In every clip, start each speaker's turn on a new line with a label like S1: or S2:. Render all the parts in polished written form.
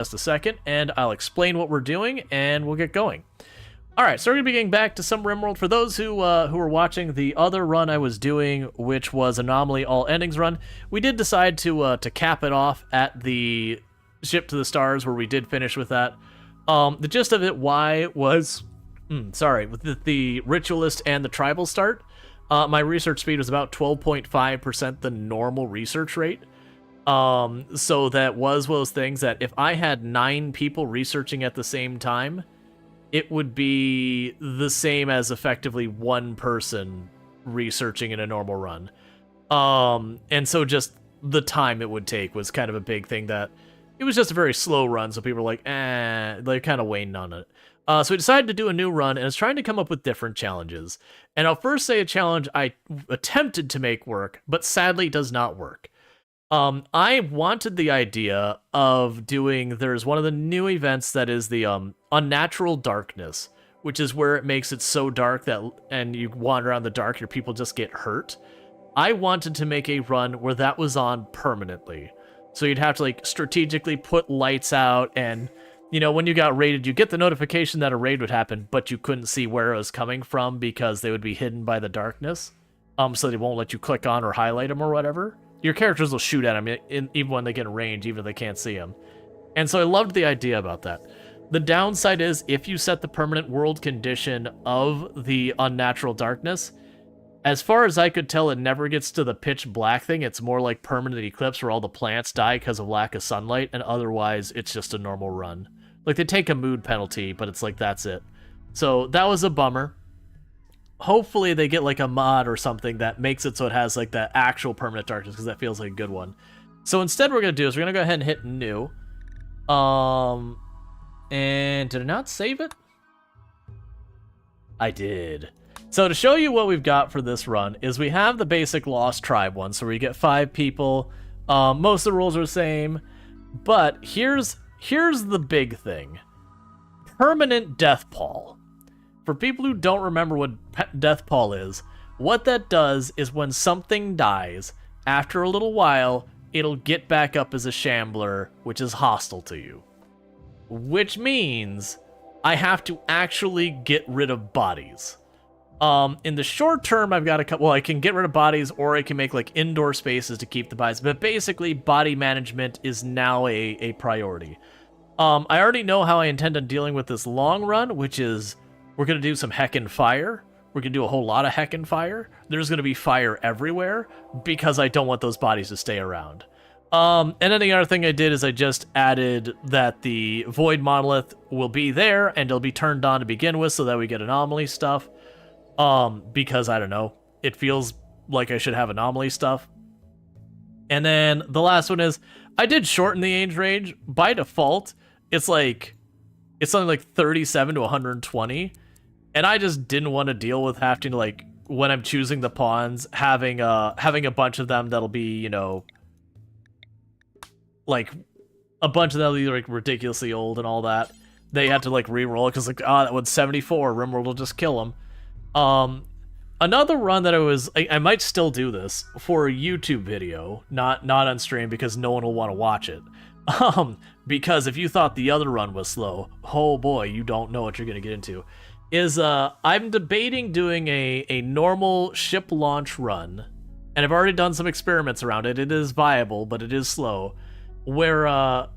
S1: just a second, and I'll explain what we're doing, and we'll get going. All right, so we're going to be getting back to some RimWorld. For those who were watching the other run I was doing, which was Anomaly All Endings run, we did decide to cap it off at the Ship to the Stars, where we did finish with that. The gist of it, why, was... with the Ritualist and the Tribal start, my research speed was about 12.5% the normal research rate. So that was one of those things that if I had 9 people researching at the same time, it would be the same as effectively 1 person researching in a normal run. And so just the time it would take was kind of a big thing, that it was just a very slow run, so people were like, they're kind of waiting on it. So we decided to do a new run, and it's trying to come up with different challenges. And I'll first say a challenge I attempted to make work, but sadly does not work. I wanted the idea of doing, there's one of the new events that is the Unnatural Darkness, which is where it makes it so dark that, and you wander around in the dark, your people just get hurt. I wanted to make a run where that was on permanently. So you'd have to like strategically put lights out, and you know, when you got raided, you get the notification that a raid would happen, but you couldn't see where it was coming from because they would be hidden by the darkness. So they won't let you click on or highlight them or whatever. Your characters will shoot at them even when they get in range, even if they can't see them. And so I loved the idea about that. The downside is, if you set the permanent world condition of the Unnatural Darkness, as far as I could tell, it never gets to the pitch black thing. It's more like permanent eclipse, where all the plants die because of lack of sunlight, and otherwise it's just a normal run. Like, they take a mood penalty, but it's like, that's it. So that was a bummer. Hopefully they get like a mod or something that makes it so it has like that actual permanent darkness, because that feels like a good one. So instead, what we're gonna do is we're gonna go ahead and hit new. And did I not save it? I did. So to show you what we've got for this run is we have the basic Lost Tribe one, so where you get 5 people. Most of the rules are the same, but here's the big thing: permanent death pall. For people who don't remember what death pall is, what that does is when something dies, after a little while, it'll get back up as a shambler, which is hostile to you. Which means I have to actually get rid of bodies. In the short term, I've got a couple, well, I can get rid of bodies, or I can make like indoor spaces to keep the bodies, but basically body management is now a priority. I already know how I intend on dealing with this long run, which is, we're going to do some heckin' fire. We're going to do a whole lot of heckin' fire. There's going to be fire everywhere, because I don't want those bodies to stay around. And then the other thing I did is I just added that the Void Monolith will be there, and it'll be turned on to begin with, so that we get anomaly stuff. Because, I don't know, it feels like I should have anomaly stuff. And then the last one is, I did shorten the age range. By default, it's something like 37 to 120. And I just didn't want to deal with having to, like, when I'm choosing the pawns, having a bunch of them that'll be, you know, like, a bunch of them that'll be, like, ridiculously old and all that. They had to, like, re-roll it, because, like, that one's 74, RimWorld will just kill them. Another run that I might still do this for a YouTube video, not on stream, because no one will want to watch it. Because if you thought the other run was slow, oh boy, you don't know what you're going to get into. I'm debating doing a normal ship launch run, and I've already done some experiments around it. It is viable, but it is slow, where I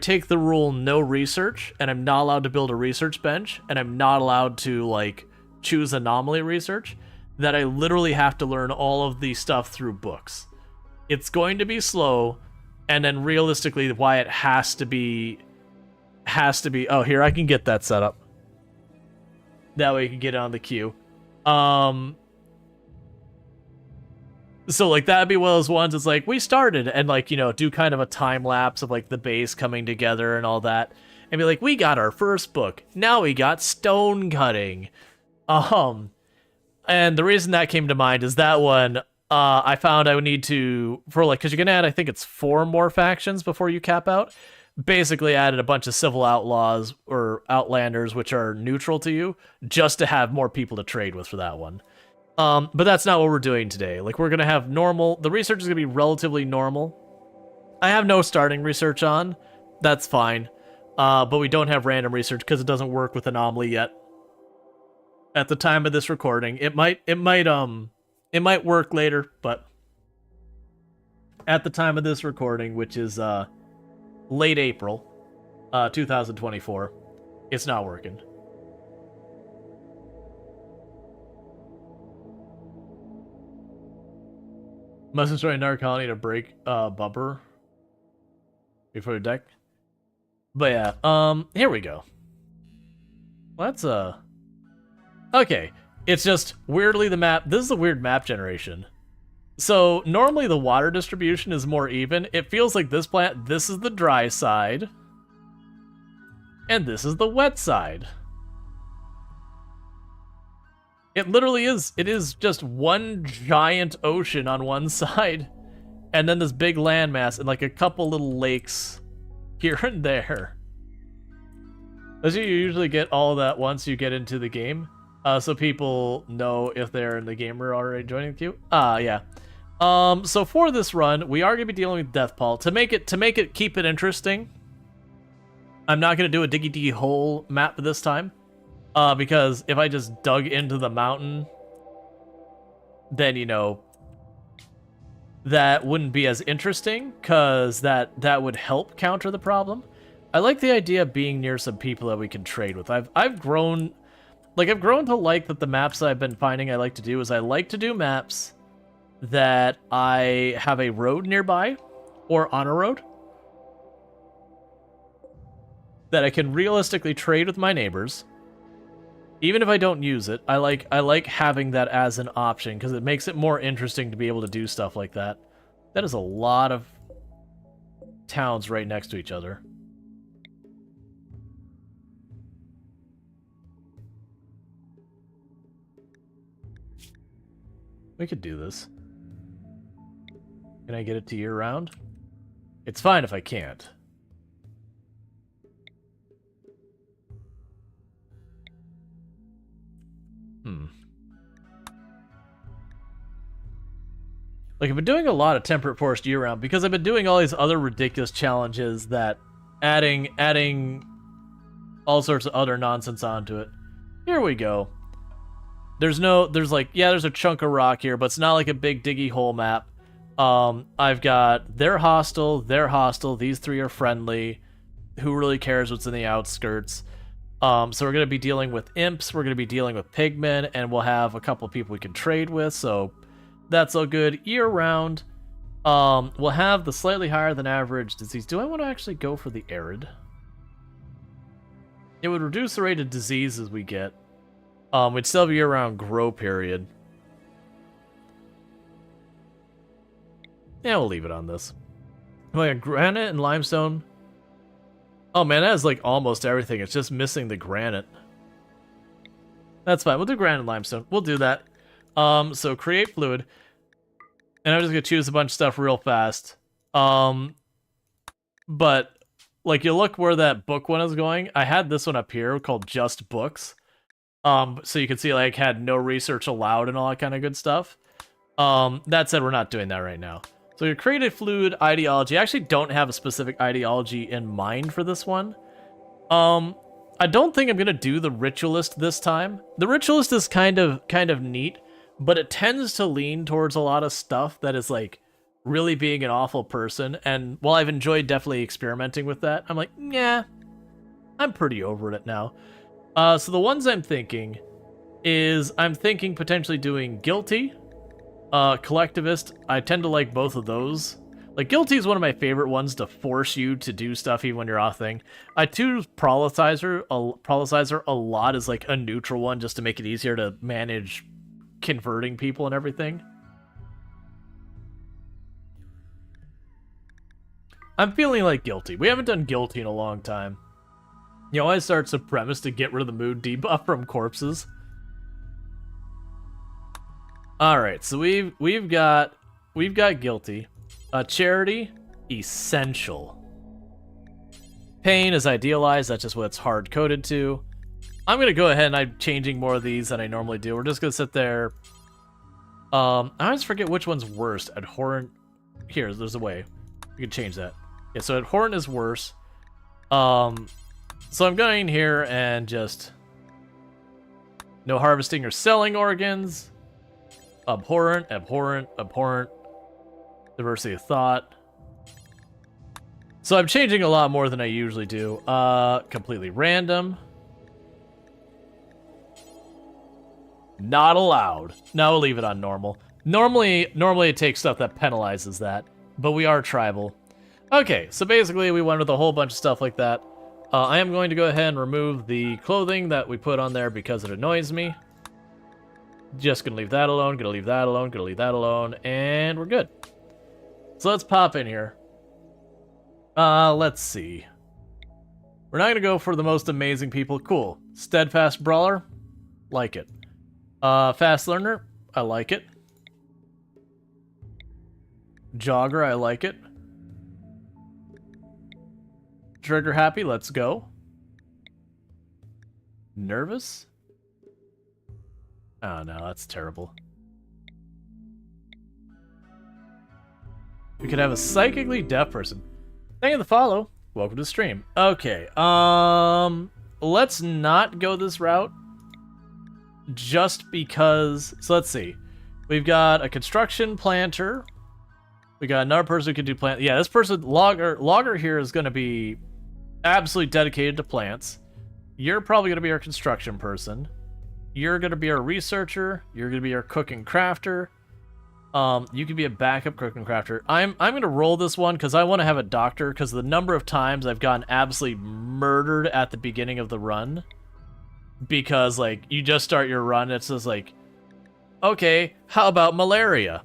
S1: take the rule no research, and I'm not allowed to build a research bench, and I'm not allowed to, like, choose anomaly research, that I literally have to learn all of the stuff through books. It's going to be slow, and then realistically, why it has to be, oh, here, I can get that set up. That way you can get it on the queue. So, like, that'd be one of those ones, it's like, we started, and, like, you know, do kind of a time lapse of, like, the base coming together and all that, and be like, we got our first book, now we got stone cutting. And the reason that came to mind is that one, I found I would need to, for, like, because you can add, I think it's 4 more factions before you cap out. Basically added a bunch of civil outlaws or outlanders, which are neutral to you, just to have more people to trade with for that one. But that's not what we're doing today. Like, we're going to have normal, the research is going to be relatively normal. I have no starting research on, That's fine. But we don't have random research because it doesn't work with anomaly yet. At the time of this recording, it might work later, but at the time of this recording, which is late April, 2024, it's not working. Must destroy another colony to break bumper before the deck. But yeah, here we go. Well, that's okay. It's just weirdly the map. This is a weird map generation. So normally the water distribution is more even. It feels like this plant, this is the dry side, and this is the wet side. It literally is. It is just one giant ocean on one side, and then this big landmass and like a couple little lakes here and there. As you usually get all of that once you get into the game, so people know if they're in the game or already joining the queue. Yeah. So for this run, we are gonna be dealing with Deathpall to make it keep it interesting. I'm not gonna do a diggy hole map this time. Because if I just dug into the mountain, then, you know, that wouldn't be as interesting, because that would help counter the problem. I like the idea of being near some people that we can trade with. I've grown to like that the maps I've been finding I like to do is I like to do maps that I have a road nearby, or on a road, that I can realistically trade with my neighbors. Even if I don't use it, I like having that as an option because it makes it more interesting to be able to do stuff like that. That is a lot of towns right next to each other. We could do this. Can I get it to year-round? It's fine if I can't. Like, I've been doing a lot of temperate forest year-round because I've been doing all these other ridiculous challenges that adding all sorts of other nonsense onto it. Here we go. There's a chunk of rock here, but it's not like a big diggy hole map. I've got they're hostile, these three are friendly. Who really cares what's in the outskirts? So we're going to be dealing with imps, we're going to be dealing with pigmen, and we'll have a couple of people we can trade with, so that's all good. Year-round, we'll have the slightly higher than average disease. Do I want to actually go for the arid? It would reduce the rate of diseases we get. We'd still have a year-round grow period. Yeah, we'll leave it on this. Like granite and limestone. Oh man, that is like almost everything. It's just missing the granite. That's fine. We'll do granite and limestone. We'll do that. So create fluid. And I'm just gonna choose a bunch of stuff real fast. But like you look where that book one is going. I had this one up here called Just Books. So you can see like had no research allowed and all that kind of good stuff. That said, we're not doing that right now. So you create a fluid ideology. I actually don't have a specific ideology in mind for this one. I don't think I'm gonna do the ritualist this time. The ritualist is kind of neat, but it tends to lean towards a lot of stuff that is like really being an awful person. And while I've enjoyed definitely experimenting with that, I'm like, yeah, I'm pretty over it now. So the ones I'm thinking potentially doing guilty. Collectivist, I tend to like both of those. Like, guilty is one of my favorite ones to force you to do stuff even when you're off thing. I choose proletizer a lot as like a neutral one just to make it easier to manage converting people and everything. I'm feeling like guilty. We haven't done guilty in a long time. You always start supremacist to get rid of the mood debuff from corpses. Alright, so we've got guilty. Charity, essential. Pain is idealized, that's just what it's hard coded to. I'm gonna go ahead and I'm changing more of these than I normally do. We're just gonna sit there. I always forget which one's worst. Abhorrent. Here, there's a way. We can change that. Yeah, so abhorrent is worse. So I'm going here and just no harvesting or selling organs. Abhorrent, abhorrent, abhorrent. Diversity of thought. So I'm changing a lot more than I usually do. Completely random. Not allowed. Now we'll leave it on normal. Normally it takes stuff that penalizes that, but we are tribal. Okay, so basically we went with a whole bunch of stuff like that. I am going to go ahead and remove the clothing that we put on there because it annoys me. Just gonna leave that alone, gonna leave that alone, gonna leave that alone, and we're good. So let's pop in here. Let's see. We're not gonna go for the most amazing people. Cool. Steadfast Brawler. Like it. Fast Learner. I like it. Jogger. I like it. Trigger Happy. Let's go. Nervous? Oh no, that's terrible. We could have a psychically deaf person. Thank you for the follow. Welcome to the stream. Okay, let's not go this route. Just because, so let's see. We've got a construction planter. We got another person who can do plant. Yeah, this person, Logger here is going to be absolutely dedicated to plants. You're probably going to be our construction person. You're going to be our researcher. You're going to be our cook and crafter. You can be a backup cook and crafter. I'm going to roll this one because I want to have a doctor, because the number of times I've gotten absolutely murdered at the beginning of the run, because like you just start your run, it's just like, okay, how about malaria?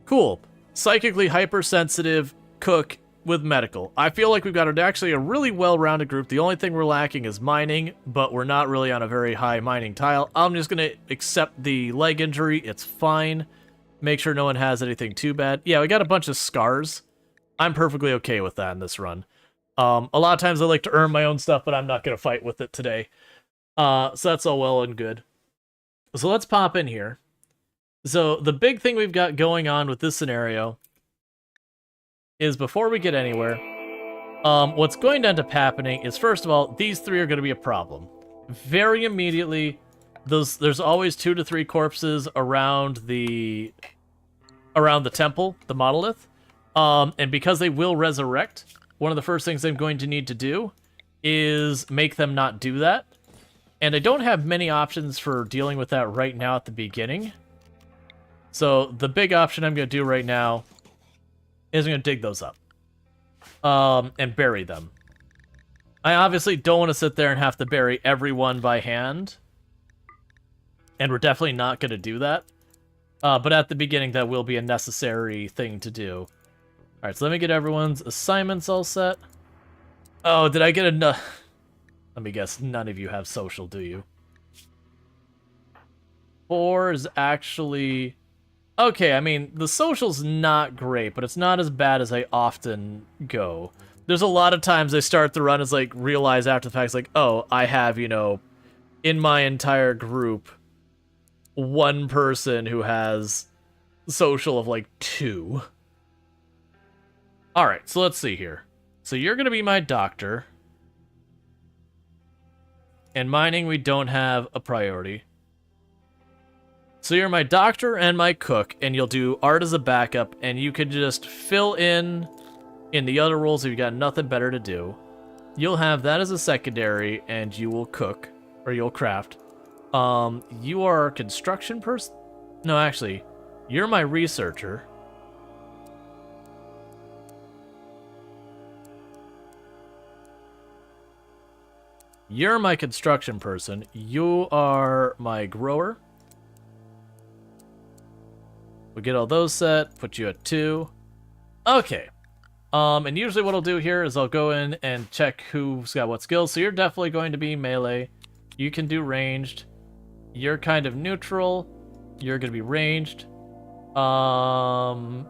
S1: Cool. Psychically hypersensitive cook with medical. I feel like we've got actually a really well-rounded group. The only thing we're lacking is mining, but we're not really on a very high mining tile. I'm just going to accept the leg injury. It's fine. Make sure no one has anything too bad. Yeah, we got a bunch of scars. I'm perfectly okay with that in this run. A lot of times I like to earn my own stuff, but I'm not going to fight with it today. So that's all well and good. So let's pop in here. So the big thing we've got going on with this scenario is, before we get anywhere, what's going to end up happening is, first of all, these three are going to be a problem. Very immediately, there's always 2 to 3 corpses around the temple, the monolith. And because they will resurrect, one of the first things I'm going to need to do is make them not do that. And I don't have many options for dealing with that right now at the beginning. So the big option I'm going to do right now is I'm going to dig those up. And bury them. I obviously don't want to sit there and have to bury everyone by hand. And we're definitely not going to do that. But at the beginning, that will be a necessary thing to do. Alright, so let me get everyone's assignments all set. Oh, did I get enough? Let me guess, none of you have social, do you? 4 is actually... Okay, I mean, the social's not great, but it's not as bad as I often go. There's a lot of times I start the run as, like, realize after the fact, it's like, oh, I have, you know, in my entire group, one person who has social of, like, 2. Alright, so let's see here. So you're gonna be my doctor. And mining, we don't have a priority. So you're my doctor and my cook, and you'll do art as a backup, and you could just fill in the other roles if you got nothing better to do. You'll have that as a secondary, and you will cook, or you'll craft. You are a construction person? No, actually, you're my researcher. You're my construction person. You are my grower. We get all those set, put you at 2. Okay. And usually what I'll do here is I'll go in and check who's got what skills. So you're definitely going to be melee. You can do ranged. You're kind of neutral. You're going to be ranged. You're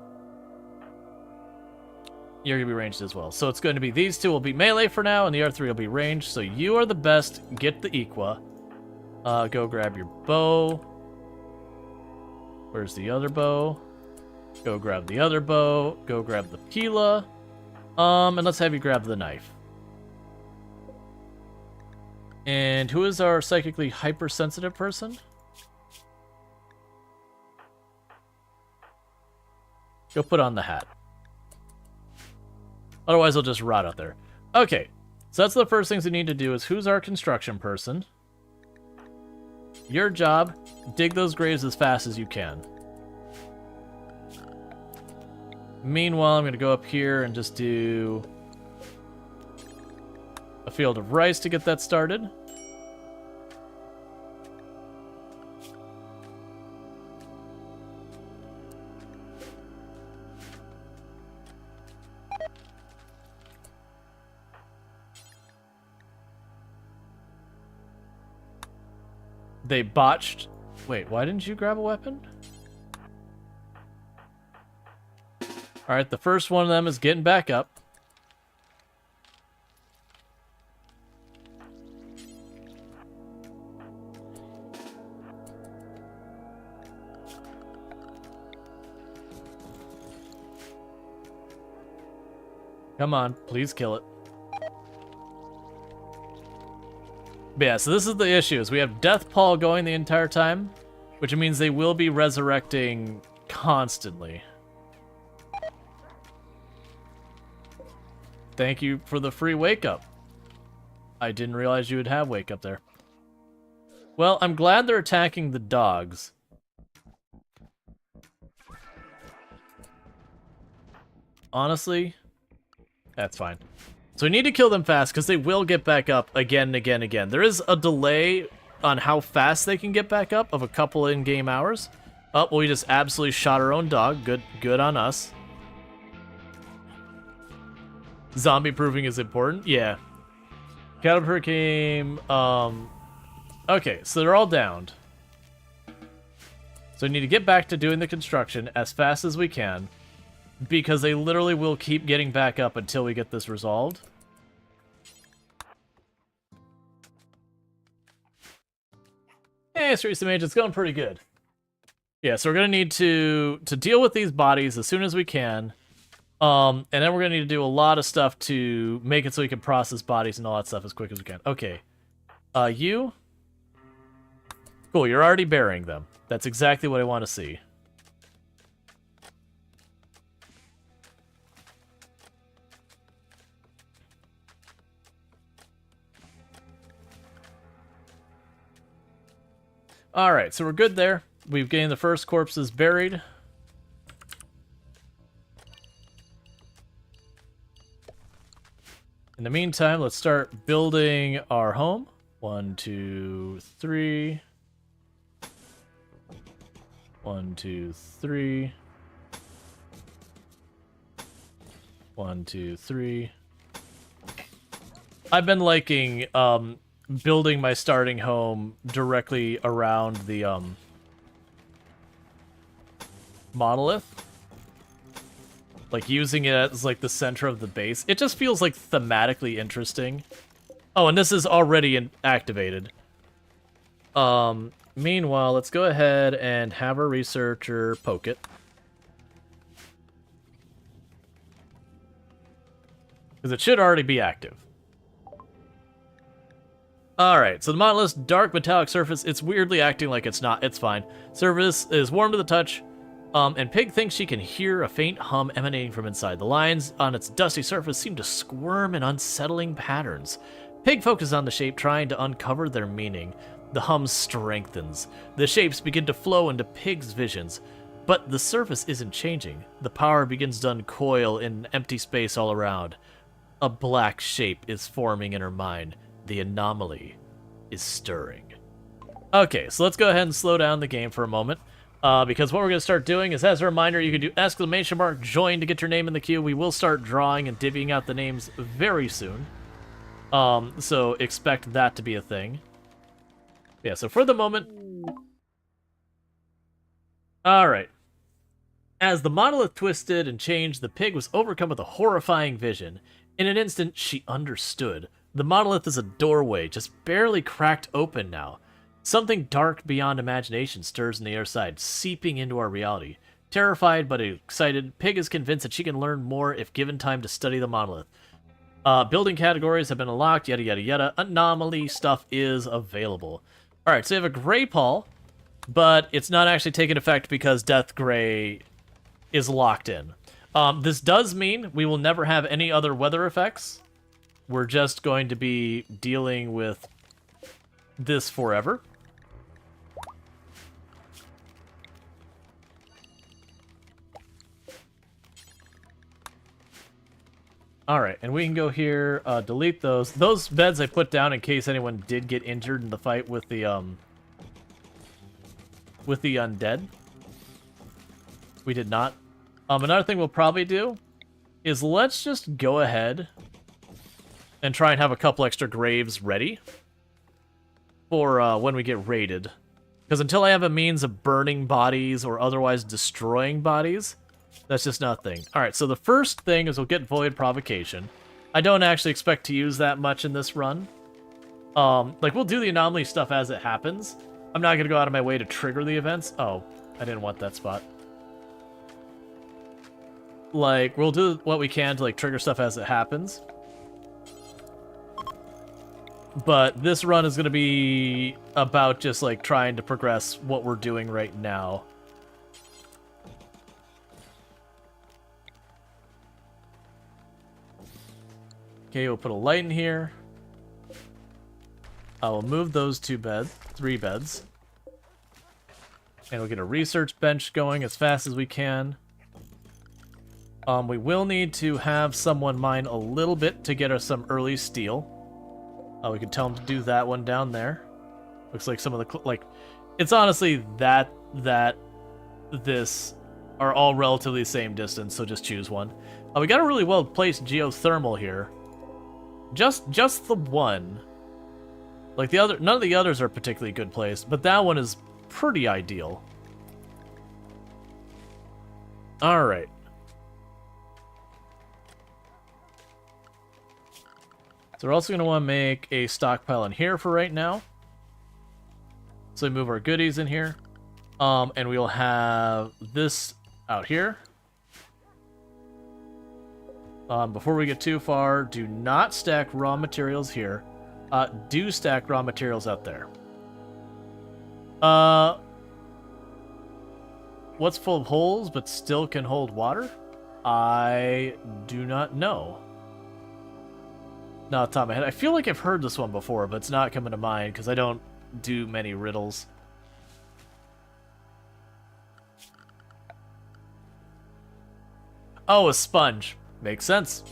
S1: going to be ranged as well. So it's going to be these 2 will be melee for now, and the other 3 will be ranged. So you are the best. Get the Equa. Go grab your bow. Where's the other bow? Go grab the other bow. Go grab the Pila. And let's have you grab the knife. And who is our psychically hypersensitive person? Go put on the hat. Otherwise, they'll just rot out there. Okay, so that's the first things we need to do is who's our construction person? Your job, dig those graves as fast as you can. Meanwhile, I'm going to go up here and just do a field of rice to get that started. They botched. Wait, why didn't you grab a weapon? Alright, the first one of them is getting back up. Come on, please kill it. But yeah, so this is the issue, is we have Death Pall going the entire time, which means they will be resurrecting constantly. Thank you for the free wake up. I didn't realize you would have wake up there. Well, I'm glad they're attacking the dogs. Honestly, that's fine. So we need to kill them fast, because they will get back up again and again and again. There is a delay on how fast they can get back up of a couple in-game hours. Oh, well, we just absolutely shot our own dog. Good on us. Zombie proofing is important. Yeah. Caterpillar came... Okay, so they're all downed. So we need to get back to doing the construction as fast as we can, because they literally will keep getting back up until we get this resolved. Hey, Streets of Mage, it's going pretty good. Yeah, so we're going to need to deal with these bodies as soon as we can. And then we're going to need to do a lot of stuff to make it so we can process bodies and all that stuff as quick as we can. Okay. You? Cool, you're already burying them. That's exactly what I want to see. Alright, so we're good there. We've gained the first corpses buried. In the meantime, let's start building our home. 1, 2, 3. 1, 2, 3. 1, 2, 3. I've been liking building my starting home directly around the monolith. Like using it as like the center of the base. It just feels like thematically interesting. Oh, and this is already activated. Meanwhile, let's go ahead and have our researcher poke it. Because it should already be active. Alright, so the monolith's dark metallic surface, it's weirdly acting like it's not. It's fine. Surface is warm to the touch, and Pig thinks she can hear a faint hum emanating from inside. The lines on its dusty surface seem to squirm in unsettling patterns. Pig focuses on the shape, trying to uncover their meaning. The hum strengthens. The shapes begin to flow into Pig's visions. But the surface isn't changing. The power begins to uncoil in empty space all around. A black shape is forming in her mind. The anomaly is stirring. Okay, so let's go ahead and slow down the game for a moment. Because what we're going to start doing is, as a reminder, you can do ! join to get your name in the queue. We will start drawing and divvying out the names very soon. So expect that to be a thing. Yeah, so for the moment... Alright. As the monolith twisted and changed, the pig was overcome with a horrifying vision. In an instant, she understood. The monolith is a doorway, just barely cracked open now. Something dark beyond imagination stirs on the other side, seeping into our reality. Terrified but excited, Pig is convinced that she can learn more if given time to study the monolith. Building categories have been unlocked, yada yada yada. Anomaly stuff is available. Alright, so you have a Gray Pall, but it's not actually taking effect because Death Gray is locked in. This does mean we will never have any other weather effects. We're just going to be dealing with this forever. Alright, and we can go here, delete those. Those beds I put down in case anyone did get injured in the fight with the undead. We did not. Another thing we'll probably do is let's just go ahead and try and have a couple extra graves ready for when we get raided. Because until I have a means of burning bodies or otherwise destroying bodies, that's just not a thing. Alright, so the first thing is we'll get Void Provocation. I don't actually expect to use that much in this run. Like, we'll do the anomaly stuff as it happens. I'm not going to go out of my way to trigger the events. Oh, I didn't want that spot. Like, we'll do what we can to, like, trigger stuff as it happens. But this run is going to be about just, like, trying to progress what we're doing right now. Okay, we'll put a light in here. I will move those 3 beds. And we'll get a research bench going as fast as we can. We will need to have someone mine a little bit to get us some early steel. We can tell them to do that one down there. Looks like some of the... like, it's honestly this are all relatively the same distance, so just choose one. We got a really well-placed geothermal here. Just the one. Like, the other... none of the others are particularly good placed, but that one is pretty ideal. Alright. So we're also going to want to make a stockpile in here for right now. So we move our goodies in here. And we'll have this out here. Before we get too far, do not stack raw materials here. Do stack raw materials out there. What's full of holes but still can hold water? I do not know. Not off the top of my head. I feel like I've heard this one before, but it's not coming to mind because I don't do many riddles. Oh, a sponge. Makes sense.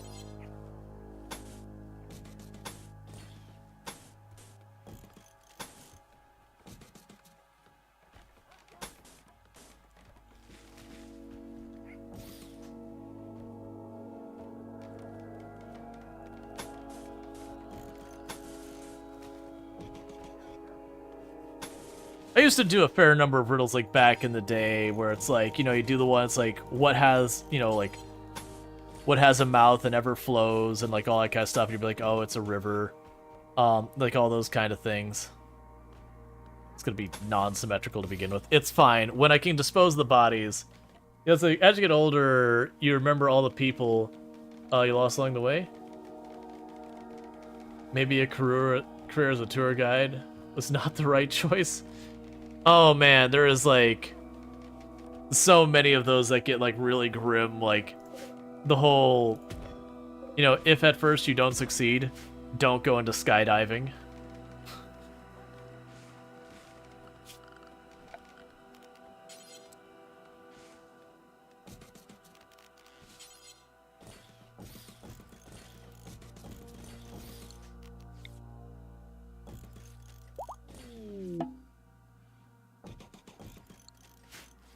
S1: I used to do a fair number of riddles, like, back in the day, where it's like, you know, you do the ones, like, what has, you know, like, what has a mouth and ever flows, and, like, all that kind of stuff, and you'd be like, oh, it's a river. Like, all those kind of things. It's gonna be non-symmetrical to begin with. It's fine. When I can dispose of the bodies, you know, it's like, as you get older, you remember all the people you lost along the way. Maybe a career as a tour guide was not the right choice. Oh man, there is like so many of those that get like really grim, like the whole, you know, if at first you don't succeed, don't go into skydiving.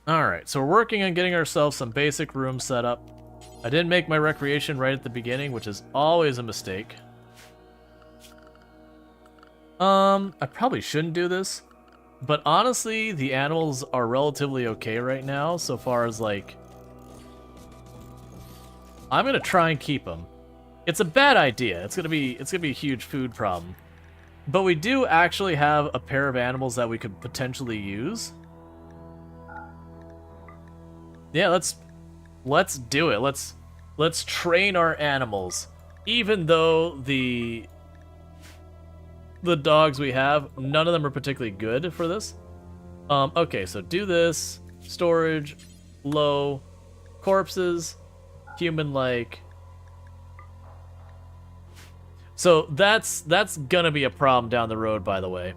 S1: Alright, so we're working on getting ourselves some basic rooms set up. I didn't make my recreation right at the beginning, which is always a mistake. I probably shouldn't do this, but honestly, the animals are relatively okay right now, so far as, like... I'm gonna try and keep them. It's a bad idea. It's gonna be a huge food problem. But we do actually have a pair of animals that we could potentially use. Yeah, let's do it. Let's train our animals. even though the dogs we have, none of them are particularly good for this. Okay, so do this. Storage, low, corpses, human-like. So that's gonna be a problem down the road, by the way.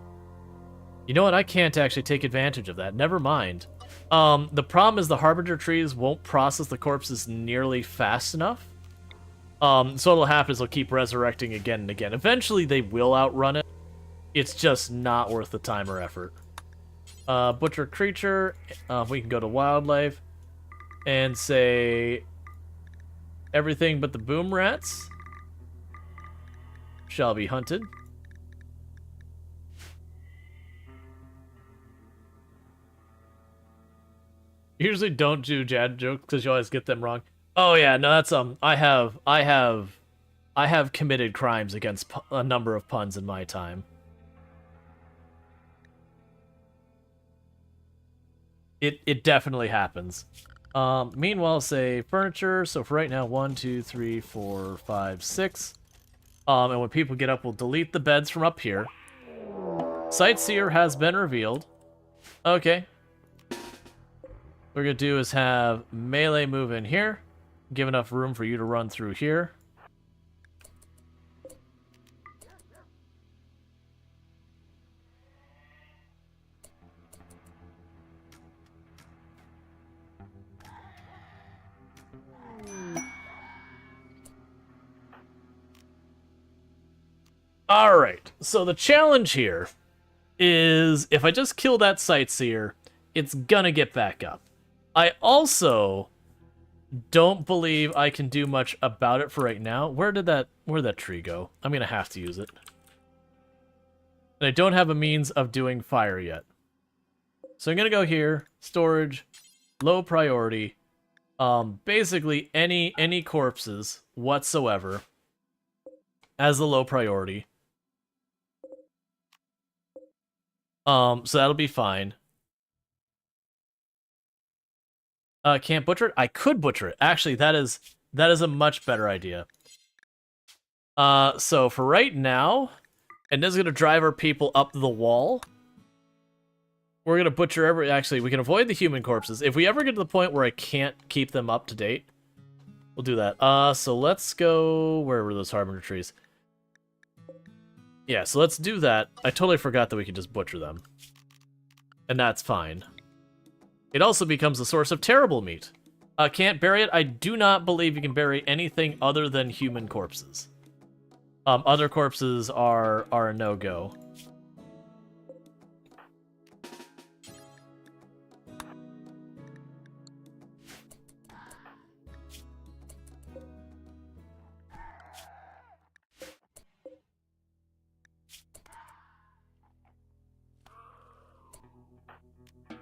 S1: You know what? I can't actually take advantage of that. Never mind. The problem is the Harbinger trees won't process the corpses nearly fast enough. So what'll happen is they'll keep resurrecting again and again. Eventually, they will outrun it. It's just not worth the time or effort. Butcher creature. We can go to wildlife and say everything but the boom rats shall be hunted. Usually don't do Jad jokes because you always get them wrong. Oh yeah, no, that's I have committed crimes against a number of puns in my time. It definitely happens. Meanwhile, say furniture. So for right now, 1, 2, 3, 4, 5, 6. And when people get up, we'll delete the beds from up here. Sightseer has been revealed. Okay. What we're gonna do is have melee move in here. Give enough room for you to run through here. Alright, so the challenge here is if I just kill that Sightseer, it's gonna get back up. I also don't believe I can do much about it for right now. Where'd that tree go? I'm gonna have to use it. And I don't have a means of doing fire yet. So I'm gonna go here, storage, low priority. Basically any corpses whatsoever as a low priority. So that'll be fine. Can't butcher it? I could butcher it. Actually, that is a much better idea. So for right now, and this is gonna drive our people up the wall. We're gonna butcher actually, we can avoid the human corpses. If we ever get to the point where I can't keep them up to date, we'll do that. So let's go, where were those Harbinger trees? Yeah, so let's do that. I totally forgot that we could just butcher them. And that's fine. It also becomes a source of terrible meat. Can't bury it? I do not believe you can bury anything other than human corpses. Other corpses are a no-go.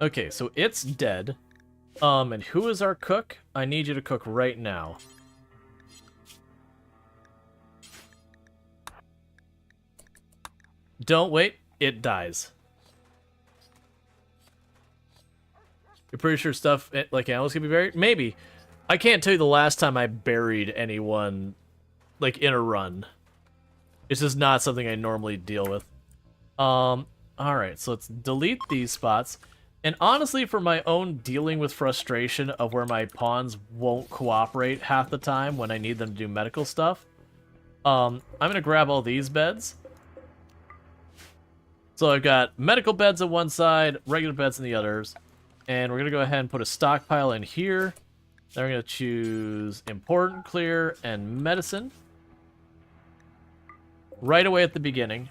S1: Okay, so it's dead. And who is our cook? I need you to cook right now. Don't wait, it dies. You're pretty sure stuff like animals can be buried? Maybe. I can't tell you the last time I buried anyone, like, in a run. It's just not something I normally deal with. Alright, so let's delete these spots. And honestly, for my own dealing with frustration of where my pawns won't cooperate half the time when I need them to do medical stuff, I'm going to grab all these beds. So I've got medical beds on one side, regular beds on the others. And we're going to go ahead and put a stockpile in here. Then we're going to choose important, clear, and medicine. Right away at the beginning.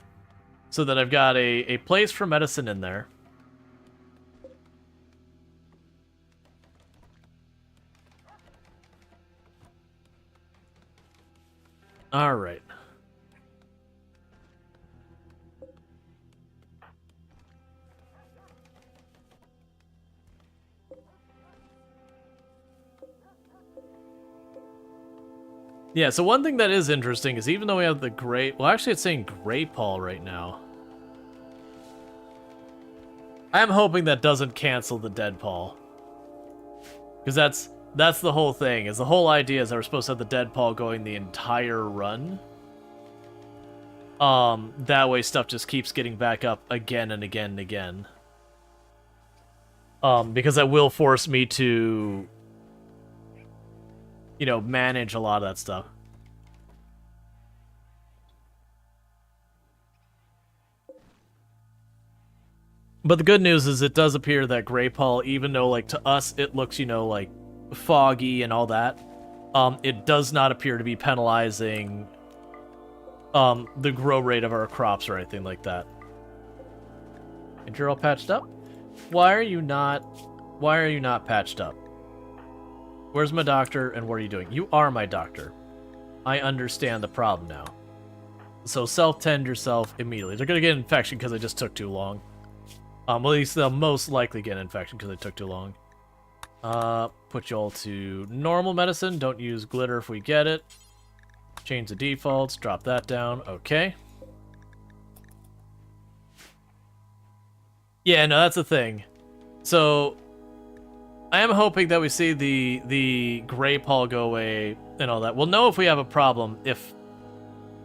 S1: So that I've got a place for medicine in there. Alright. Yeah, so one thing that is interesting is even though we have the gray... Well, actually it's saying gray Paul right now. I'm hoping that doesn't cancel the dead Paul. Because That's the whole thing. Is the whole idea is that we're supposed to have the Deadpaw going the entire run. That way stuff just keeps getting back up again and again and again. Because that will force me to, you know, manage a lot of that stuff. But the good news is it does appear that Greypaw, even though, like, to us it looks, you know, like, foggy and all that, it does not appear to be penalizing the grow rate of our crops or anything like that. And you're all patched up? Why are you not patched up? Where's my doctor and what are you doing? You are my doctor. I understand the problem now. So self-tend yourself immediately. They're gonna get an infection because it just took too long. At least they'll most likely get an infection because it took too long. Put you all to normal medicine. Don't use glitter if we get it. Change the defaults. Drop that down. Okay. Yeah, no, that's the thing. So, I am hoping that we see the Greypaw go away and all that. We'll know if we have a problem if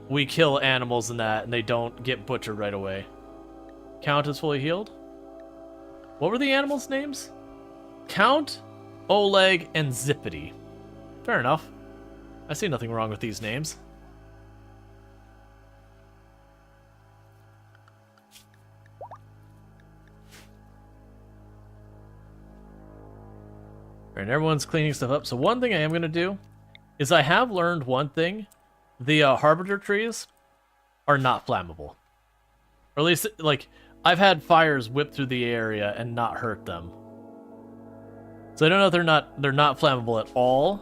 S1: we kill animals and that and they don't get butchered right away. Count is fully healed. What were the animals' names? Count, Oleg, and Zippity. Fair enough. I see nothing wrong with these names. Alright, everyone's cleaning stuff up. So one thing I am going to do is I have learned one thing. The Harbinger trees are not flammable. Or at least, like, I've had fires whip through the area and not hurt them. So I don't know if they're not flammable at all.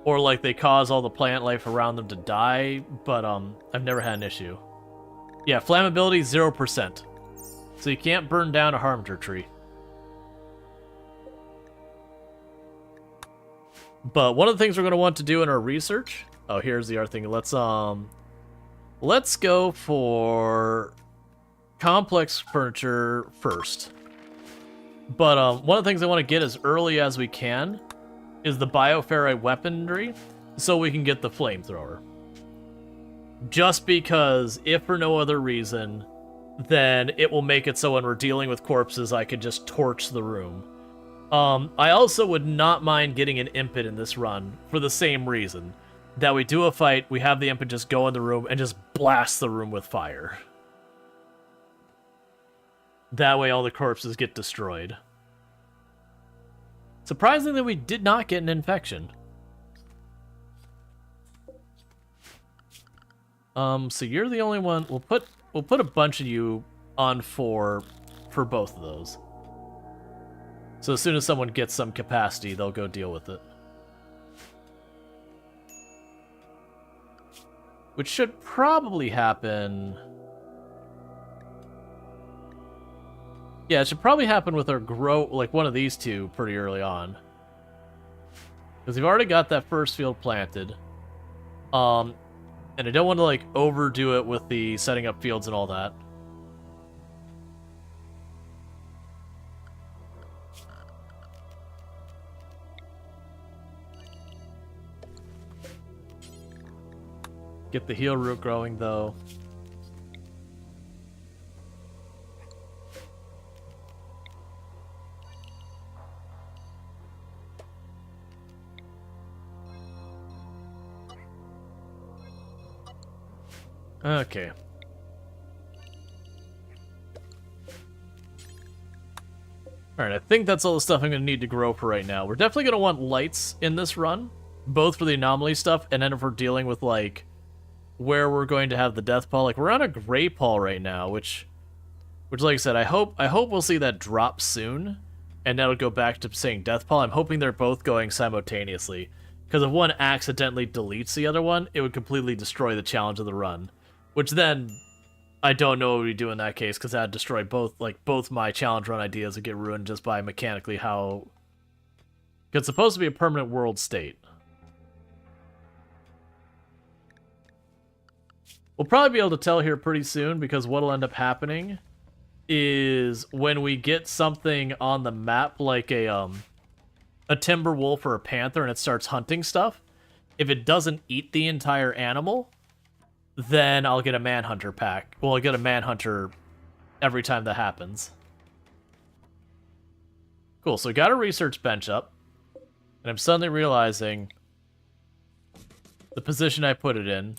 S1: Or like they cause all the plant life around them to die, but I've never had an issue. Yeah, flammability 0%. So you can't burn down a Harbinger tree. But one of the things we're going to want to do in our research... Oh, here's the other thing. Let's go for complex furniture first. But one of the things I want to get as early as we can is the bioferrite weaponry so we can get the flamethrower. Just because, if for no other reason, then it will make it so when we're dealing with corpses, I could just torch the room. I also would not mind getting an impet in this run for the same reason. That we do a fight, we have the impet just go in the room and just blast the room with fire. That way all the corpses get destroyed. Surprisingly, we did not get an infection. So you're the only one. We'll put a bunch of you on for both of those. So as soon as someone gets some capacity, they'll go deal with it. Which should probably happen... Yeah, it should probably happen with our grow, like one of these two pretty early on. Because we've already got that first field planted. And I don't want to like overdo it with the setting up fields and all that. Get the heal root growing though. Okay. Alright, I think that's all the stuff I'm going to need to grow for right now. We're definitely going to want lights in this run, both for the anomaly stuff, and then if we're dealing with, like, where we're going to have the death paw. Like, we're on a gray paw right now, which like I said, I hope we'll see that drop soon, and that'll go back to saying death paw. I'm hoping they're both going simultaneously, because if one accidentally deletes the other one, it would completely destroy the challenge of the run. Which then, I don't know what we do in that case, because that'd destroy both my challenge run ideas would get ruined just by mechanically how... It's supposed to be a permanent world state. We'll probably be able to tell here pretty soon, because what'll end up happening is when we get something on the map, like a, a timber wolf or a panther and it starts hunting stuff, if it doesn't eat the entire animal, then I'll get a manhunter pack. Well, I get a manhunter every time that happens. Cool, so got a research bench up, and I'm suddenly realizing the position I put it in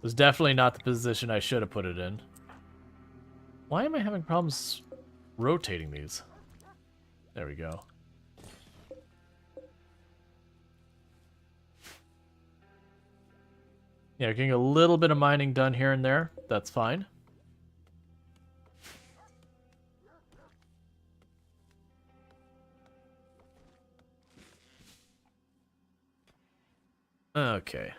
S1: was definitely not the position I should have put it in. Why am I having problems rotating these? There we go. Yeah, getting a little bit of mining done here and there. That's fine. Okay.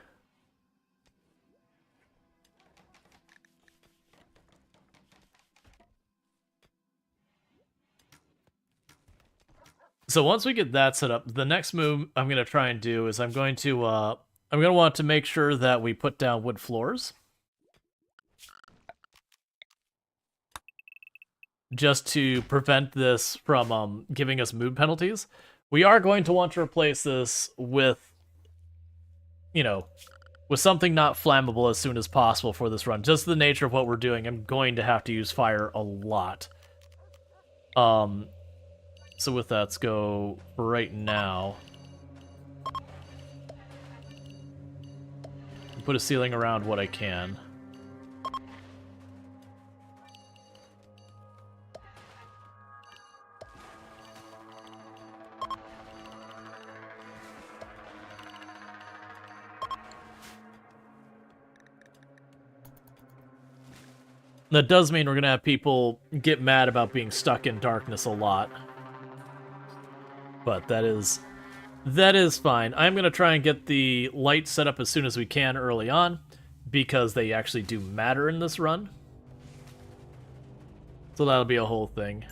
S1: So once we get that set up, the next move I'm going to try and do is I'm going to want to make sure that we put down wood floors. Just to prevent this from giving us mood penalties. We are going to want to replace this with, you know, with something not flammable as soon as possible for this run. Just the nature of what we're doing, I'm going to have to use fire a lot. So with that, let's go right now. Put a ceiling around what I can. That does mean we're going to have people get mad about being stuck in darkness a lot. But that is fine. I'm going to try and get the lights set up as soon as we can early on, because they actually do matter in this run. So that'll be a whole thing.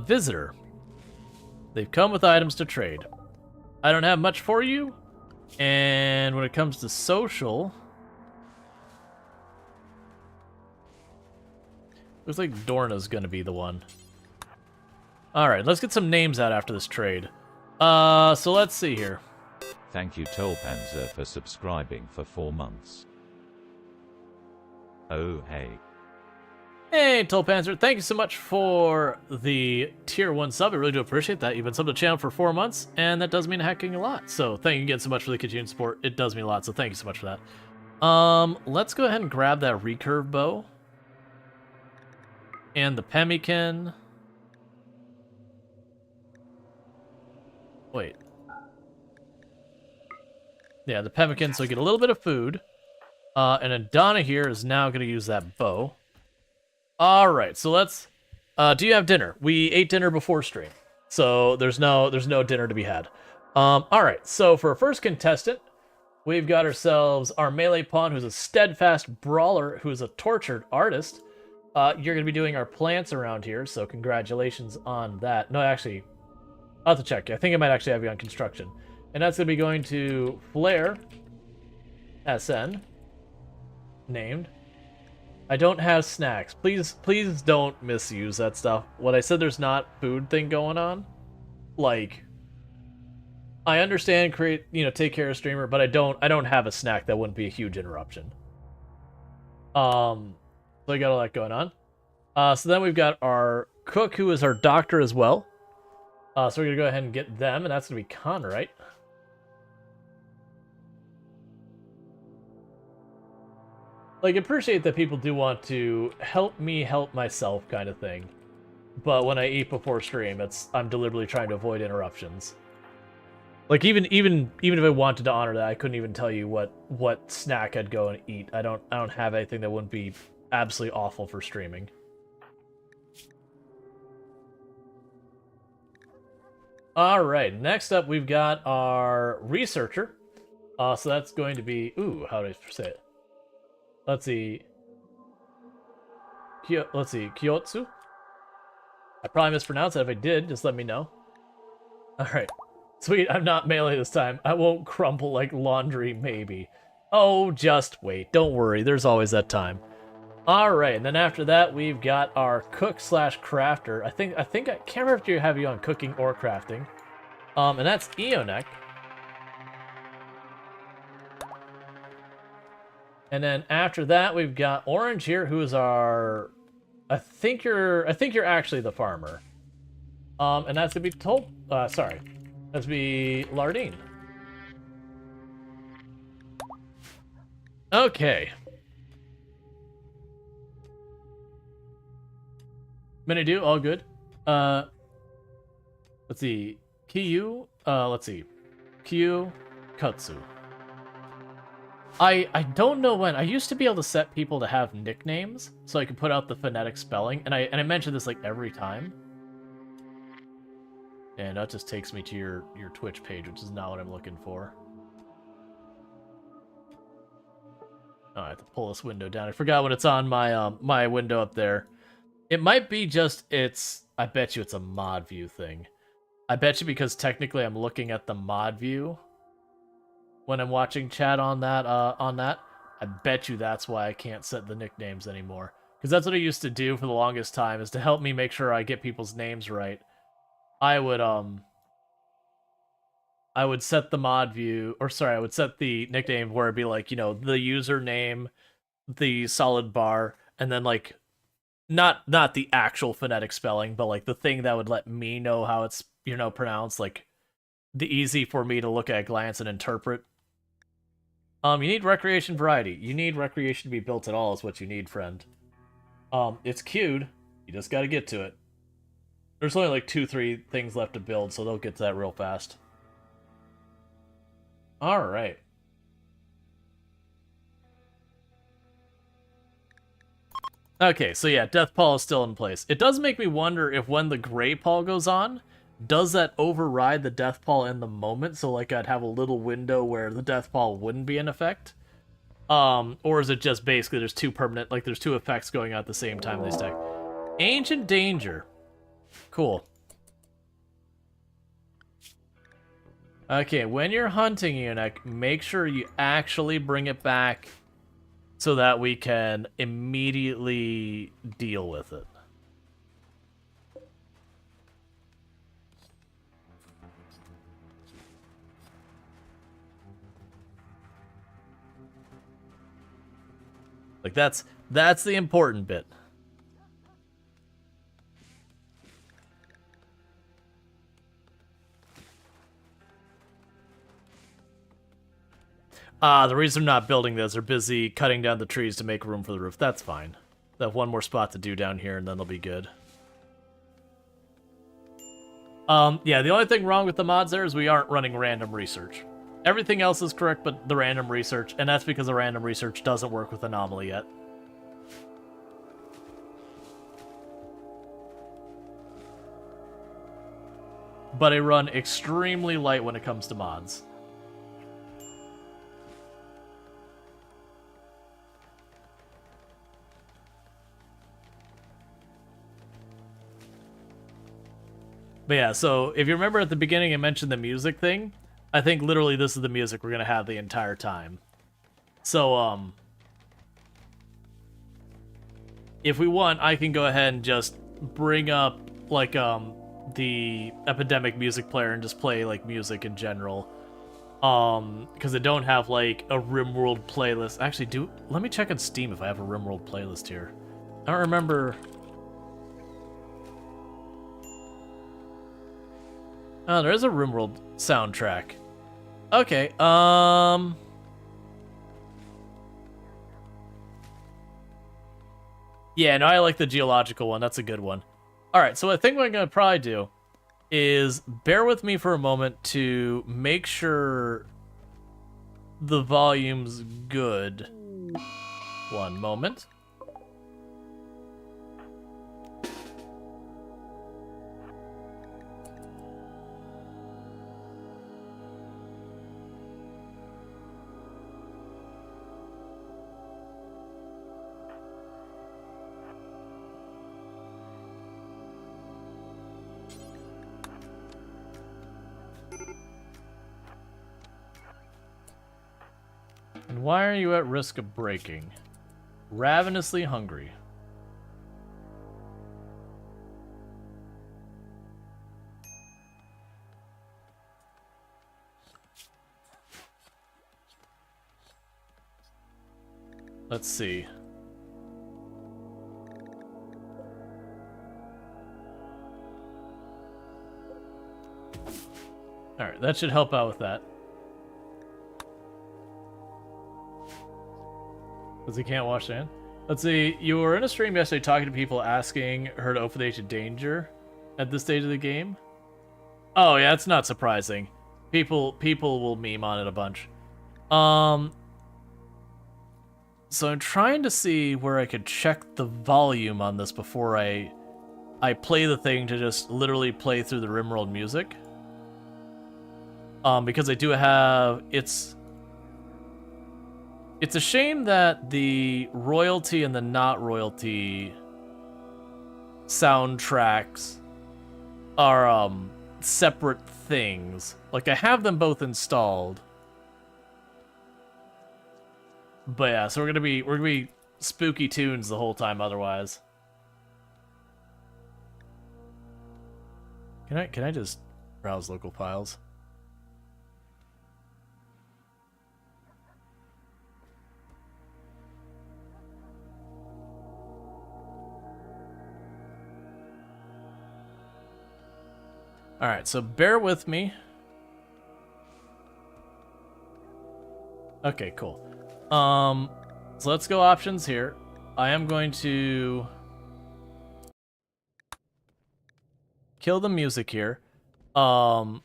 S1: Visitor. They've come with items to trade. I don't have much for you. And when it comes to social... looks like Dorna's going to be the one. Alright, let's get some names out after this trade. So let's see here.
S2: Thank you Tolpanzer for subscribing for 4 months. Oh hey.
S1: Hey Tolpanzer, thank you so much for the tier 1 sub. I really do appreciate that. You've been subbed to the channel for 4 months, and that does mean hacking a lot. So thank you again so much for the continued support. It does mean a lot, so thank you so much for that. Let's go ahead and grab that recurve bow. And the pemmican. Wait. Yeah, the pemmican, so we get a little bit of food. And then Donna here is now going to use that bow. Alright, so let's... do you have dinner? We ate dinner before stream. So there's no dinner to be had. Alright, so for our first contestant, we've got ourselves our melee pawn, who's a steadfast brawler, who's a tortured artist. You're going to be doing our plants around here, so congratulations on that. No, actually... I'll have to check. I think I might actually have you on construction. And that's going to be going to Flare SN. Named. I don't have snacks. Please don't misuse that stuff. When I said there's not food thing going on, like, I understand take care of streamer, but I don't have a snack that wouldn't be a huge interruption. So I got all that going on. So then we've got our cook, who is our doctor as well. So we're going to go ahead and get them, and that's going to be Con, right? Like, appreciate that people do want to help me help myself kind of thing. But when I eat before stream, I'm deliberately trying to avoid interruptions. Like, even if I wanted to honor that, I couldn't even tell you what snack I'd go and eat. I don't have anything that wouldn't be absolutely awful for streaming. Alright, next up we've got our researcher. So that's going to be... Ooh, how do I say it? Let's see. Kyotsu? I probably mispronounced it. If I did, just let me know. Alright. Sweet, I'm not melee this time. I won't crumple like laundry, maybe. Oh, just wait. Don't worry, there's always that time. All right, and then after that, we've got our cook slash crafter. I can't remember if you have you on cooking or crafting. And that's Eonek. And then after that, we've got Orange here, who is our. I think you're actually the farmer. And that's to be told. Sorry, that's to be Lardine. Okay. Minido, all good. Let's see. Kyu, let's see. Kyu, Kutsu. I don't know when. I used to be able to set people to have nicknames so I could put out the phonetic spelling, and I mention this like every time. And that just takes me to your Twitch page, which is not what I'm looking for. Oh, I have to pull this window down. I forgot when it's on my my window up there. It might be just I bet you it's a mod view thing. I bet you because technically I'm looking at the mod view when I'm watching chat on that I bet you that's why I can't set the nicknames anymore. Because that's what I used to do for the longest time, is to help me make sure I get people's names right. I would set the mod view, or sorry, I would set the nickname where it'd be like, you know, the username, the solid bar, and then like not the actual phonetic spelling, but like the thing that would let me know how it's, you know, pronounced, like the easy for me to look at a glance and interpret. You need recreation variety. You need recreation to be built at all is what you need, friend. It's queued. You just gotta get to it. There's only like 2-3 things left to build, so they'll get to that real fast. Alright. Okay, so yeah, Death Pall is still in place. It does make me wonder if when the Grey Pall goes on, does that override the Death Pall in the moment? So like I'd have a little window where the Death Pall wouldn't be in effect? Or is it just basically there's two permanent, like there's two effects going on at the same time in this deck? Ancient Danger. Cool. Okay, when you're hunting Eunuch, make sure you actually bring it back so that we can immediately deal with it. Like that's the important bit. The reason I'm not building those, they're busy cutting down the trees to make room for the roof. That's fine. They have one more spot to do down here, and then they'll be good. Yeah, the only thing wrong with the mods there is we aren't running random research. Everything else is correct, but the random research, and that's because the random research doesn't work with Anomaly yet. But I run extremely light when it comes to mods. But yeah, so if you remember at the beginning I mentioned the music thing, I think literally this is the music we're going to have the entire time. So, if we want, I can go ahead and just bring up, like, the Epidemic music player and just play, like, music in general. Because I don't have, like, a RimWorld playlist. Actually, let me check on Steam if I have a RimWorld playlist here. I don't remember... Oh, there is a RimWorld soundtrack. Okay, yeah, no, I like the geological one. That's a good one. Alright, so I think what I'm going to probably do is bear with me for a moment to make sure the volume's good. One moment. And why are you at risk of breaking? Ravenously hungry. Let's see. Alright, that should help out with that. Because he can't wash hand. Let's see, you were in a stream yesterday talking to people asking her to open the Age of Danger at this stage of the game. Oh yeah, it's not surprising. People will meme on it a bunch. So I'm trying to see where I could check the volume on this before I play the thing to just literally play through the RimWorld music. Because I do have... It's a shame that the royalty and the not royalty soundtracks are separate things. Like, I have them both installed. But yeah, so we're gonna be spooky tunes the whole time otherwise. Can I just browse local files? Alright, so bear with me. Okay, cool. So let's go options here. I am going to kill the music here. And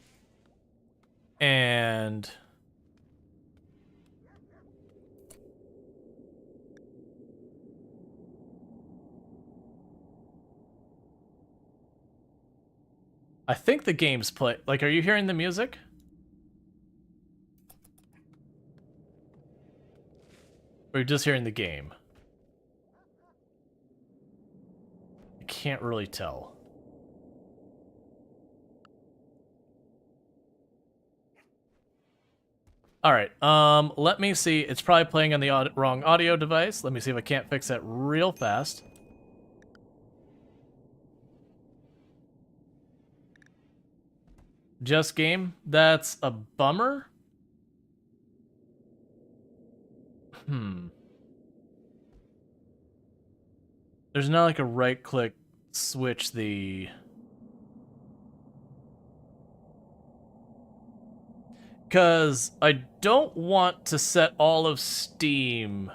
S1: I think the game's play. Like, are you hearing the music? Or are you just hearing the game? I can't really tell. Alright, let me see. It's probably playing on the wrong audio device. Let me see if I can't fix that real fast. Just game? That's a bummer. There's not like a right click switch the... Because I don't want to set all of Steam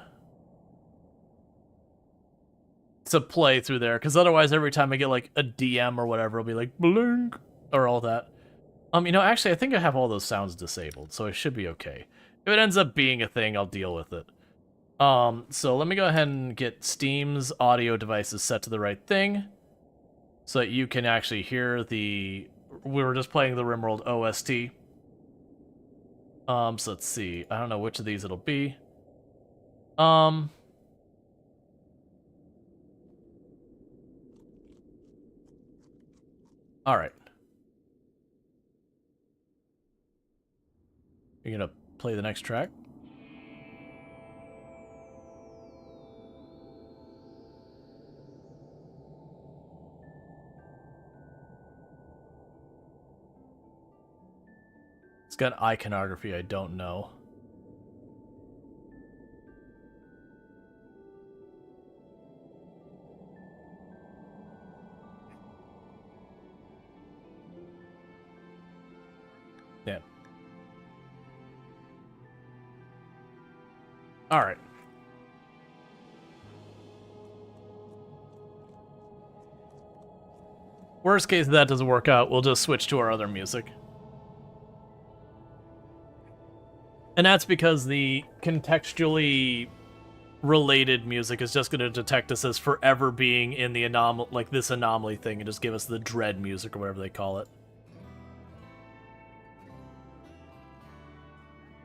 S1: to play through there, because otherwise every time I get like a DM or whatever, it'll be like blink or all that. You know, actually I think I have all those sounds disabled, so it should be okay. If it ends up being a thing, I'll deal with it. So let me go ahead and get Steam's audio devices set to the right thing, so that you can actually hear the... We were just playing the RimWorld OST. So let's see. I don't know which of these it'll be. Alright. You're gonna play the next track? It's got iconography I don't know. Yeah. Alright. Worst case, if that doesn't work out, we'll just switch to our other music. And that's because the contextually related music is just going to detect us as forever being in the this anomaly thing, and just give us the dread music or whatever they call it.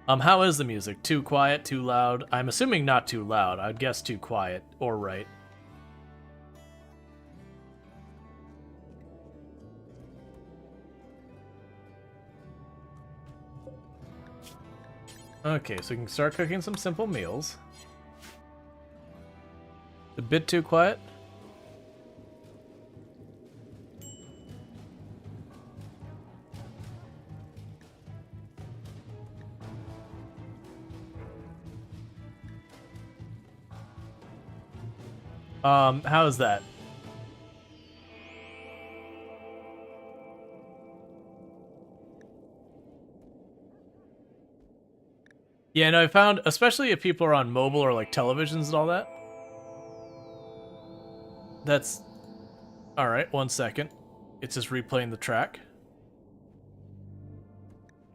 S1: How is the music? Too quiet? Too loud? I'm assuming not too loud. I'd guess too quiet, or right. Okay, so we can start cooking some simple meals. A bit too quiet? How is that? Yeah, no, I found, especially if people are on mobile or like televisions and all that. That's... Alright, 1 second. It's just replaying the track.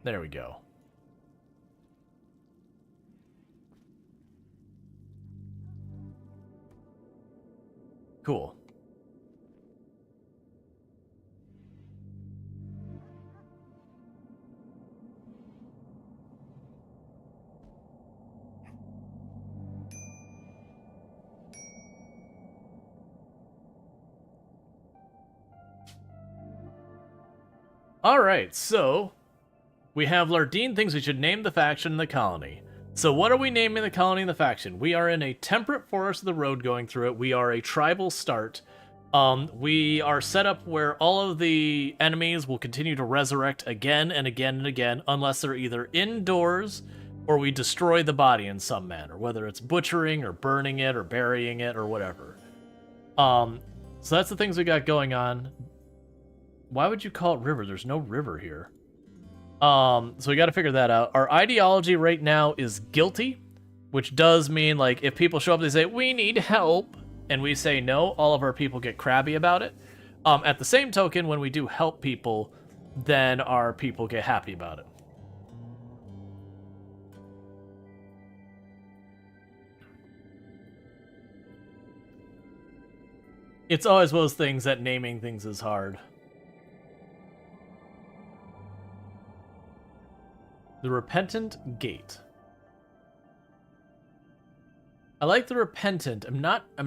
S1: There we go. Cool. Alright, so we have Lardine thinks we should name the faction the colony. So what are we naming the colony and the faction? We are in a temperate forest of the road going through it. We are a tribal start. We are set up where all of the enemies will continue to resurrect again and again and again, unless they're either indoors or we destroy the body in some manner, whether it's butchering or burning it or burying it or whatever. So that's the things we got going on. Why would you call it river? There's no river here. So we got to figure that out. Our ideology right now is guilty, which does mean, like, if people show up, they say, we need help, and we say no, all of our people get crabby about it. At the same token, when we do help people, then our people get happy about it. It's always one of those things that naming things is hard. The Repentant Gate. I like the Repentant. I'm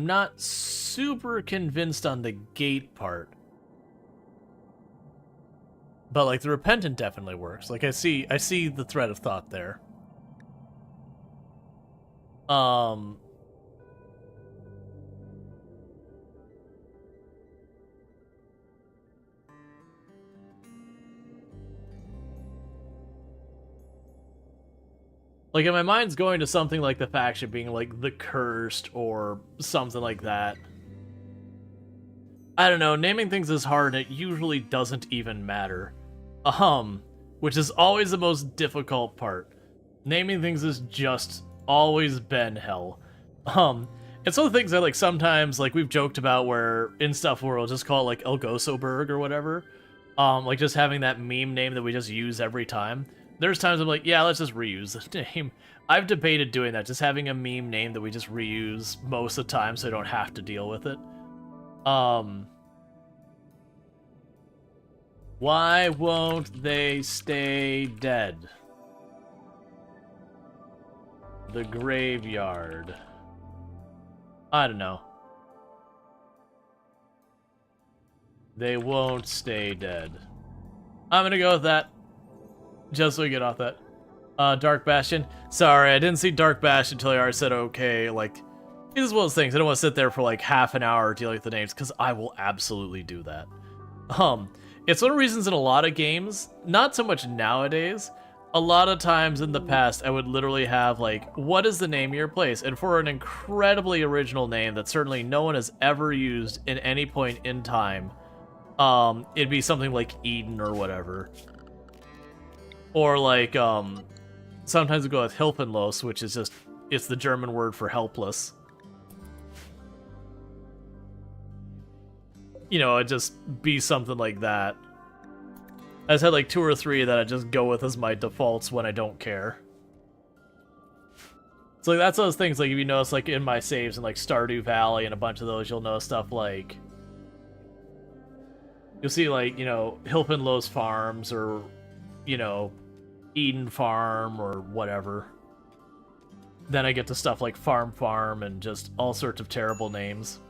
S1: not super convinced on the gate part. But like the Repentant definitely works. Like I see the thread of thought there. Like, in my mind's going to something like the faction being, like, the Cursed or something like that. I don't know, naming things is hard and it usually doesn't even matter. Which is always the most difficult part. Naming things has just always been hell. It's one of the things that, like, sometimes, like, we've joked about where in stuff where we'll just call it, like, El Gosoberg or whatever. Like, just having that meme name that we just use every time. There's times I'm like, yeah, let's just reuse the name. I've debated doing that, just having a meme name that we just reuse most of the time so I don't have to deal with it. Why won't they stay dead? The graveyard. I don't know. They won't stay dead. I'm gonna go with that. Just so we get off that. Dark Bastion. Sorry, I didn't see Dark Bastion until I already said okay. Like, this is one of those things. I don't want to sit there for like half an hour dealing with the names, because I will absolutely do that. It's one of the reasons in a lot of games, not so much nowadays, a lot of times in the past, I would literally have like, what is the name of your place? And for an incredibly original name that certainly no one has ever used in any point in time, it'd be something like Eden or whatever. Or like, sometimes we go with Hilfenlos, which is just, it's the German word for helpless. You know, it'd just be something like that. I just had like 2 or 3 that I just go with as my defaults when I don't care. So like, that's those things, like if you notice like in my saves in like Stardew Valley and a bunch of those, you'll know stuff like... You'll see like, you know, Hilfenlos Farms or, you know, Eden Farm or whatever. Then I get to stuff like Farm and just all sorts of terrible names.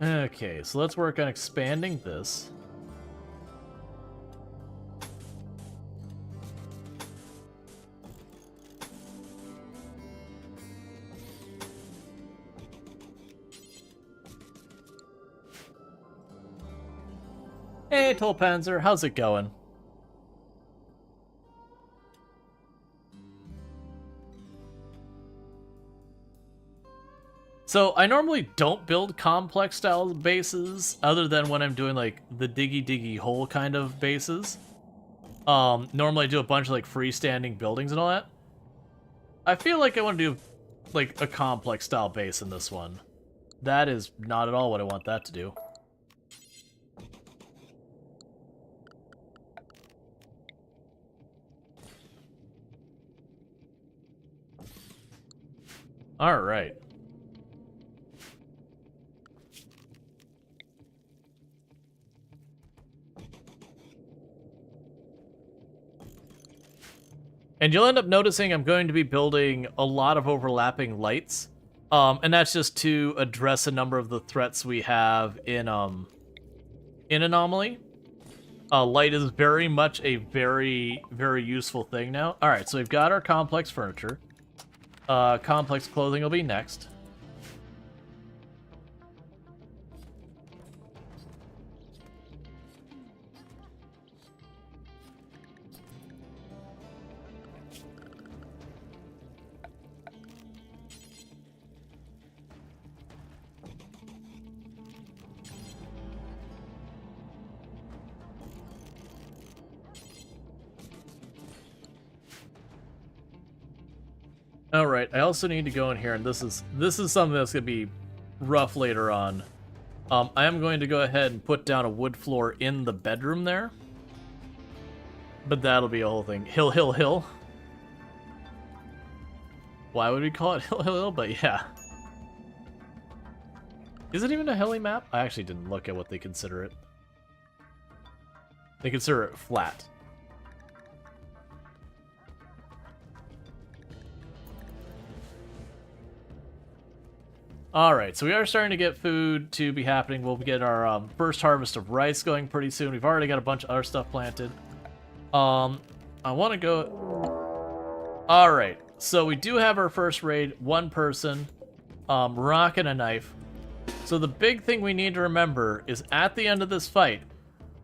S1: Okay, so let's work on expanding this. Hey, Tolpanzer, how's it going? So, I normally don't build complex style bases, other than when I'm doing, like, the diggy hole kind of bases. Normally I do a bunch of, like, freestanding buildings and all that. I feel like I want to do, like, a complex style base in this one. That is not at all what I want that to do. Alright. And you'll end up noticing I'm going to be building a lot of overlapping lights. And that's just to address a number of the threats we have in Anomaly. Light is very much a very useful thing now. Alright, so we've got our complex furniture. Complex clothing will be next. Alright, I also need to go in here, and this is something that's going to be rough later on. I am going to go ahead and put down a wood floor in the bedroom there. But that'll be a whole thing. Hill. Why would we call it Hill? But yeah. Is it even a hilly map? I actually didn't look at what they consider it. They consider it flat. Alright, so we are starting to get food to be happening. We'll get our first harvest of rice going pretty soon. We've already got a bunch of other stuff planted. I want to go... Alright, so we do have our first raid. One person, rock and a knife. So the big thing we need to remember is at the end of this fight,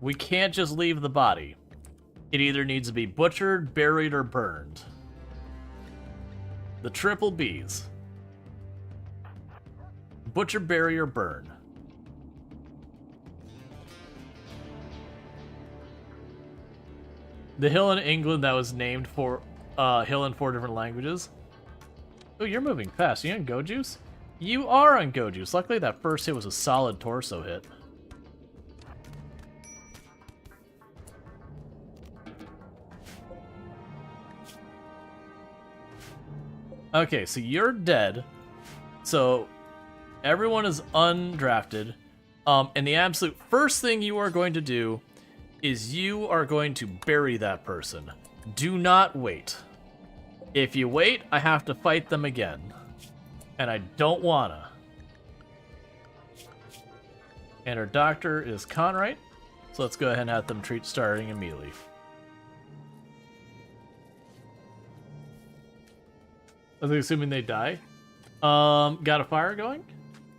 S1: we can't just leave the body. It either needs to be butchered, buried, or burned. The triple Bs. Butcher, bury, or burn. The hill in England that was named for hill in 4 different languages. Oh, you're moving fast. Are you on Go Juice? You are on Go Juice. Luckily, that first hit was a solid torso hit. Okay, so you're dead. So... everyone is undrafted, and the absolute first thing you are going to do is you are going to bury that person. Do not wait. If you wait, I have to fight them again, and I don't wanna. And our doctor is Conrite, so let's go ahead and have them treat starting immediately. I was assuming they die. Got a fire going?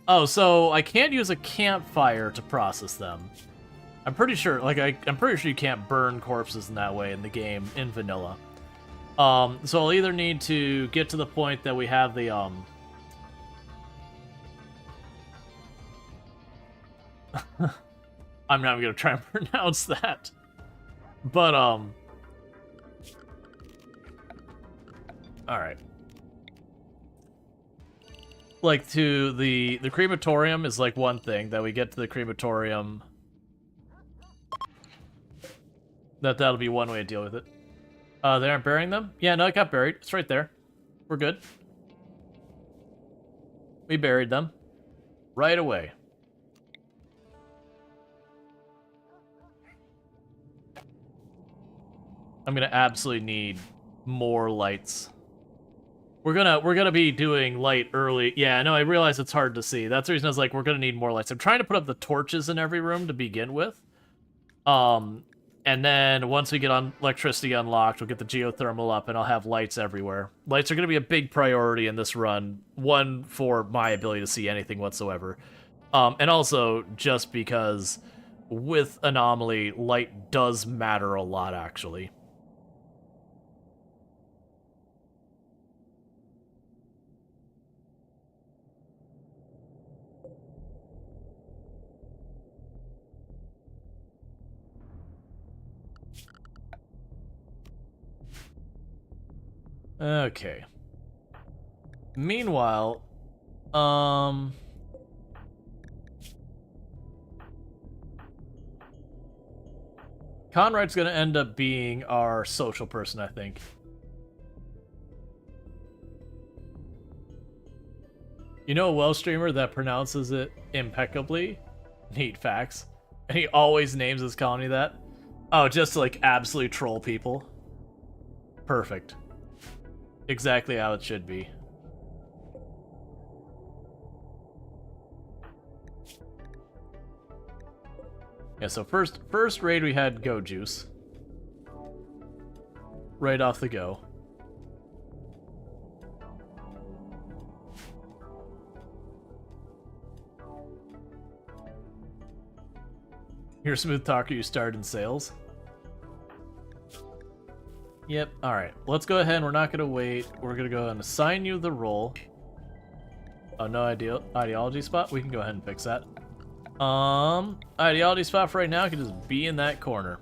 S1: Oh, so I can't use a campfire to process them. I'm pretty sure, like, I'm pretty sure you can't burn corpses in that way in the game, in vanilla. So I'll either need to get to the point that we have the, I'm not even gonna try and pronounce that. But, alright. Like, to the crematorium is, like, one thing, that we get to the crematorium. That'll be one way to deal with it. They aren't burying them? Yeah, no, it got buried. It's right there. We're good. We buried them. Right away. I'm gonna absolutely need more lights. We're gonna be doing light early. Yeah, no, I realize it's hard to see. That's the reason I was like, we're gonna need more lights. I'm trying to put up the torches in every room to begin with. And then once we get on electricity unlocked, we'll get the geothermal up and I'll have lights everywhere. Lights are gonna be a big priority in this run. One, for my ability to see anything whatsoever. And also just because with Anomaly, light does matter a lot, actually. Okay. Meanwhile, Conrad's gonna end up being our social person, I think. You know a Welsh streamer that pronounces it impeccably? Neat facts. And he always names his colony that? Oh, just to, like, absolutely troll people? Perfect. Exactly how it should be. Yeah, so first raid we had Go Juice. Right off the go. You're a smooth talker, you started in sales. Yep, alright. Let's go ahead and we're not gonna wait. We're gonna go ahead and assign you the role. Oh, no ideology spot? We can go ahead and fix that. Ideology spot for right now can just be in that corner.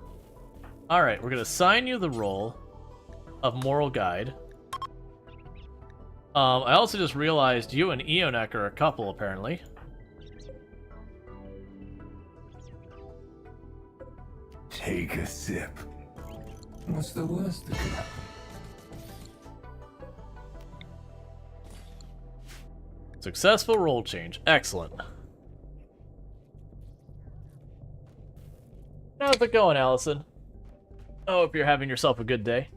S1: Alright, we're gonna assign you the role of moral guide. I also just realized you and Eonek are a couple, apparently.
S3: Take a sip. What's the worst that could happen?
S1: Successful role change. Excellent. How's it going, Allison? I hope you're having yourself a good day.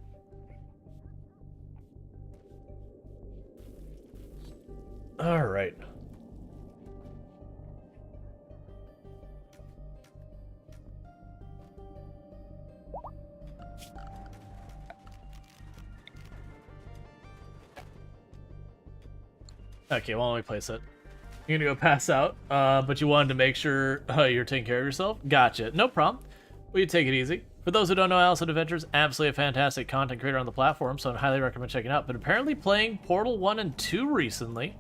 S1: Alright. Okay, well, let me place it. You're gonna go pass out, but you wanted to make sure you're taking care of yourself? Gotcha. No problem. Well, you take it easy. For those who don't know, Allison Adventures, absolutely a fantastic content creator on the platform, so I highly recommend checking it out. But apparently playing Portal 1 and 2 recently,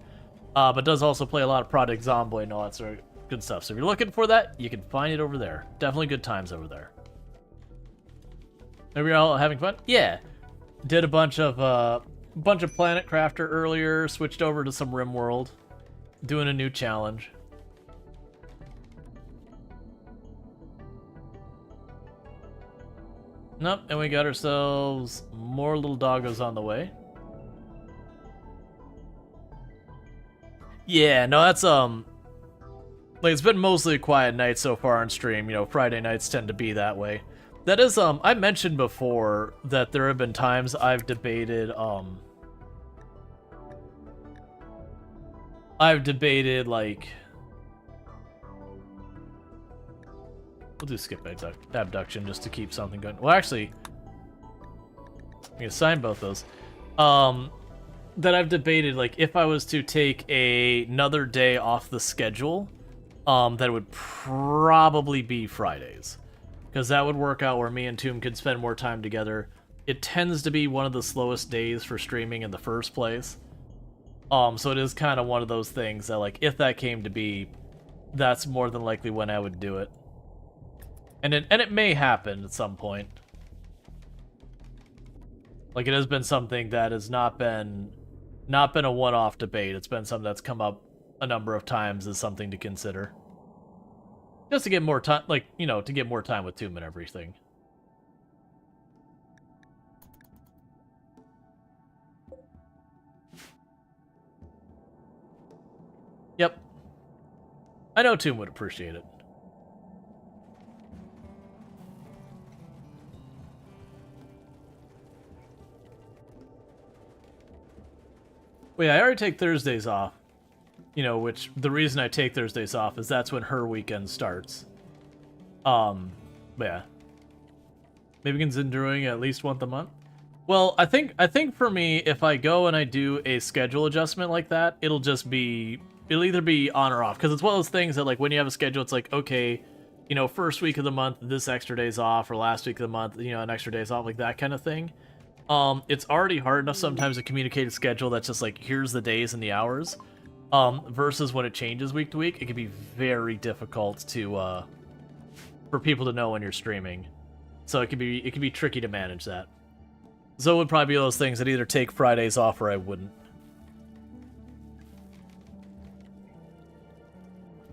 S1: but does also play a lot of Project Zomboid and all that sort of good stuff. So if you're looking for that, you can find it over there. Definitely good times over there. Maybe you're all having fun? Yeah. Did a bunch of Planet Crafter earlier, switched over to some RimWorld, doing a new challenge. Nope, and we got ourselves more little doggos on the way. Yeah, no, that's, like, it's been mostly a quiet night so far on stream. You know, Friday nights tend to be that way. That is, I mentioned before that there have been times I've debated, like... We'll do skip abduction just to keep something going. Well, actually, I'm gonna assign both those. That I've debated, like, if I was to take another day off the schedule, that would probably be Fridays. Because that would work out where me and Tomb could spend more time together. It tends to be one of the slowest days for streaming in the first place. So it is kind of one of those things that, like, if that came to be, that's more than likely when I would do it. And it may happen at some point. Like, it has been something that has not been a one-off debate. It's been something that's come up a number of times as something to consider. Just to get more time, like, you know, to get more time with Tomb and everything. Yep. I know Tomb would appreciate it. Well, yeah, I already take Thursdays off. You know, which, the reason I take Thursdays off is that's when her weekend starts. But yeah. Maybe considering at least once a month? Well, I think for me, if I go and I do a schedule adjustment like that, it'll either be on or off. Because it's one of those things that, like, when you have a schedule, it's like, okay, you know, first week of the month, this extra day's off, or last week of the month, you know, an extra day's off, like that kind of thing. It's already hard enough sometimes to communicate a schedule that's just like, here's the days and the hours. Versus when it changes week to week, it can be very difficult to, for people to know when you're streaming. So it can be tricky to manage that. So it would probably be those things that either take Fridays off or I wouldn't.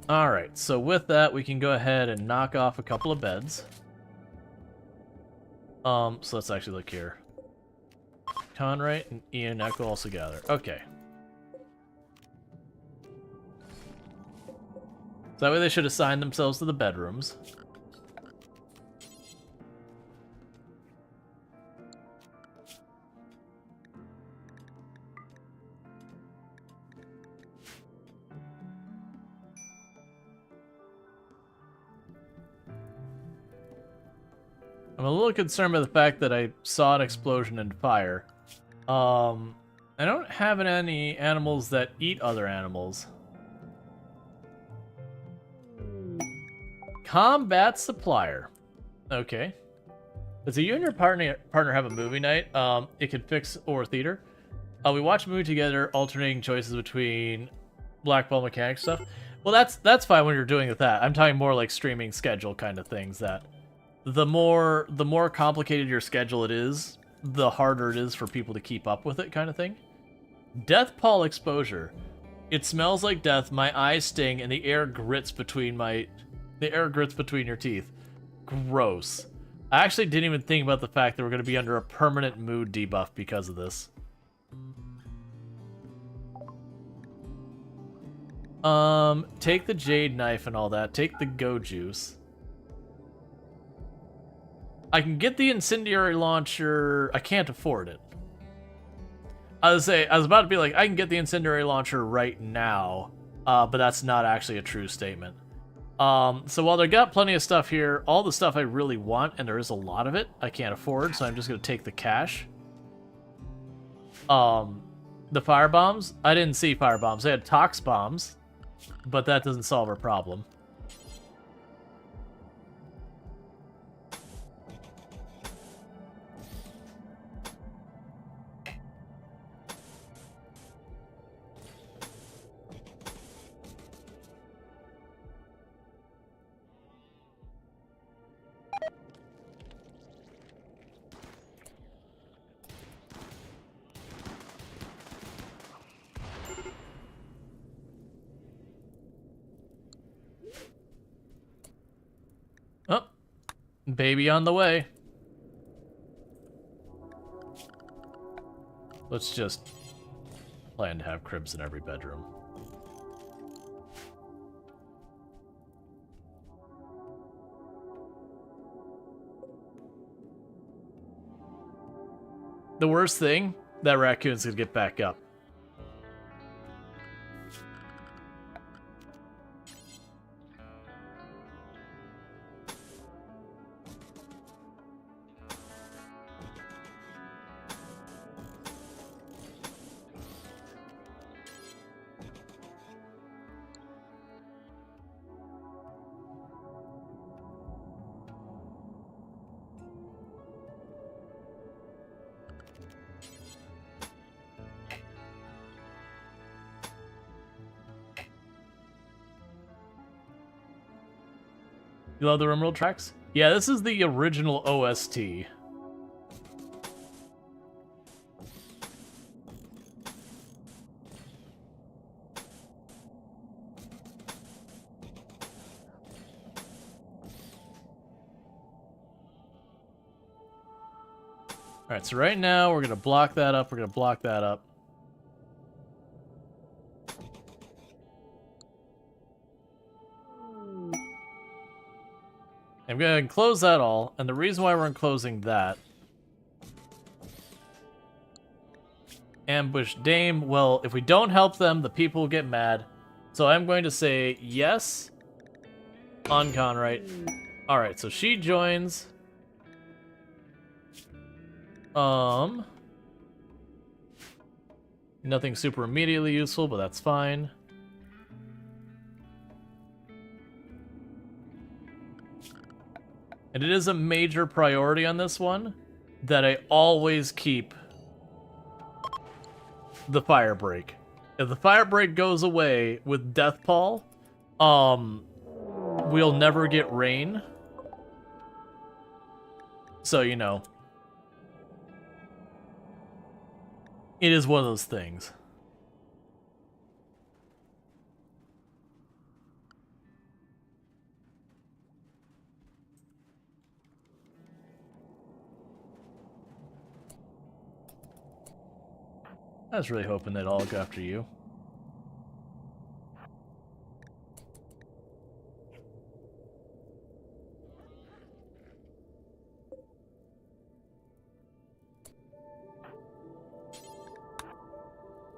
S1: Alright, so with that, we can go ahead and knock off a couple of beds. So let's actually look here. Conrite and Ian Echo also gather. Okay. So that way they should assign themselves to the bedrooms. I'm a little concerned by the fact that I saw an explosion and fire. I don't have any animals that eat other animals. Combat supplier. Okay. So you and your partner have a movie night. It can fix or theater. We watch a movie together, alternating choices between black ball mechanic stuff. Well, that's fine when you're doing with that. I'm talking more like streaming schedule kind of things. That the more complicated your schedule it is, the harder it is for people to keep up with it, kind of thing. Death pall exposure. It smells like death. My eyes sting, and the air grits between your teeth. Gross. I actually didn't even think about the fact that we're going to be under a permanent mood debuff because of this. Take the jade knife and all that. Take the go juice. I can get the incendiary launcher. I can't afford it. I was about to be like, I can get the incendiary launcher right now, but that's not actually a true statement. So while they got plenty of stuff here, all the stuff I really want, and there is a lot of it, I can't afford, so I'm just going to take the cash. The fire bombs? I didn't see fire bombs. They had tox bombs, but that doesn't solve our problem. Oh, baby on the way. Let's just plan to have cribs in every bedroom. The worst thing, that raccoon's gonna get back up. You love the RimWorld tracks? Yeah, this is the original OST. Alright, so right now we're going to block that up, we're going to block that up. I'm going to close that all, and the reason why we're enclosing that... Ambush Dame, well, if we don't help them, the people will get mad. So I'm going to say yes on Conrite. Alright, so she joins. Nothing super immediately useful, but that's fine. And it is a major priority on this one that I always keep the fire break. If the fire break goes away with Death Pall, we'll never get rain. So, you know, it is one of those things. I was really hoping they'd all go after you.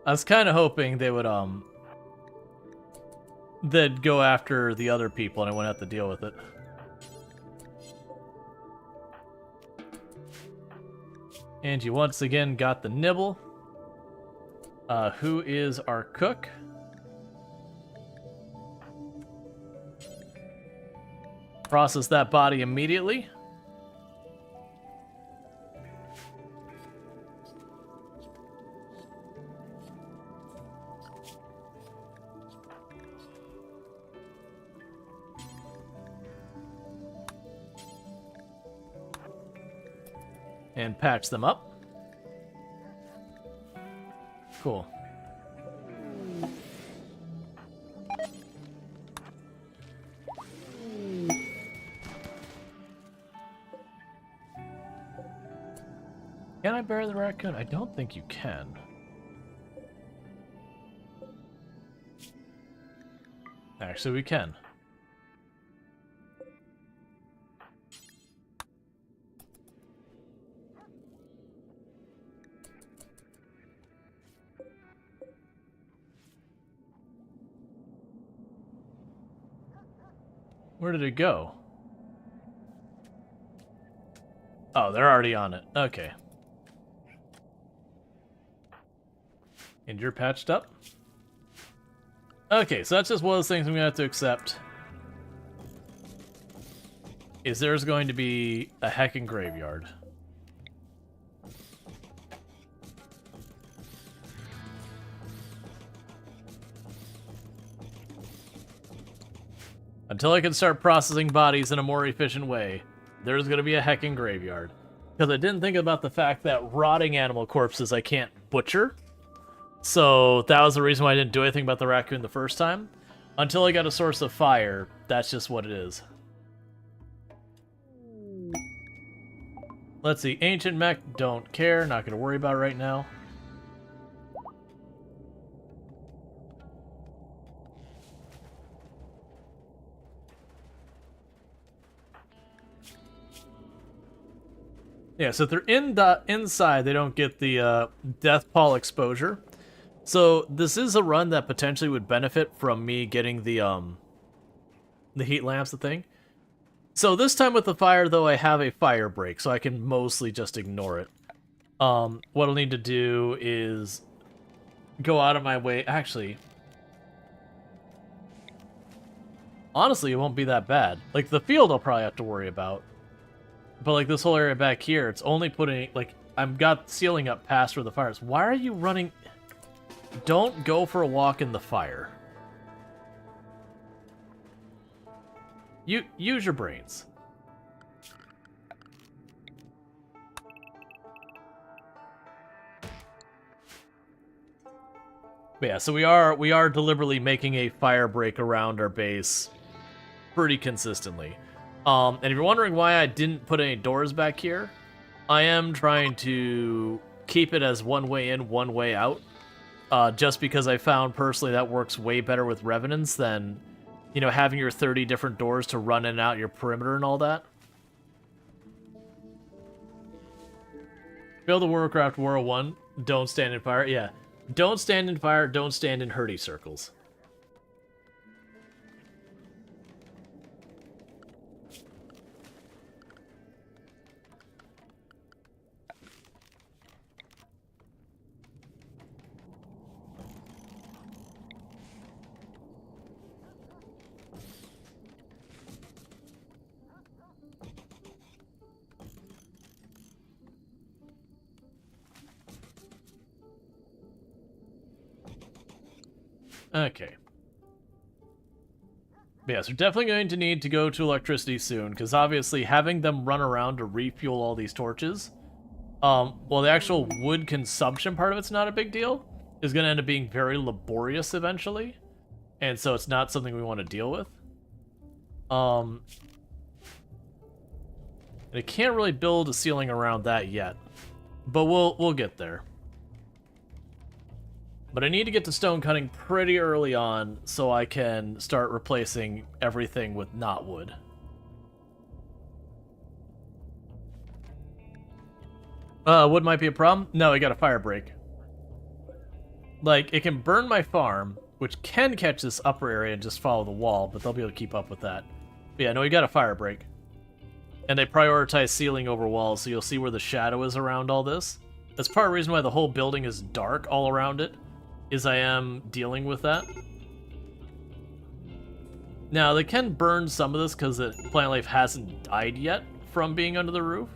S1: I was kind of hoping they would, they'd go after the other people and I wouldn't have to deal with it. And you once again got the nibble. Who is our cook? Process that body immediately. And patch them up. Cool. Can I bury the raccoon? I don't think you can. Actually, we can. Where did it go? Oh, they're already on it. Okay. And you're patched up? Okay, so that's just one of those things I'm gonna have to accept. Is there's going to be a heckin' graveyard. Until I can start processing bodies in a more efficient way, there's going to be a heckin' graveyard. Because I didn't think about the fact that rotting animal corpses I can't butcher. So that was the reason why I didn't do anything about the raccoon the first time. Until I got a source of fire, that's just what it is. Let's see, Ancient Mech, don't care, not going to worry about it right now. Yeah, so if they're inside, they don't get the Death Pall exposure. So this is a run that potentially would benefit from me getting the heat lamps, the thing. So this time with the fire, though, I have a fire break, so I can mostly just ignore it. What I'll need to do is go out of my way. Actually, honestly, it won't be that bad. Like, the field I'll probably have to worry about. But, like, this whole area back here, it's only putting, like, I've got ceiling up past where the fire is. Why are you running? Don't go for a walk in the fire. Use your brains. But yeah, so we are deliberately making a fire break around our base pretty consistently. And if you're wondering why I didn't put any doors back here, I am trying to keep it as one way in, one way out. Just because I found personally that works way better with Revenants than, you know, having your 30 different doors to run in and out your perimeter and all that. Build a Warcraft World 1, don't stand in fire. Yeah, don't stand in fire, don't stand in hurdy circles. Okay. But yes, we're definitely going to need to go to electricity soon, because obviously having them run around to refuel all these torches, well, the actual wood consumption part of it's not a big deal, is going to end up being very laborious eventually, and so it's not something we want to deal with. And I can't really build a ceiling around that yet, but we'll get there. But I need to get to stone cutting pretty early on so I can start replacing everything with not wood. Wood might be a problem? No, I got a fire break. Like, it can burn my farm, which can catch this upper area and just follow the wall, but they'll be able to keep up with that. But yeah, no, we got a fire break. And they prioritize ceiling over walls, so you'll see where the shadow is around all this. That's part of the reason why the whole building is dark all around it, is I am dealing with that. Now, they can burn some of this because the plant life hasn't died yet from being under the roof.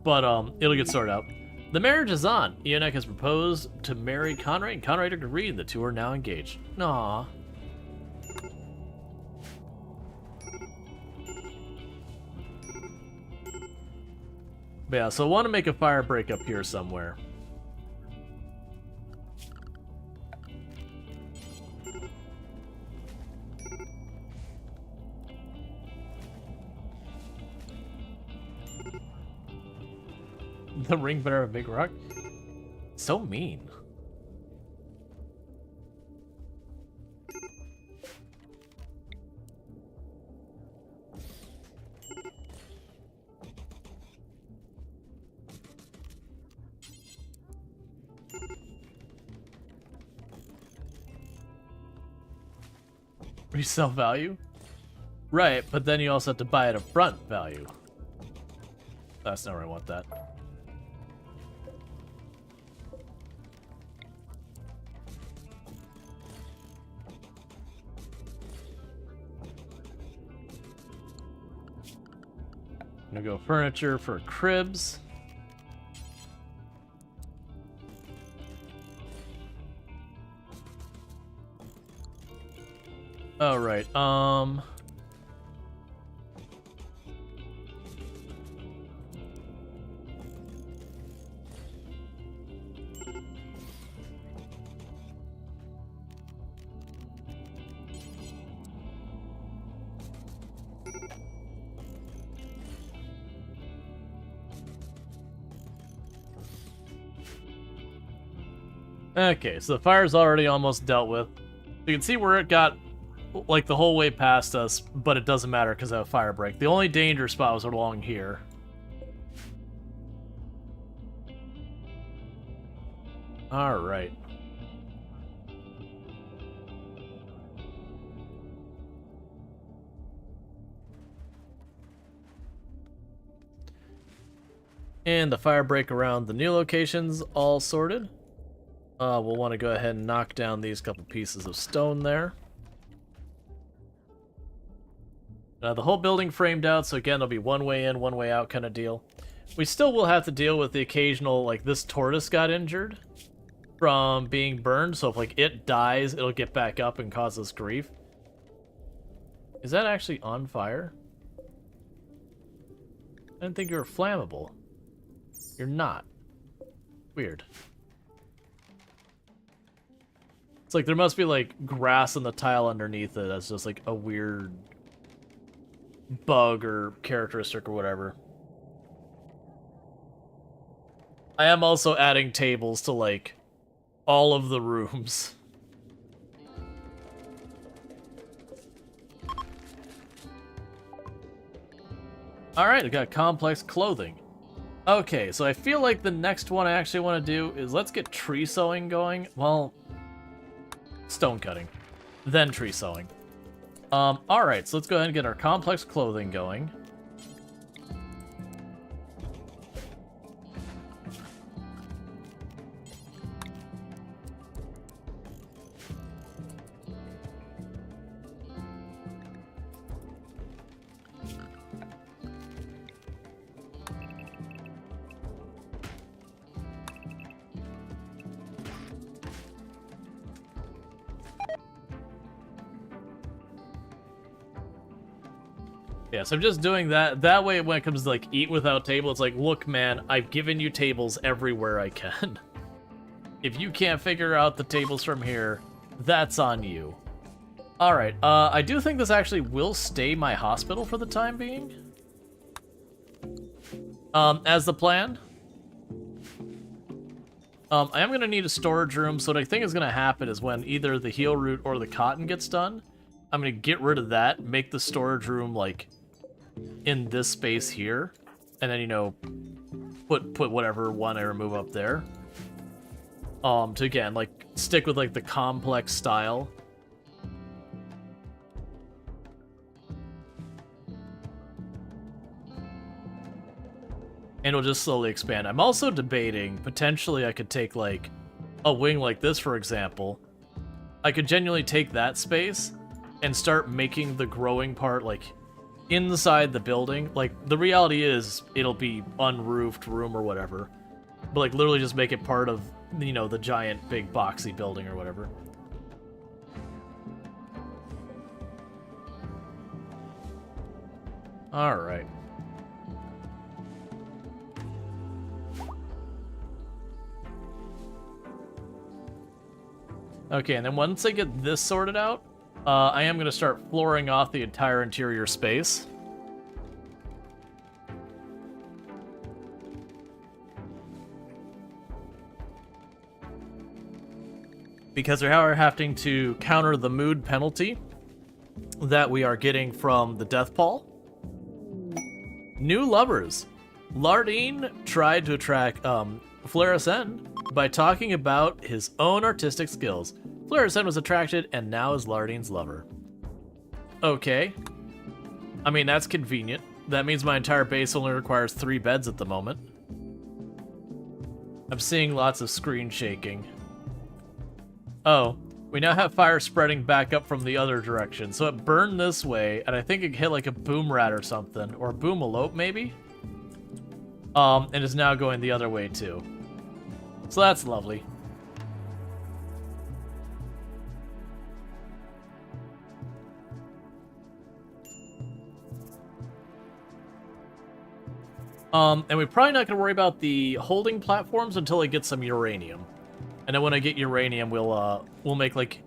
S1: But it'll get sorted out. The marriage is on. Enoch has proposed to marry Conrad, and Conrad agreed. The two are now engaged. Aww. But yeah, so I want to make a fire break up here somewhere. The ring bearer of Big Rock? So mean. Resell value? Right, but then you also have to buy it up front value. That's not where I want that. I'm gonna go furniture for cribs. All right. Okay, so the fire's already almost dealt with. You can see where it got, like, the whole way past us, but it doesn't matter because of a fire break. The only danger spot was along here. Alright. And the fire break around the new locations all sorted. We'll want to go ahead and knock down these couple pieces of stone there. The whole building framed out, so again, there'll be one way in, one way out kind of deal. We still will have to deal with the occasional, like, this tortoise got injured from being burned, so if, like, it dies, it'll get back up and cause us grief. Is that actually on fire? I didn't think you were flammable. You're not. Weird. It's like there must be, like, grass in the tile underneath it that's just, like, a weird bug or characteristic or whatever. I am also adding tables to, like, all of the rooms. Alright, we got complex clothing. Okay, so I feel like the next one I actually want to do is let's get tree sewing going. Well, stone cutting, then tree sewing. Alright, so let's go ahead and get our complex clothing going. Yeah, so I'm just doing that. That way, when it comes to, like, eat without table, it's like, look, man, I've given you tables everywhere I can. If you can't figure out the tables from here, that's on you. Alright, I do think this actually will stay my hospital for the time being. As the plan. I am going to need a storage room, so what I think is going to happen is when either the heal root or the cotton gets done, I'm going to get rid of that, make the storage room, like, in this space here, and then, you know, put whatever one I remove up there. To, again, like, stick with, like, the complex style. And it'll just slowly expand. I'm also debating, potentially I could take, like, a wing like this, for example. I could genuinely take that space and start making the growing part, like, inside the building. Like, the reality is, it'll be unroofed room or whatever. But, like, literally just make it part of, you know, the giant, big, boxy building or whatever. Alright. Okay, and then once I get this sorted out, I am going to start flooring off the entire interior space. Because we are having to counter the mood penalty that we are getting from the death pall. New lovers. Lardine tried to attract Flarisen by talking about his own artistic skills. Flarisen was attracted and now is Lardine's lover. Okay. I mean, that's convenient. That means my entire base only requires 3 beds at the moment. I'm seeing lots of screen shaking. Oh, we now have fire spreading back up from the other direction. So it burned this way, and I think it hit like a boom rat or something. Or a boomalope, maybe? And is now going the other way, too. So that's lovely. And we're probably not going to worry about the holding platforms until I get some uranium. And then when I get uranium, we'll make, like,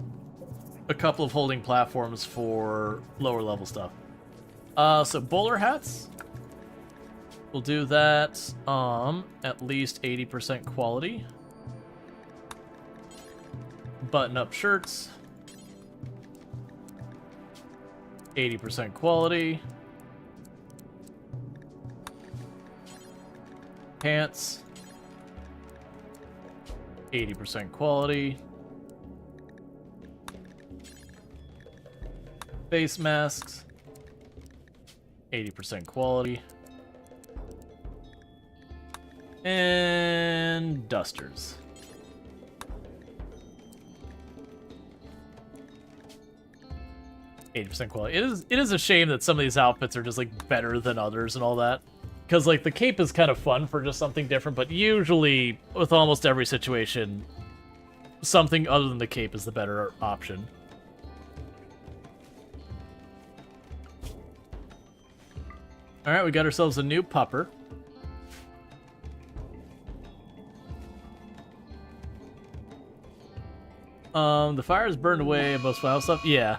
S1: a couple of holding platforms for lower level stuff. So bowler hats. We'll do that, at least 80% quality. Button-up shirts. 80% quality. Pants. 80% quality. Face masks. 80% quality. And dusters. %, quality. It is a shame that some of these outfits are just like better than others and all that. Because, like, the cape is kind of fun for just something different, but usually, with almost every situation, something other than the cape is the better option. Alright, we got ourselves a new pupper. The fire is burned away, most file stuff. Yeah.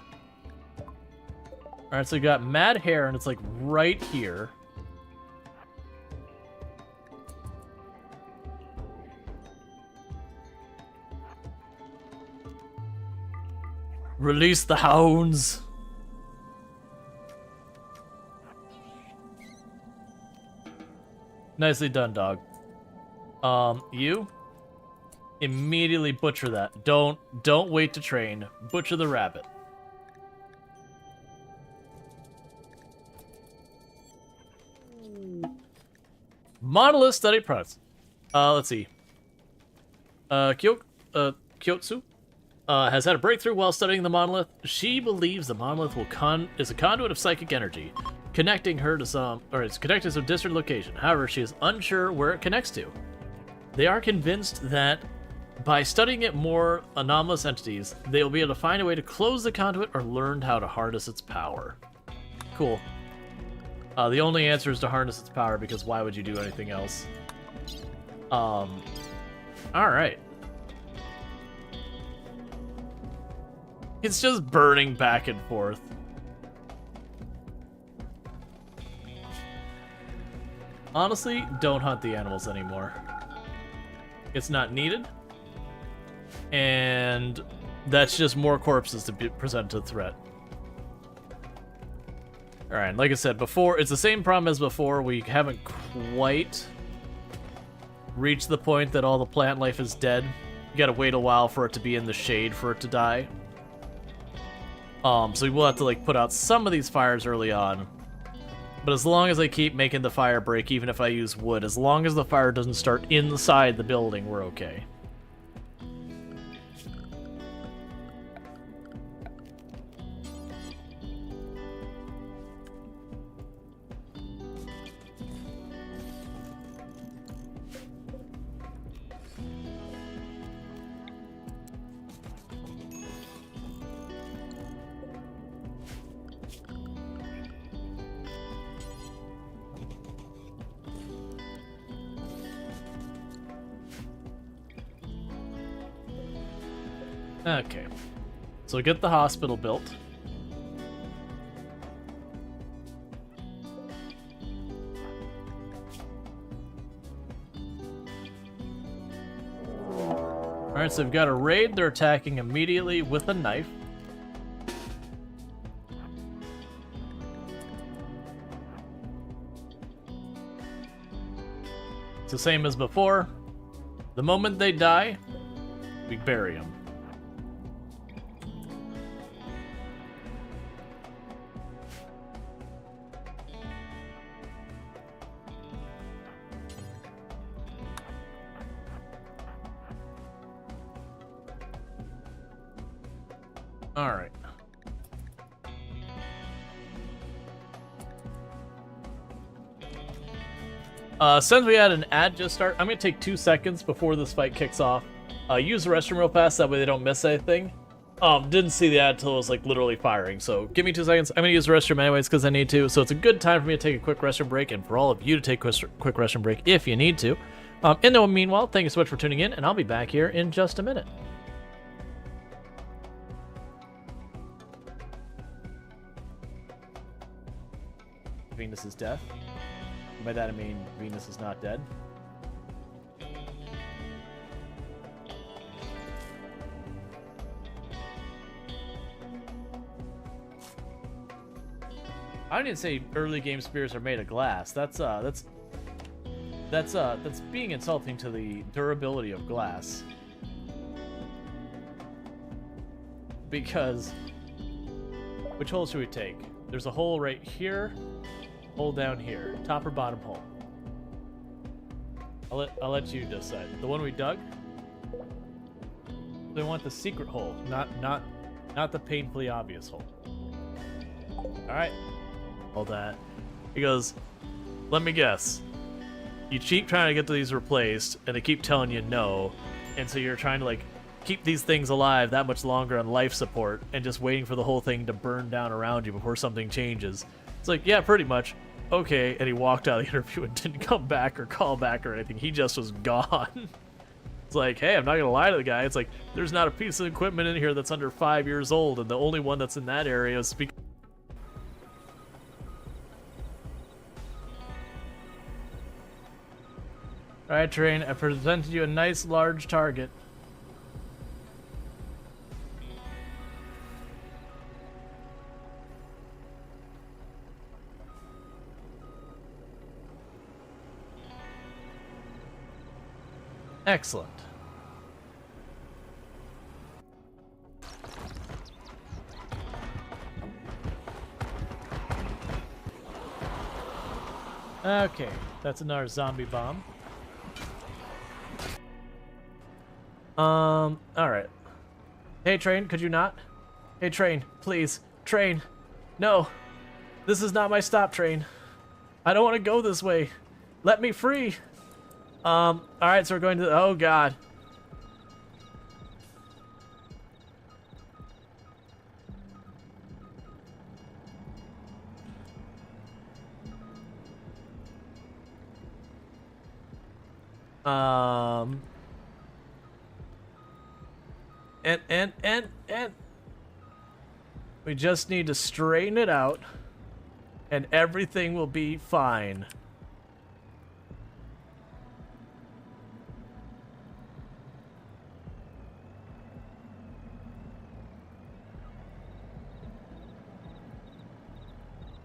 S1: Alright, so we got mad hair, and it's, like, right here. Release the hounds! Nicely done, dog. You? Immediately butcher that. Don't wait to train. Butcher the rabbit. Monolith study products. Let's see. Kyotsu has had a breakthrough while studying the monolith. She believes the monolith is a conduit of psychic energy, connecting her to some distant location. However, she is unsure where it connects to. They are convinced that by studying it more anomalous entities, they will be able to find a way to close the conduit or learn how to harness its power. Cool. The only answer is to harness its power, because why would you do anything else? Alright. It's just burning back and forth. Honestly, don't hunt the animals anymore. It's not needed. And that's just more corpses to be present to the threat. Alright, like I said before, it's the same problem as before. We haven't quite reached the point that all the plant life is dead. You gotta wait a while for it to be in the shade for it to die. So we will have to like put out some of these fires early on. But as long as I keep making the fire break, even if I use wood, as long as the fire doesn't start inside the building, we're okay. Okay, so get the hospital built. Alright, so we've got a raid. They're attacking immediately with a knife. It's the same as before. The moment they die, we bury them. Alright. Since we had an ad just start, I'm going to take 2 seconds before this fight kicks off. Use the restroom real fast, that way they don't miss anything. Didn't see the ad until it was like literally firing, so give me 2 seconds. I'm going to use the restroom anyways because I need to, so it's a good time for me to take a quick restroom break, and for all of you to take a quick restroom break if you need to. In the meanwhile, thank you so much for tuning in, and I'll be back here in just a minute. Venus's death. By that I mean Venus is not dead. I didn't say early game spears are made of glass. That's being insulting to the durability of glass. Because which hole should we take? There's a hole right here. Hole down here, top or bottom hole. I'll let you decide. The one we dug. They want the secret hole, not the painfully obvious hole. All right, all that. He goes, let me guess. You keep trying to get these replaced, and they keep telling you no, and so you're trying to like keep these things alive that much longer on life support, and just waiting for the whole thing to burn down around you before something changes. It's like, yeah, pretty much. Okay, and he walked out of the interview and didn't come back or call back or anything. He just was gone. It's like, hey, I'm not gonna lie to the guy. It's like, there's not a piece of equipment in here that's under 5 years old, and the only one that's in that area is speaking. Alright, Train, I presented you a nice large target. Excellent. Okay, that's another zombie bomb. Alright. Hey, Train, could you not? Hey, Train, please. Train. No. This is not my stop, Train. I don't want to go this way. Let me free. Alright, so we're going to... Oh, God. And we just need to straighten it out, and everything will be fine.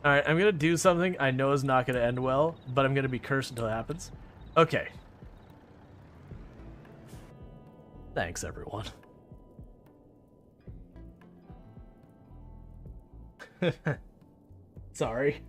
S1: Alright, I'm gonna do something I know is not gonna end well, but I'm gonna be cursed until it happens. Okay. Thanks, everyone. Sorry.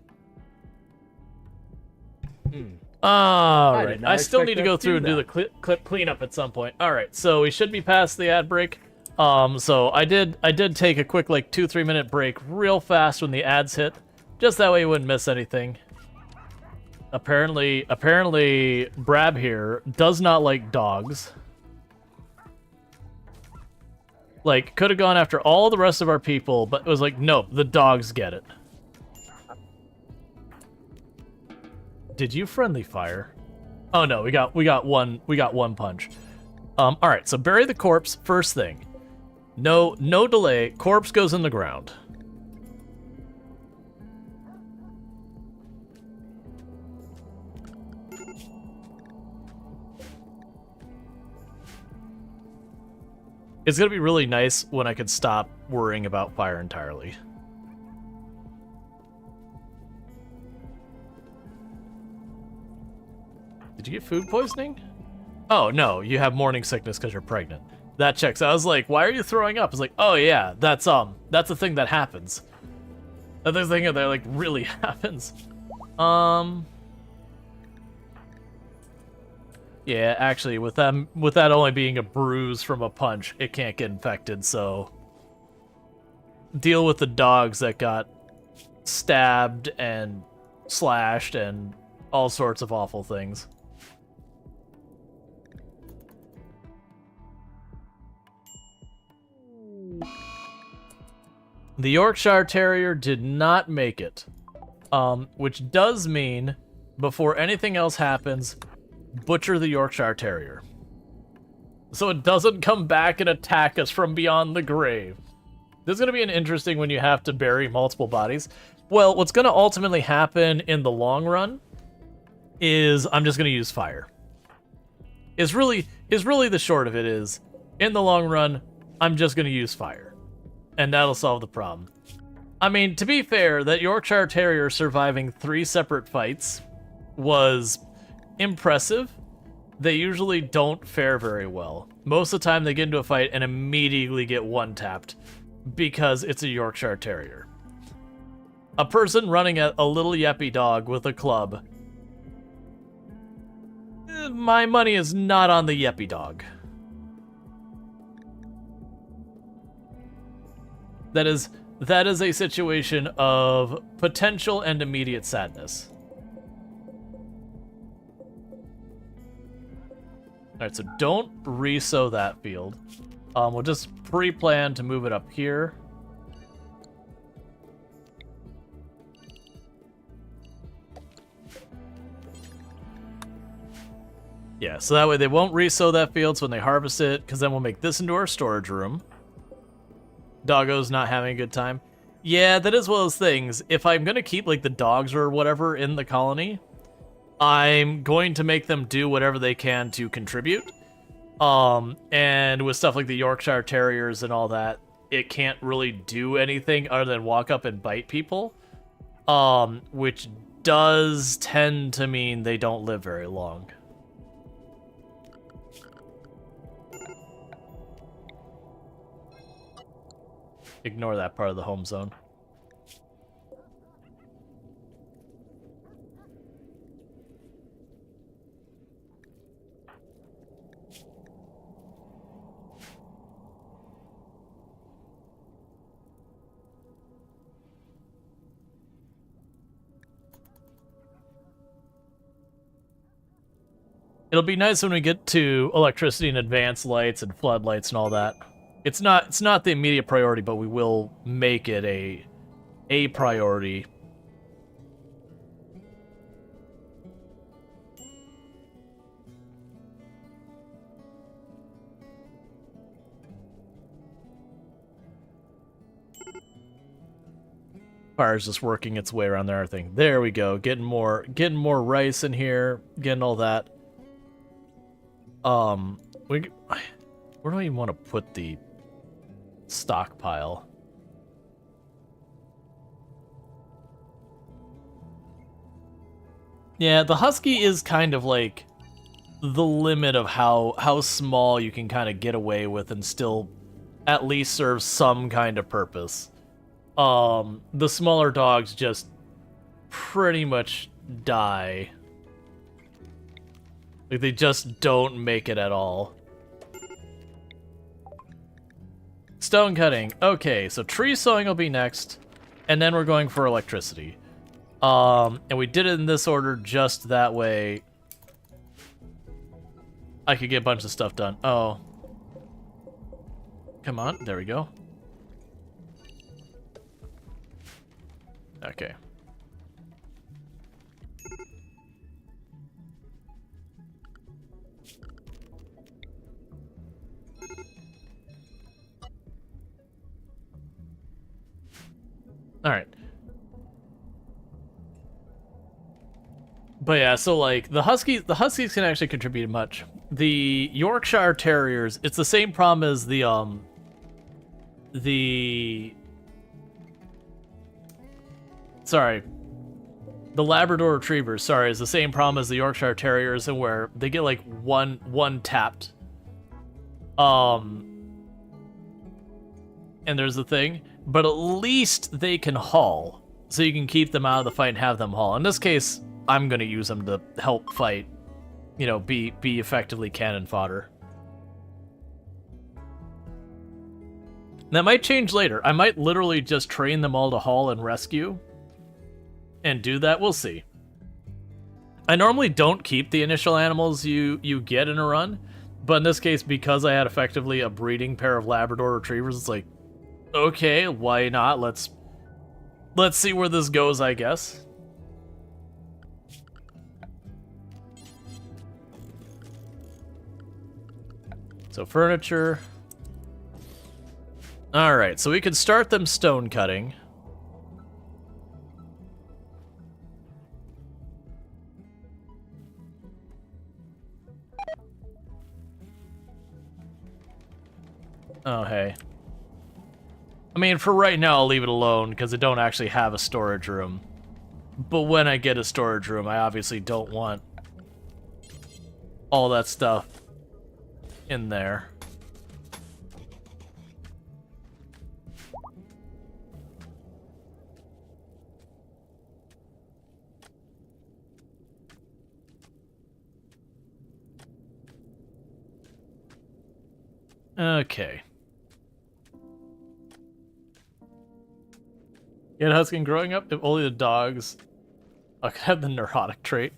S1: Alright, I still need to go through and do the clip cleanup at some point. Alright, so we should be past the ad break. So I did take a quick, like, 2-3 minute break real fast when the ads hit. Just that way you wouldn't miss anything. Apparently, Brab here does not like dogs. Like, could have gone after all the rest of our people, but it was like, nope, the dogs get it. Did you friendly fire? Oh no, we got one punch. All right, so bury the corpse first thing. No delay. Corpse goes in the ground. It's gonna be really nice when I can stop worrying about fire entirely. Did you get food poisoning? Oh no, you have morning sickness because you're pregnant. That checks. I was like, why are you throwing up? It's like, oh yeah, that's a thing that happens. That's a thing that like really happens. Yeah, actually, with that only being a bruise from a punch, it can't get infected, so deal with the dogs that got stabbed and slashed and all sorts of awful things. The Yorkshire Terrier did not make it, which does mean before anything else happens, butcher the Yorkshire Terrier, so it doesn't come back and attack us from beyond the grave. This is going to be an interesting when you have to bury multiple bodies. Well, what's going to ultimately happen in the long run is I'm just going to use fire. Is really the short of it is, in the long run, I'm just going to use fire, and that'll solve the problem. I mean, to be fair, that Yorkshire Terrier surviving 3 separate fights was impressive. They usually don't fare very well. Most of the time they get into a fight and immediately get one-tapped because it's a Yorkshire Terrier. A person running at a little yappy dog with a club, my money is not on the yappy dog. That is a situation of potential and immediate sadness. Alright, so don't re-sow that field. We'll just pre-plan to move it up here. Yeah, so that way they won't re-sow that field so when they harvest it, because then we'll make this into our storage room. Doggo's not having a good time. Yeah, that is one of those things. If I'm going to keep, like, the dogs or whatever in the colony, I'm going to make them do whatever they can to contribute. And with stuff like the Yorkshire Terriers and all that, it can't really do anything other than walk up and bite people. Which does tend to mean they don't live very long. Ignore that part of the home zone. It'll be nice when we get to electricity and advanced lights and floodlights and all that. It's not the immediate priority, but we will make it a priority. Fire's just working its way around there. Everything. There we go. Getting more rice in here. Getting all that. Where do I even want to put the stockpile? Yeah, the husky is kind of like the limit of how small you can kind of get away with and still at least serve some kind of purpose. The smaller dogs just pretty much die. Like, they just don't make it at all. Stone cutting. Okay, so tree sawing will be next, and then we're going for electricity. And we did it in this order just that way I could get a bunch of stuff done. Oh. Come on, there we go. Okay. All right. But yeah, so like the Huskies can actually contribute much. The Yorkshire Terriers, it's the same problem as the Labrador Retrievers, is the same problem as the Yorkshire Terriers, and where they get like one tapped. And there's the thing, but at least they can haul, so you can keep them out of the fight and have them haul. In this case, I'm gonna use them to help fight, you know, be effectively cannon fodder. That might change later. I might literally just train them all to haul and rescue and do that. We'll see. I normally don't keep the initial animals you get in a run, but in this case, because I had effectively a breeding pair of Labrador Retrievers, it's like, okay, why not? Let's see where this goes, I guess. So furniture. All right, so we could start them stone cutting. Oh, hey. I mean, for right now, I'll leave it alone because I don't actually have a storage room. But when I get a storage room, I obviously don't want all that stuff in there. Okay. Get Husking growing up? If only the dogs could have the neurotic trait.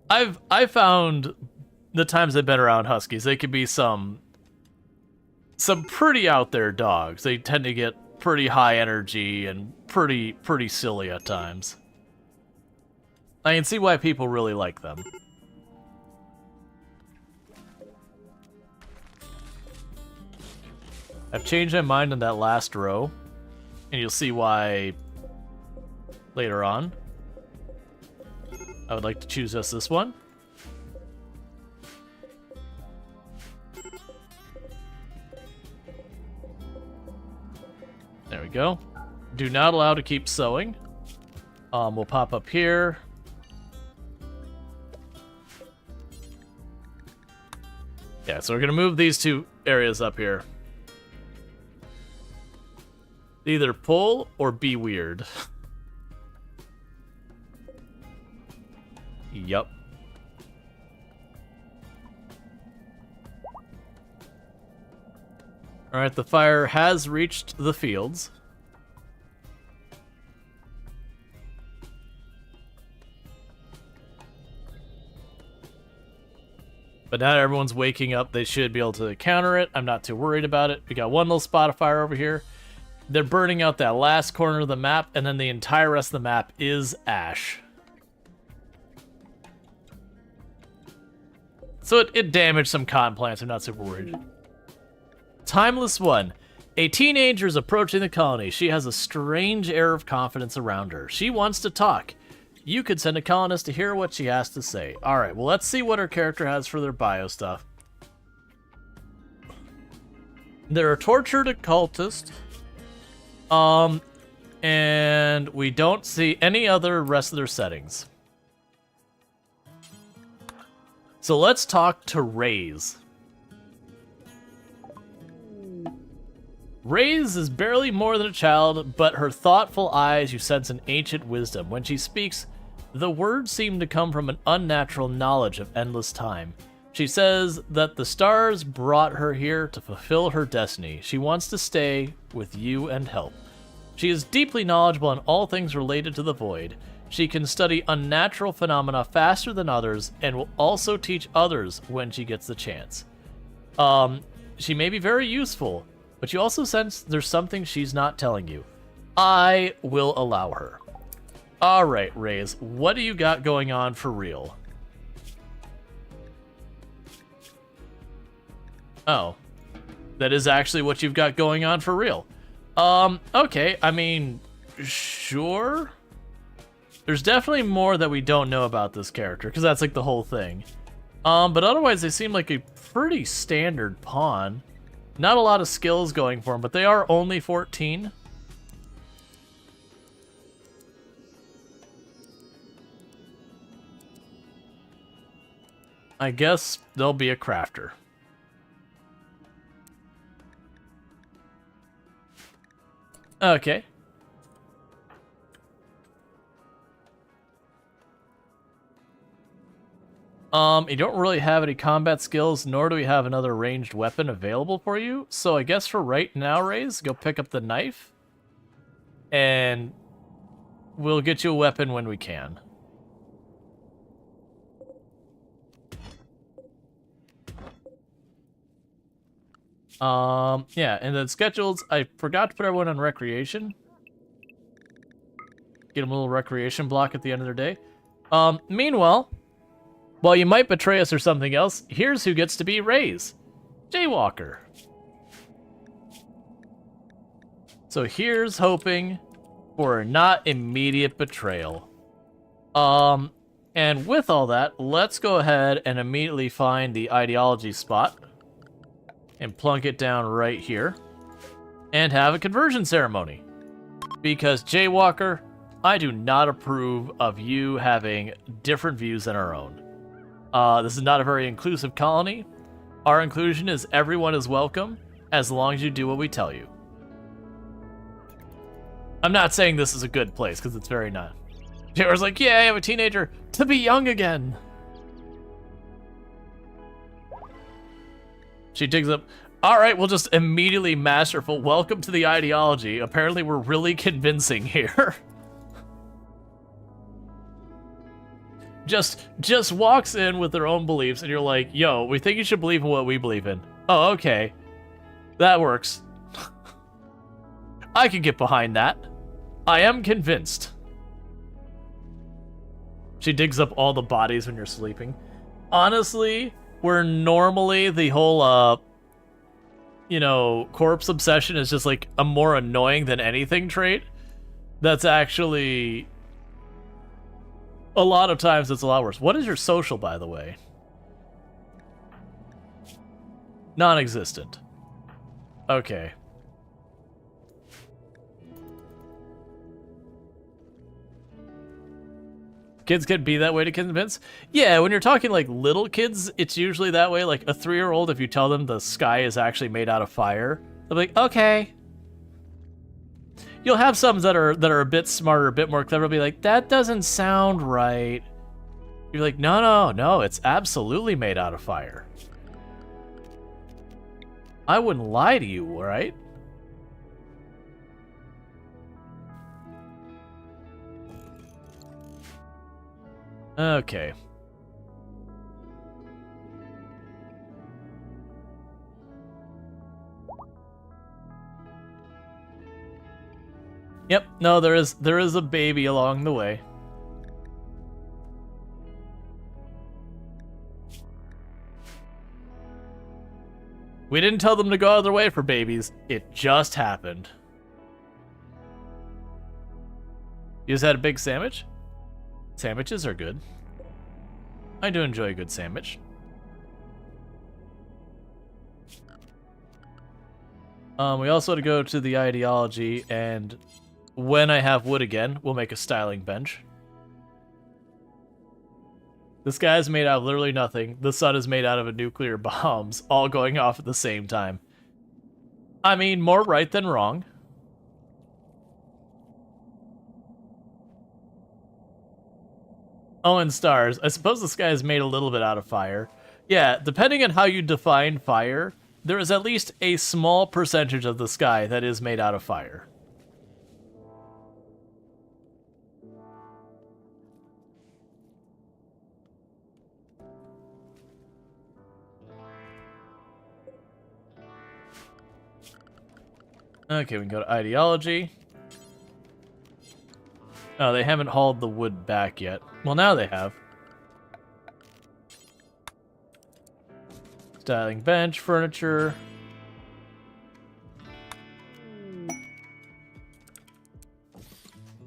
S1: I've found the times I've been around Huskies, they could be some pretty out there dogs. They tend to get pretty high energy and pretty silly at times. I can see why people really like them. I've changed my mind on that last row, and you'll see why later on. I would like to choose just this one. There we go. Do not allow to keep sewing. We'll pop up here. Yeah, so we're gonna move these two areas up here. Either pull or be weird. Yup. Alright, the fire has reached the fields. But now everyone's waking up. They should be able to counter it. I'm not too worried about it. We got one little spot of fire over here. They're burning out that last corner of the map, and then the entire rest of the map is ash. So it damaged some cotton plants. I'm not super worried. Timeless one. A teenager is approaching the colony. She has a strange air of confidence around her. She wants to talk. You could send a colonist to hear what she has to say. All right, well, let's see what her character has for their bio stuff. They're a tortured occultist. And we don't see any other rest of their settings. So let's talk to Raze. Raze is barely more than a child, but her thoughtful eyes, you sense an ancient wisdom. When she speaks, the words seem to come from an unnatural knowledge of endless time. She says that the stars brought her here to fulfill her destiny. She wants to stay with you and help. She is deeply knowledgeable on all things related to the void. She can study unnatural phenomena faster than others and will also teach others when she gets the chance. She may be very useful, but you also sense there's something she's not telling you. I will allow her. All right, Raze, what do you got going on for real? Oh, that is actually what you've got going on for real. Okay, I mean, sure. There's definitely more that we don't know about this character, because that's like the whole thing. But otherwise, they seem like a pretty standard pawn. Not a lot of skills going for them, but they are only 14. I guess they'll be a crafter. Okay. You don't really have any combat skills, nor do we have another ranged weapon available for you. So I guess for right now, Raze, go pick up the knife. And we'll get you a weapon when we can. Yeah, and then schedules, I forgot to put everyone on recreation. Get them a little recreation block at the end of their day. Meanwhile, while you might betray us or something else, here's who gets to be Raze. Jaywalker. So here's hoping for not immediate betrayal. And with all that, let's go ahead and immediately find the ideology spot and plunk it down right here and have a conversion ceremony. Because Jaywalker, I do not approve of you having different views than our own. This is not a very inclusive colony. Our inclusion is everyone is welcome, as long as you do what we tell you. I'm not saying this is a good place, because it's very not. Jaywalker's like, yeah, I have a teenager to be young again. She digs up, all right, we'll just immediately masterful. Welcome to the ideology. Apparently we're really convincing here. just walks in with their own beliefs, and you're like, yo, we think you should believe in what we believe in. Oh, okay. That works. I can get behind that. I am convinced. She digs up all the bodies when you're sleeping. Honestly, where normally the whole, corpse obsession is just like a more annoying than anything trait, that's actually... a lot of times it's a lot worse. What is your social, by the way? Non-existent. Okay. Kids can be that way to convince? Yeah, when you're talking like little kids, it's usually that way. Like a 3-year-old, if you tell them the sky is actually made out of fire, they'll be like, okay. You'll have some that are a bit smarter, a bit more clever, be like, that doesn't sound right. You're like, no, it's absolutely made out of fire. I wouldn't lie to you, right? Okay. Yep, no, there is a baby along the way. We didn't tell them to go out of their way for babies. It just happened. You just had a big sandwich? Sandwiches are good. I do enjoy a good sandwich. We also had to go to the ideology, and when I have wood again, we'll make a styling bench. This guy is made out of literally nothing. The sun is made out of a nuclear bombs, all going off at the same time. I mean, more right than wrong. Oh, and stars. I suppose the sky is made a little bit out of fire. Yeah, depending on how you define fire, there is at least a small percentage of the sky that is made out of fire. Okay, we can go to ideology. Oh, they haven't hauled the wood back yet. Well, now they have. Styling bench, furniture.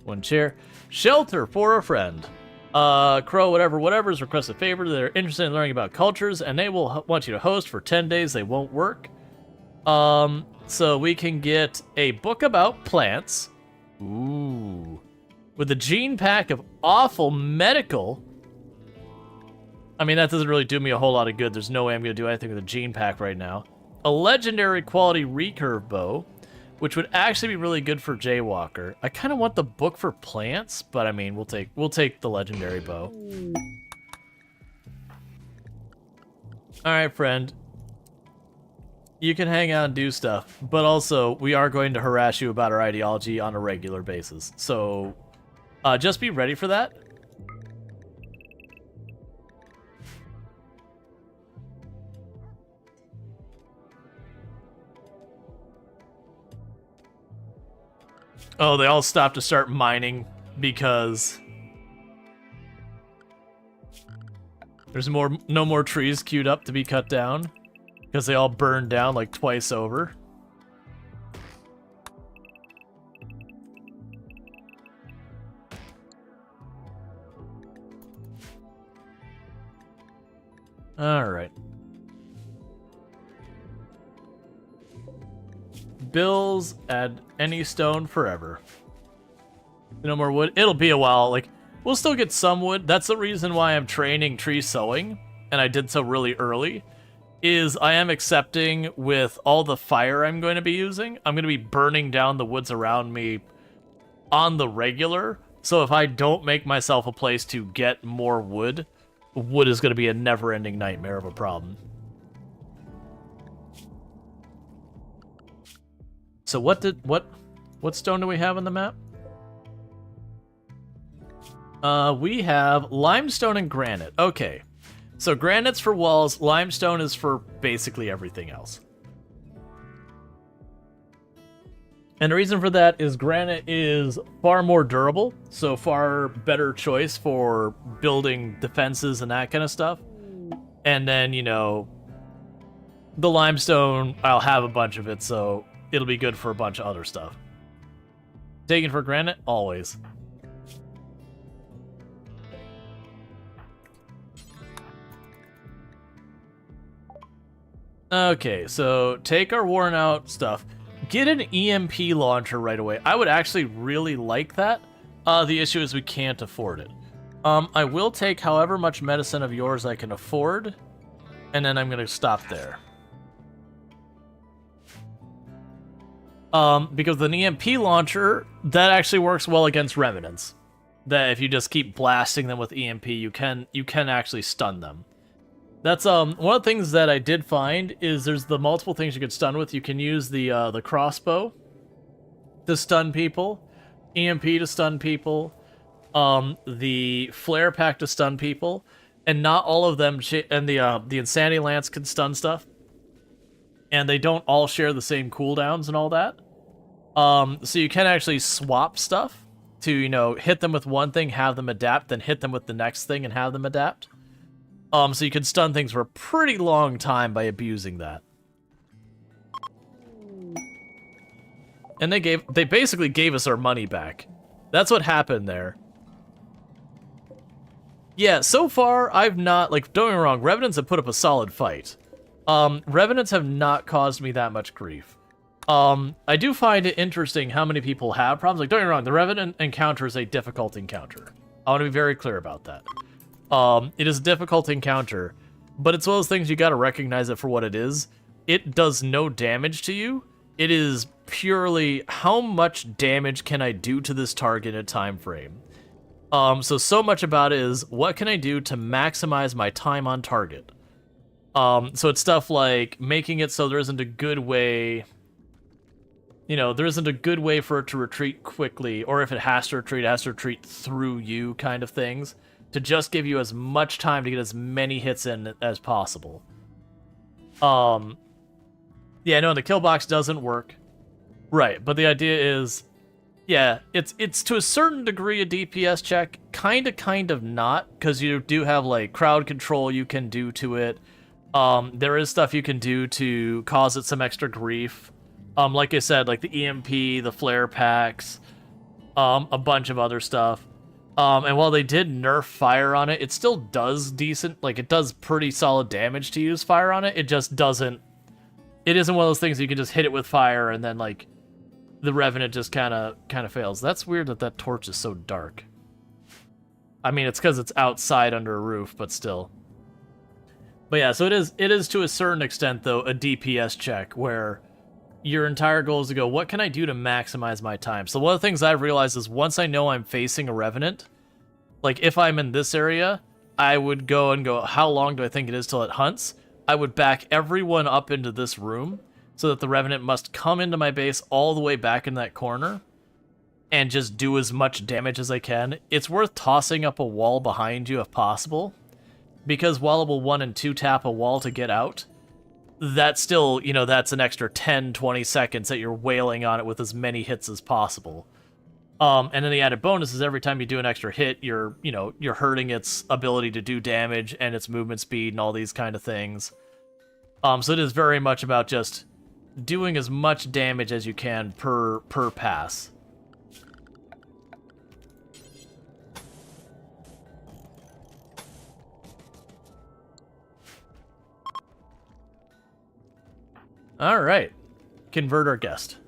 S1: One chair. Shelter for a friend. Crow, whatever's request a favor. They're interested in learning about cultures, and they will want you to host for 10 days. They won't work. So we can get a book about plants. Ooh. With a gene pack of awful medical. I mean, that doesn't really do me a whole lot of good. There's no way I'm going to do anything with a gene pack right now. A legendary quality recurve bow, which would actually be really good for Jaywalker. I kind of want the book for plants, but I mean, we'll take the legendary bow. All right, friend. You can hang out and do stuff, but also we are going to harass you about our ideology on a regular basis. So just be ready for that. Oh, they all stopped to start mining because there's no more trees queued up to be cut down because they all burned down like twice over. All right. Bills, add any stone forever. No more wood. It'll be a while. Like, we'll still get some wood. That's the reason why I'm training tree sowing, and I did so really early, is I am accepting with all the fire I'm going to be using, I'm going to be burning down the woods around me on the regular. So if I don't make myself a place to get more wood, wood is going to be a never-ending nightmare of a problem. So what stone do we have on the map? We have limestone and granite. Okay. So granite's for walls, limestone is for basically everything else. And the reason for that is granite is far more durable, so far better choice for building defenses and that kind of stuff. And then, you know, the limestone, I'll have a bunch of it, so it'll be good for a bunch of other stuff. Taken for granite? Always. Okay, so take our worn out stuff. Get an EMP launcher right away. I would actually really like that. The issue is we can't afford it. I will take however much medicine of yours I can afford, and then I'm going to stop there. Because an EMP launcher, that actually works well against revenants. That if you just keep blasting them with EMP, you can actually stun them. That's one of the things that I did find is there's the multiple things you could stun with. You can use the crossbow to stun people, EMP to stun people, the flare pack to stun people, and not all of them and the insanity lance can stun stuff. And they don't all share the same cooldowns and all that. So you can actually swap stuff to, you know, hit them with one thing, have them adapt, then hit them with the next thing and have them adapt. So you can stun things for a pretty long time by abusing that. And they basically gave us our money back. That's what happened there. Yeah, so far, I've not, like, don't get me wrong, Revenants have put up a solid fight. Revenants have not caused me that much grief. I do find it interesting how many people have problems. Like, don't get me wrong, the Revenant encounter is a difficult encounter. I want to be very clear about that. It is a difficult encounter, but it's one of those things you gotta recognize it for what it is. It does no damage to you. It is purely, how much damage can I do to this target in a time frame? So much about it is, what can I do to maximize my time on target? So it's stuff like making it so there isn't a good way, you know, there isn't a good way for it to retreat quickly, or if it has to retreat through you kind of things, to just give you as much time to get as many hits in as possible. Yeah, no, the kill box doesn't work. Right, but the idea is, yeah, it's to a certain degree a DPS check, kind of not, because you do have, like, crowd control you can do to it. There is stuff you can do to cause it some extra grief. Like I said, like the EMP, the flare packs, a bunch of other stuff. And while they did nerf fire on it, it still does decent, like, it does pretty solid damage to use fire on it. It just doesn't, it isn't one of those things you can just hit it with fire and then, like, the Revenant just kind of fails. That's weird that torch is so dark. I mean, it's because it's outside under a roof, but still. But yeah, so it is to a certain extent, though, a DPS check, where your entire goal is to go, what can I do to maximize my time? So one of the things I've realized is once I know I'm facing a Revenant, like if I'm in this area, I would go, how long do I think it is till it hunts? I would back everyone up into this room, so that the Revenant must come into my base all the way back in that corner and just do as much damage as I can. It's worth tossing up a wall behind you if possible, because while it will 1 and 2 tap a wall to get out, that's still, you know, that's an extra 10, 20 seconds that you're wailing on it with as many hits as possible. And then the added bonus is every time you do an extra hit, you're hurting its ability to do damage and its movement speed and all these kind of things. So it is very much about just doing as much damage as you can per pass. All right, convert our guest.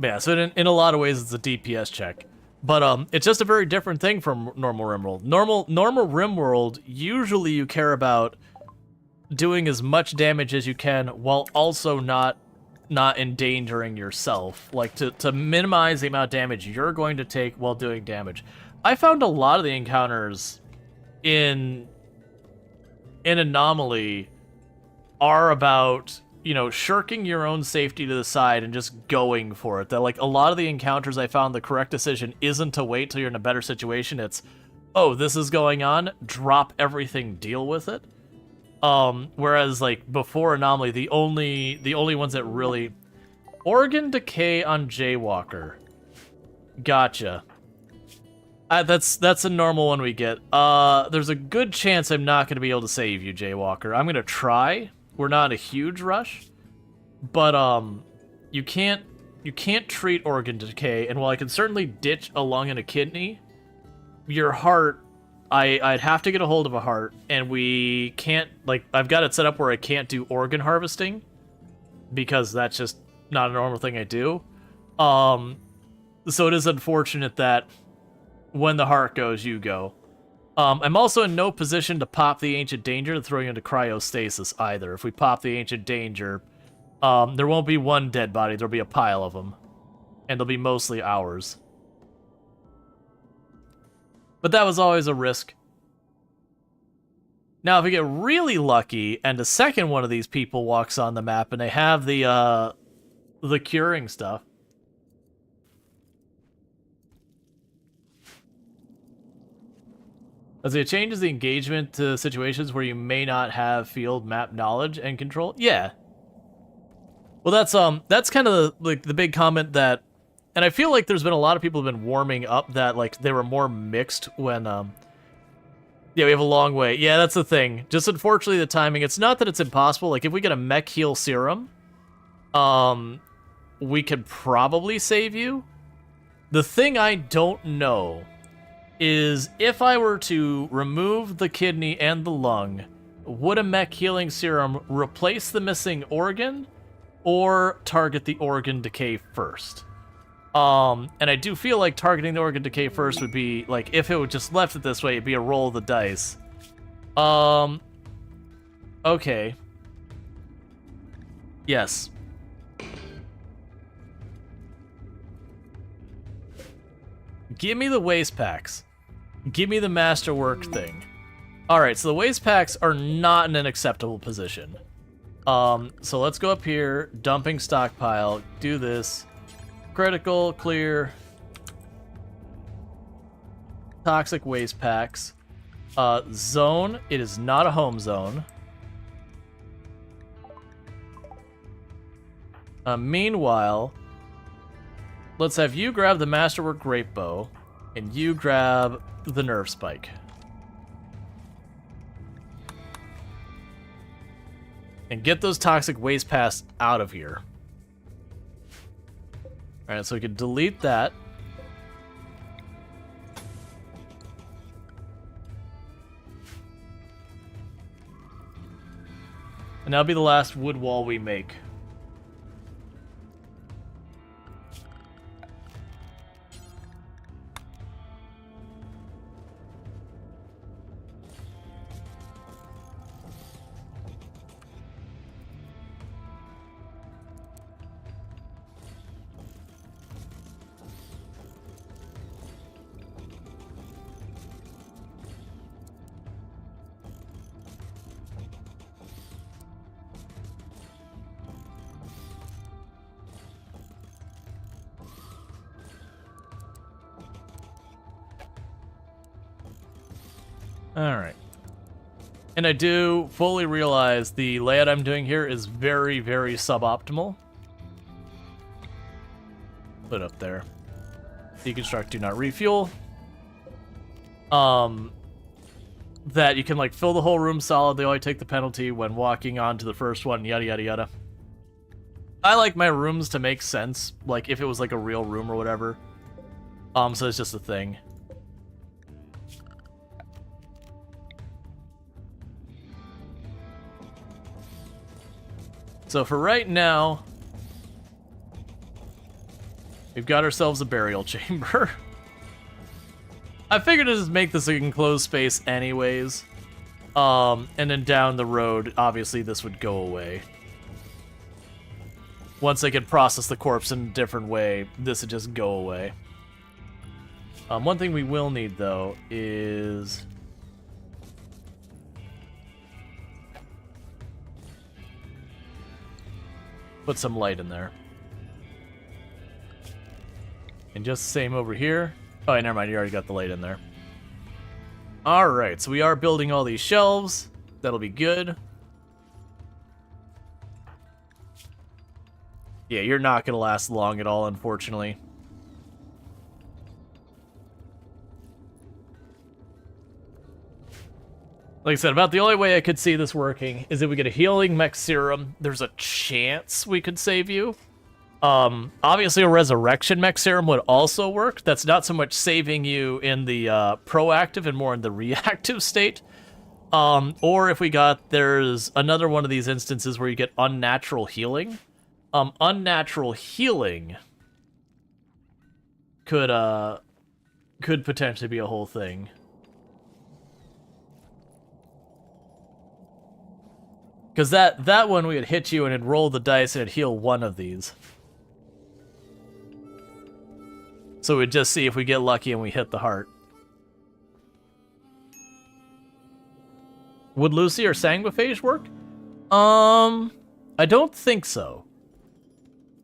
S1: Yeah, so in a lot of ways it's a DPS check. But it's just a very different thing from normal RimWorld. Normal RimWorld, usually you care about doing as much damage as you can while also not endangering yourself. Like, to minimize the amount of damage you're going to take while doing damage. I found a lot of the encounters in Anomaly are about, you know, shirking your own safety to the side and just going for it. That, like, a lot of the encounters I found the correct decision isn't to wait till you're in a better situation. It's, oh, this is going on, drop everything, deal with it. Whereas, like, before Anomaly, the only ones that really... Organ Decay on Jaywalker. Gotcha. That's a normal one we get. There's a good chance I'm not going to be able to save you, Jaywalker. I'm going to try. We're not in a huge rush, but you can't treat organ decay. And while I can certainly ditch a lung and a kidney, your heart, I'd have to get a hold of a heart, and we can't, like, I've got it set up where I can't do organ harvesting because that's just not a normal thing I do. So it is unfortunate that when the heart goes, you go. I'm also in no position to pop the Ancient Danger to throw you into cryostasis either. If we pop the Ancient Danger, there won't be one dead body, there'll be a pile of them. And they'll be mostly ours. But that was always a risk. Now, if we get really lucky, and a second one of these people walks on the map, and they have the curing stuff, as it changes the engagement to situations where you may not have field map knowledge and control. Yeah. Well, that's kind of like the big comment that, and I feel like there's been a lot of people who've been warming up that, like, they were more mixed when Yeah, we have a long way. Yeah, that's the thing. Just unfortunately the timing. It's not that it's impossible. Like, if we get a mech heal serum, we could probably save you. The thing I don't know is if I were to remove the kidney and the lung, would a mech healing serum replace the missing organ or target the organ decay first? And I do feel like targeting the organ decay first would be, like, if it would just left it this way, it'd be a roll of the dice. Okay. Yes. Give me the waste packs. Give me the masterwork thing. Alright, so the waste packs are not in an acceptable position. So let's go up here, dumping stockpile, do this. Critical, clear. Toxic waste packs. Zone, it is not a home zone. Meanwhile, let's have you grab the Masterwork Grape Bow, and you grab the Nerve Spike. And get those toxic waste packs out of here. Alright, so we can delete that. And that'll be the last wood wall we make. Alright. And I do fully realize the layout I'm doing here is very, very suboptimal. Put it up there. Deconstruct, do not refuel. That you can, like, fill the whole room solid, they only take the penalty when walking on to the first one, yada yada yada. I like my rooms to make sense, like if it was like a real room or whatever. So it's just a thing. So for right now, we've got ourselves a burial chamber. I figured to just make this an enclosed space anyways. And then down the road, obviously this would go away. Once they could process the corpse in a different way, this would just go away. One thing we will need, though, is... put some light in there. And just the same over here. Oh, never mind, you already got the light in there. Alright, so we are building all these shelves. That'll be good. Yeah, you're not gonna last long at all, unfortunately. Like I said, about the only way I could see this working is if we get a healing mech serum. There's a chance we could save you. Obviously a resurrection mech serum would also work. That's not so much saving you in the proactive and more in the reactive state. Or if we got, there's another one of these instances where you get unnatural healing. Unnatural healing could potentially be a whole thing. Because that one, we would hit you and it'd roll the dice and it'd heal one of these. So we'd just see if we get lucky and we hit the heart. Would Lucy or Sanguiphage work? I don't think so.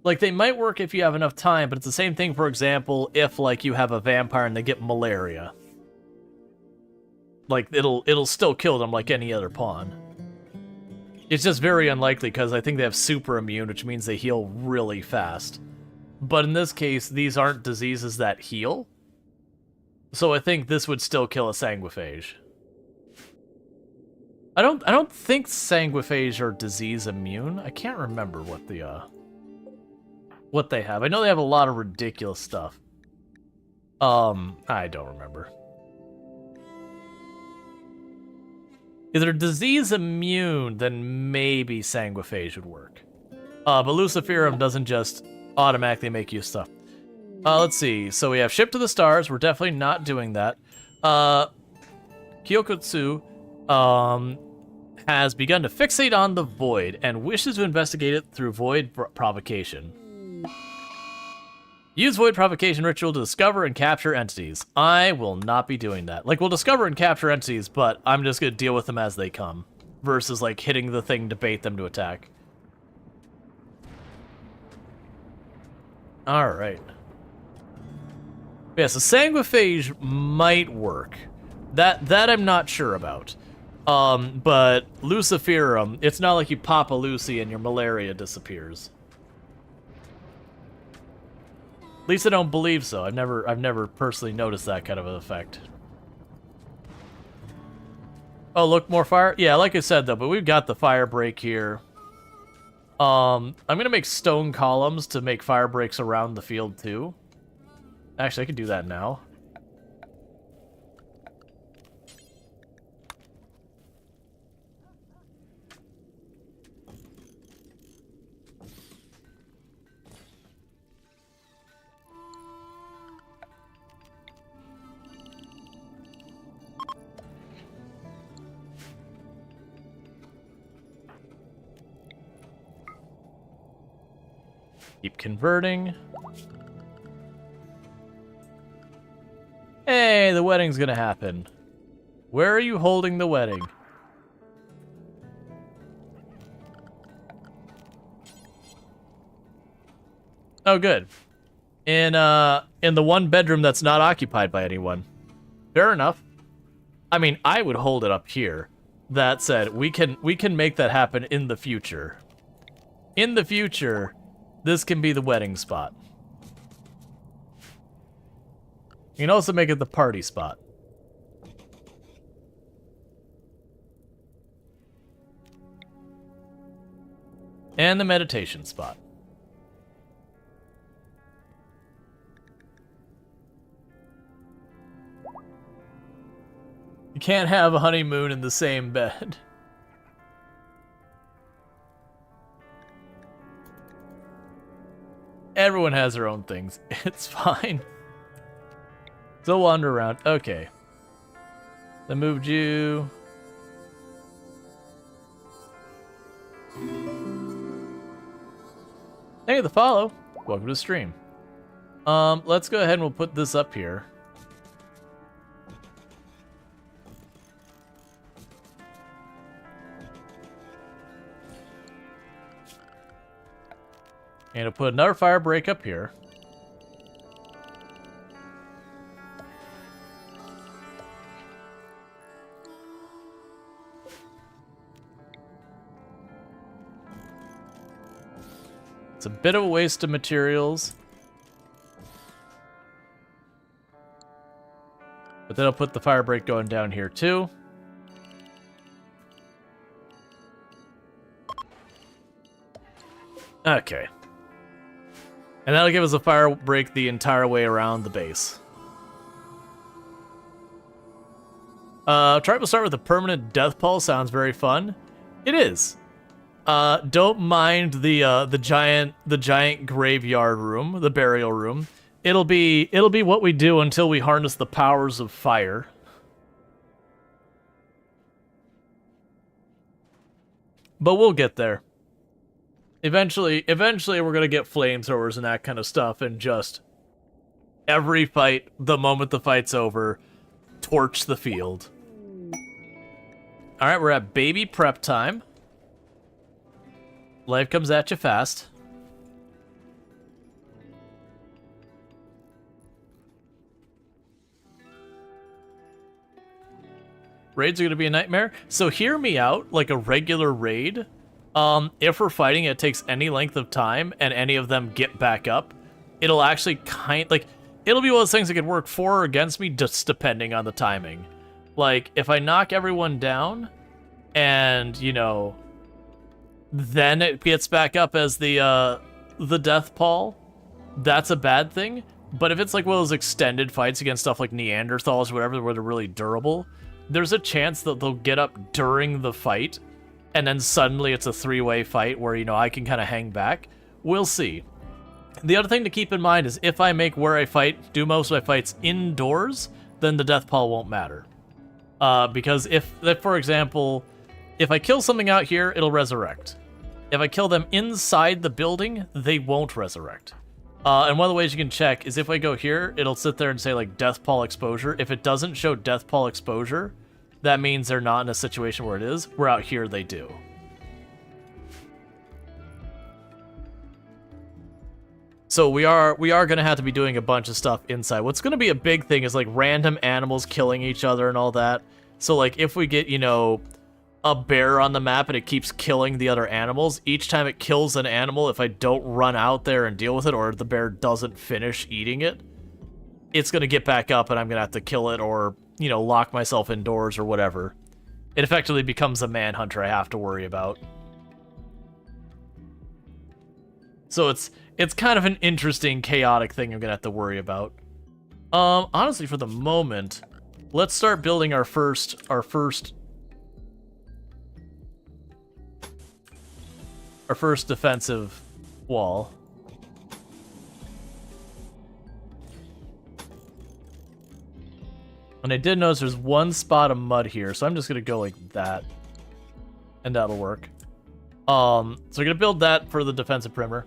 S1: Like, they might work if you have enough time, but it's the same thing, for example, if, like, you have a vampire and they get malaria. Like, it'll still kill them like any other pawn. It's just very unlikely because I think they have super immune, which means they heal really fast. But in this case, these aren't diseases that heal. So I think this would still kill a Sanguiphage. I don't think sanguiphage are disease immune. I can't remember what they have. I know they have a lot of ridiculous stuff. I don't remember. If they're disease immune, then maybe sanguiphage would work. But Luciferum doesn't just automatically make you stuff. Let's see. So we have Ship to the Stars. We're definitely not doing that. Kyokotsu has begun to fixate on the void and wishes to investigate it through void provocation. Use void provocation ritual to discover and capture entities. I will not be doing that. Like, we'll discover and capture entities, but I'm just going to deal with them as they come. Versus, like, hitting the thing to bait them to attack. Alright. Yeah, so sanguiphage might work. That I'm not sure about. But Luciferum, it's not like you pop a Lucy and your malaria disappears. At least I don't believe so. I've never personally noticed that kind of an effect. Oh, look, more fire? Yeah, like I said though, but we've got the fire break here. I'm gonna make stone columns to make fire breaks around the field too. Actually, I can do that now. Keep converting. Hey, the wedding's gonna happen. Where are you holding the wedding? Oh, good. In the one bedroom that's not occupied by anyone. Fair enough. I mean, I would hold it up here. That said, we can make that happen in the future. In the future, this can be the wedding spot. You can also make it the party spot. And the meditation spot. You can't have a honeymoon in the same bed. Everyone has their own things. It's fine. So wander around. Okay. Then moved you. Thank you for the follow. Welcome to the stream. Let's go ahead and we'll put this up here. And I'll put another fire break up here. It's a bit of a waste of materials. But then I'll put the fire break going down here too. Okay. And that'll give us a fire break the entire way around the base. Try to start with a permanent death pulse. Sounds very fun. It is. Don't mind the giant graveyard room, the burial room. It'll be what we do until we harness the powers of fire. But we'll get there. Eventually we're gonna get flamethrowers and that kind of stuff, and just every fight, the moment the fight's over, torch the field. All right, we're at baby prep time. Life comes at you fast. Raids are gonna be a nightmare. So hear me out, like a regular raid. If we're fighting, it takes any length of time, and any of them get back up, it'll actually it'll be one of those things that could work for or against me, just depending on the timing. Like, if I knock everyone down, and, you know, then it gets back up as the death pall, that's a bad thing. But if it's like one of those extended fights against stuff like Neanderthals or whatever, where they're really durable, there's a chance that they'll get up during the fight, and then suddenly it's a three-way fight where, you know, I can kind of hang back. We'll see. The other thing to keep in mind is if I make where I fight, do most of my fights indoors, then the death pall won't matter. Because if, for example, if I kill something out here, it'll resurrect. If I kill them inside the building, they won't resurrect. And one of the ways you can check is if I go here, it'll sit there and say, like, death pall exposure. If it doesn't show death pall exposure, that means they're not in a situation where it is. Where out here, they do. So we are going to have to be doing a bunch of stuff inside. What's going to be a big thing is, like, random animals killing each other and all that. So, like, if we get, you know, a bear on the map and it keeps killing the other animals, each time it kills an animal, if I don't run out there and deal with it, or the bear doesn't finish eating it, it's going to get back up and I'm going to have to kill it or, you know, lock myself indoors or whatever. It effectively becomes a manhunter I have to worry about. So it's kind of an interesting, chaotic thing I'm going to have to worry about. Honestly, for the moment, let's start building our first defensive wall. And I did notice there's one spot of mud here, so I'm just gonna go like that, and that'll work. So we're gonna build that for the defensive perimeter.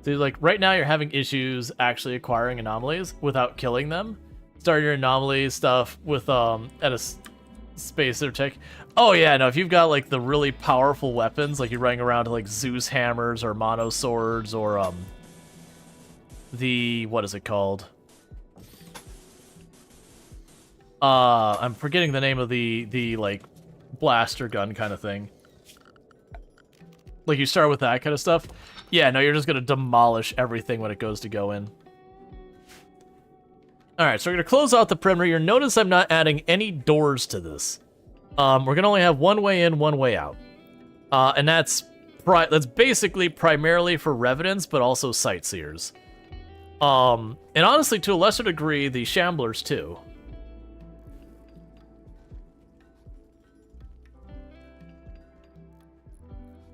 S1: So like right now you're having issues actually acquiring anomalies without killing them. Start your anomaly stuff with at a spacer tech. Oh yeah, no, if you've got like the really powerful weapons, like you're running around to like Zeus hammers or mono swords or the what is it called? I'm forgetting the name of the like blaster gun kind of thing. Like you start with that kind of stuff. Yeah, no, you're just gonna demolish everything when it goes to go in. Alright, so we're gonna close out the perimeter. You'll notice I'm not adding any doors to this. We're gonna only have one way in, one way out. And that's basically primarily for revenants, but also sightseers. And honestly, to a lesser degree, the shamblers too.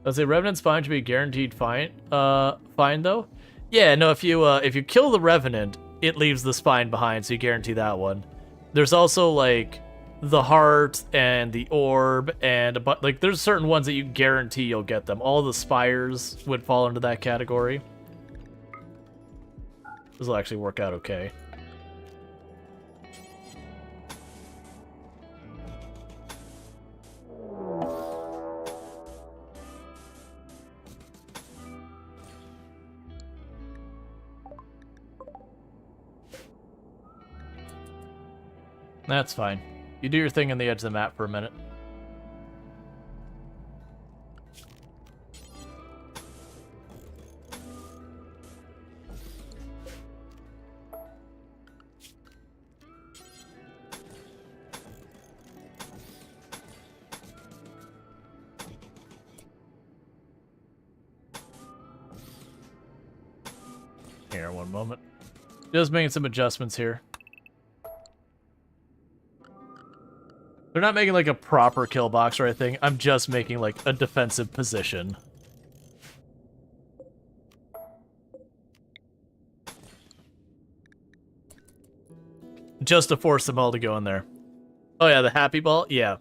S1: Does a revenant spine to be guaranteed fine though? Yeah, no, if you kill the revenant, it leaves the spine behind, so you guarantee that one. There's also like the heart and the orb and like there's certain ones that you guarantee you'll get them. All the spires would fall into that category. This will actually work out okay. That's fine. You do your thing on the edge of the map for a minute. Here, one moment. Just making some adjustments here. They're not making like a proper kill box or anything. I'm just making like a defensive position. Just to force them all to go in there. Oh yeah, the happy ball? Yeah.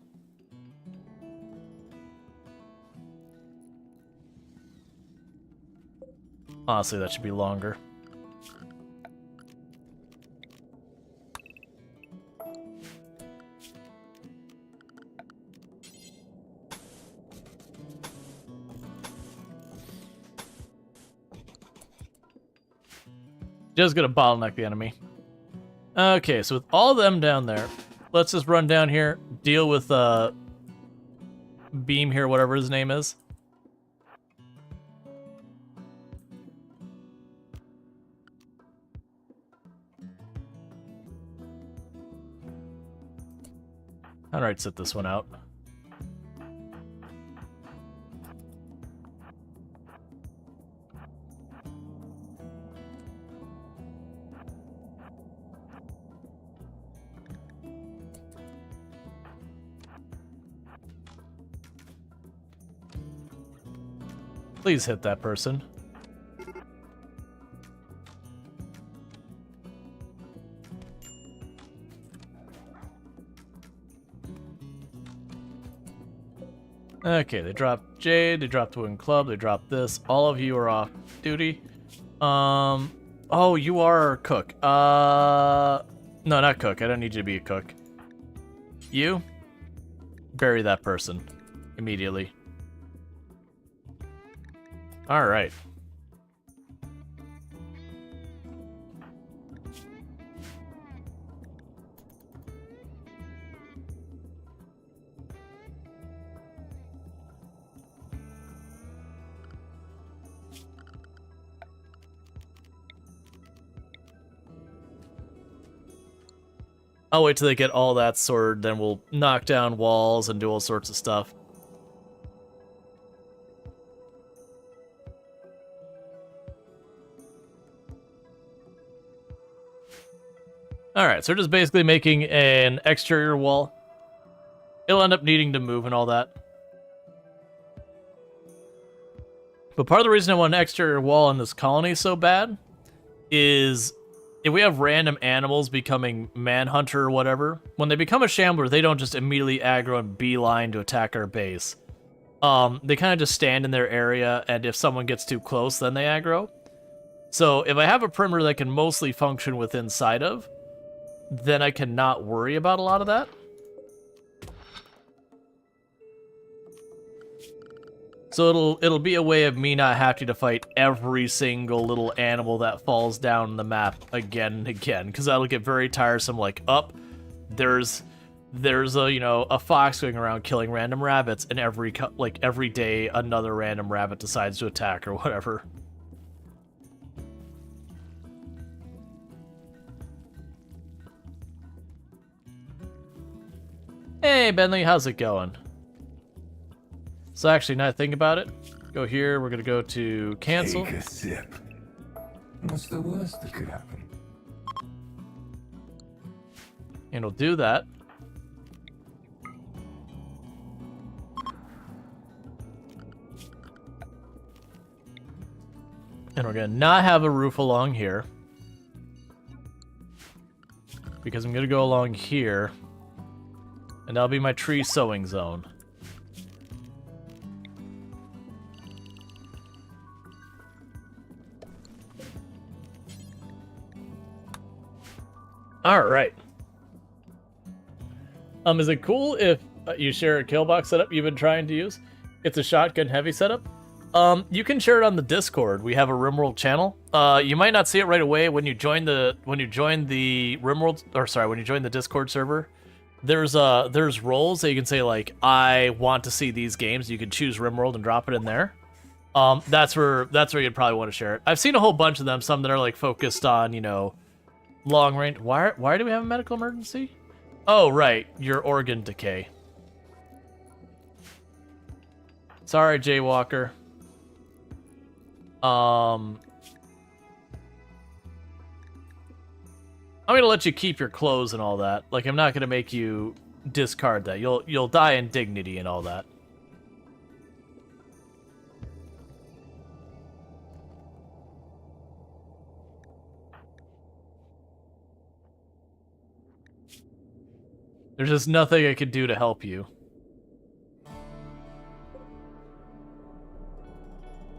S1: Honestly, that should be longer. Just gonna bottleneck the enemy. Okay, so with all them down there, let's just run down here, deal with Beam here, whatever his name is. Alright, sit this one out. Please hit that person. Okay, they dropped Jade, they dropped Wooden Club, they dropped this. All of you are off duty. Oh, you are cook. No, not cook. I don't need you to be a cook. You? Bury that person. Immediately. Alright. I'll wait till they get all that sorted, then we'll knock down walls and do all sorts of stuff. Alright, so we're just basically making an exterior wall. It'll end up needing to move and all that. But part of the reason I want an exterior wall in this colony so bad is if we have random animals becoming Manhunter or whatever, when they become a Shambler, they don't just immediately aggro and beeline to attack our base. They kind of just stand in their area, and if someone gets too close, then they aggro. So if I have a perimeter that can mostly function with inside of, then I cannot worry about a lot of that. So it'll be a way of me not having to fight every single little animal that falls down the map again and again, because that'll get very tiresome. Like, there's a, you know, a fox going around killing random rabbits, and every day another random rabbit decides to attack or whatever. Hey Bentley, how's it going? So actually, now I think about it, go here, we're gonna go to cancel.
S3: Take a sip. What's the worst that could happen?
S1: And we'll do that. And we're gonna not have a roof along here, because I'm gonna go along here, and that'll be my tree sowing zone. Alright. Is it cool if you share a kill box setup you've been trying to use? It's a shotgun heavy setup. You can share it on the Discord. We have a RimWorld channel. You might not see it right away when you join the RimWorld, or sorry, when you join the Discord server. There's roles that you can say, like, I want to see these games. You can choose RimWorld and drop it in there. That's where you'd probably want to share it. I've seen a whole bunch of them, some that are like focused on, you know, long range. Why do we have a medical emergency? Oh, right, your organ decay. Sorry, Jaywalker. I'm gonna let you keep your clothes and all that. Like, I'm not gonna make you discard that. You'll die in dignity and all that. There's just nothing I could do to help you.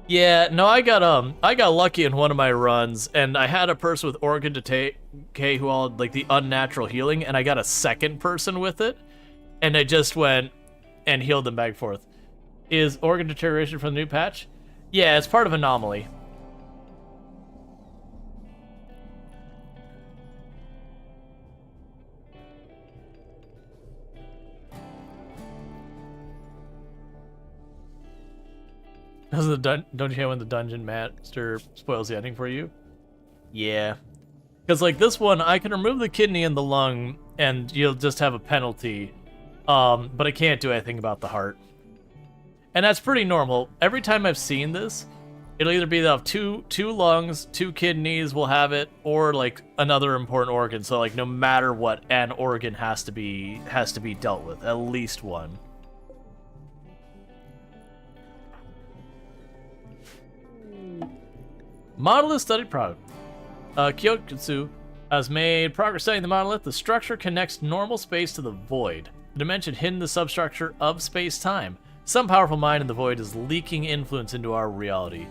S1: Yeah, no, I got lucky in one of my runs, and I had a person with organ decay who all had, like, the unnatural healing, and I got a second person with it, and I just went and healed them back and forth. Is organ deterioration from the new patch? Yeah, it's part of Anomaly. Don't you hate when the dungeon master spoils the ending for you? Yeah. Because, like, this one, I can remove the kidney and the lung, and you'll just have a penalty. But I can't do anything about the heart. And that's pretty normal. Every time I've seen this, it'll either be they'll have two lungs, 2 kidneys will have it, or, like, another important organ. So, like, no matter what, an organ has to be dealt with. At least one. Monolith studied product. Kyokutsu has made progress studying the monolith. The structure connects normal space to the void, a dimension hidden in the substructure of space-time. Some powerful mind in the void is leaking influence into our reality.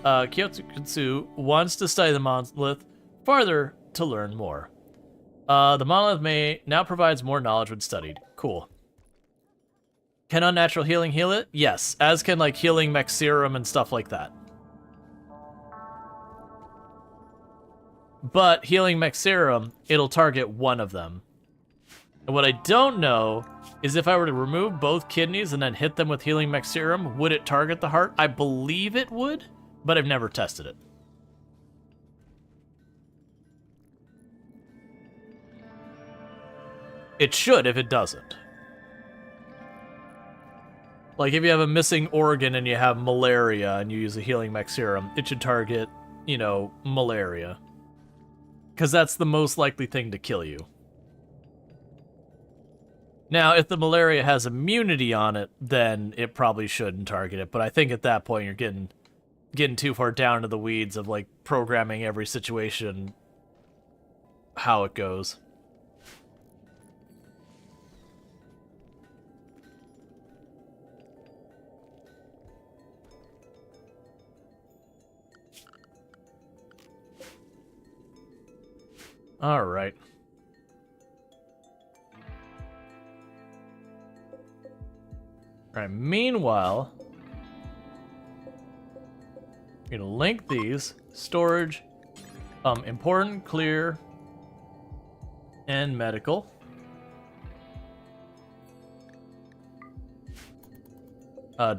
S1: Kyokutsu wants to study the monolith further to learn more. The monolith now provides more knowledge when studied. Cool. Can unnatural healing heal it? Yes, as can like healing mech serum and stuff like that. But healing mech serum, it'll target one of them. And what I don't know is if I were to remove both kidneys and then hit them with healing mech serum, would it target the heart? I believe it would, but I've never tested it. It should if it doesn't. Like, if you have a missing organ and you have malaria and you use a healing mech serum, it should target, you know, malaria. Because that's the most likely thing to kill you. Now, if the malaria has immunity on it, then it probably shouldn't target it. But I think at that point you're getting too far down into the weeds of, like, programming every situation how it goes. All right. All right, meanwhile, we're gonna link these. Storage, important, clear, and medical.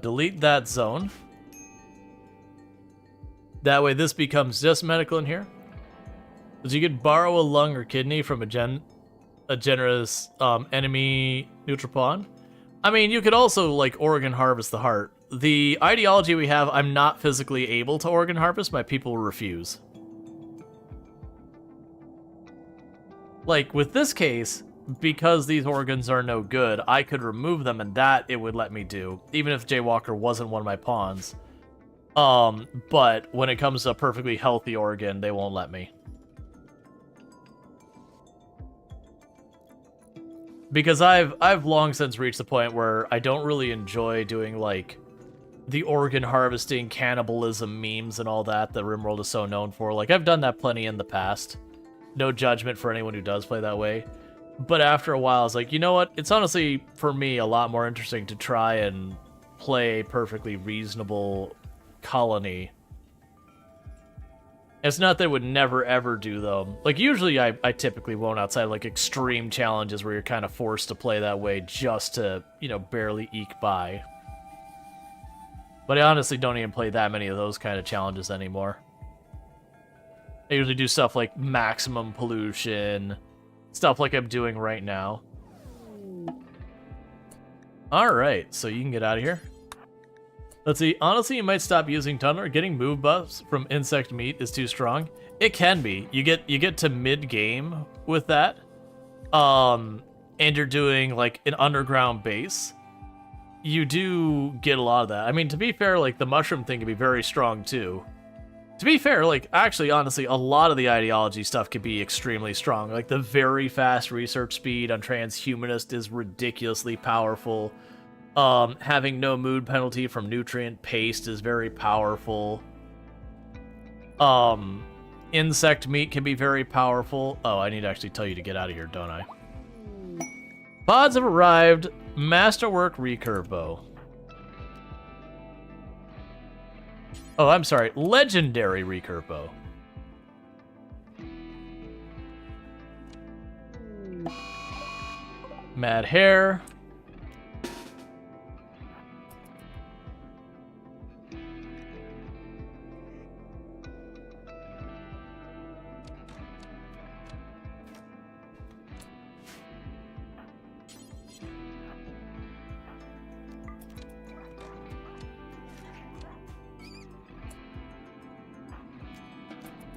S1: Delete that zone. That way this becomes just medical in here. So you could borrow a lung or kidney from a generous enemy neutral pawn. I mean, you could also, like, organ harvest the heart. The ideology we have, I'm not physically able to organ harvest. My people refuse. Like, with this case, because these organs are no good, I could remove them, and that it would let me do, even if Jaywalker wasn't one of my pawns. But when it comes to a perfectly healthy organ, they won't let me. Because I've long since reached the point where I don't really enjoy doing, like, the organ harvesting, cannibalism memes and all that RimWorld is so known for. Like, I've done that plenty in the past. No judgment for anyone who does play that way. But after a while, I was like, you know what? It's honestly, for me, a lot more interesting to try and play a perfectly reasonable colony. It's not that I would never, ever do, though. Like, usually I typically won't outside of, like, extreme challenges where you're kind of forced to play that way just to, you know, barely eke by. But I honestly don't even play that many of those kind of challenges anymore. I usually do stuff like maximum pollution, stuff like I'm doing right now. Alright, so you can get out of here. Let's see, honestly, you might stop using Tunnel. Getting move buffs from insect meat is too strong. It can be. You get to mid-game with that. And you're doing, like, an underground base. You do get a lot of that. I mean, to be fair, like, the mushroom thing can be very strong, too. To be fair, like, actually, honestly, a lot of the ideology stuff can be extremely strong. Like, the very fast research speed on transhumanist is ridiculously powerful. Having no mood penalty from nutrient paste is very powerful. Insect meat can be very powerful. Oh, I need to actually tell you to get out of here, don't I? Pods have arrived. Masterwork recurve bow. Oh, I'm sorry. Legendary recurve bow. Mad hair.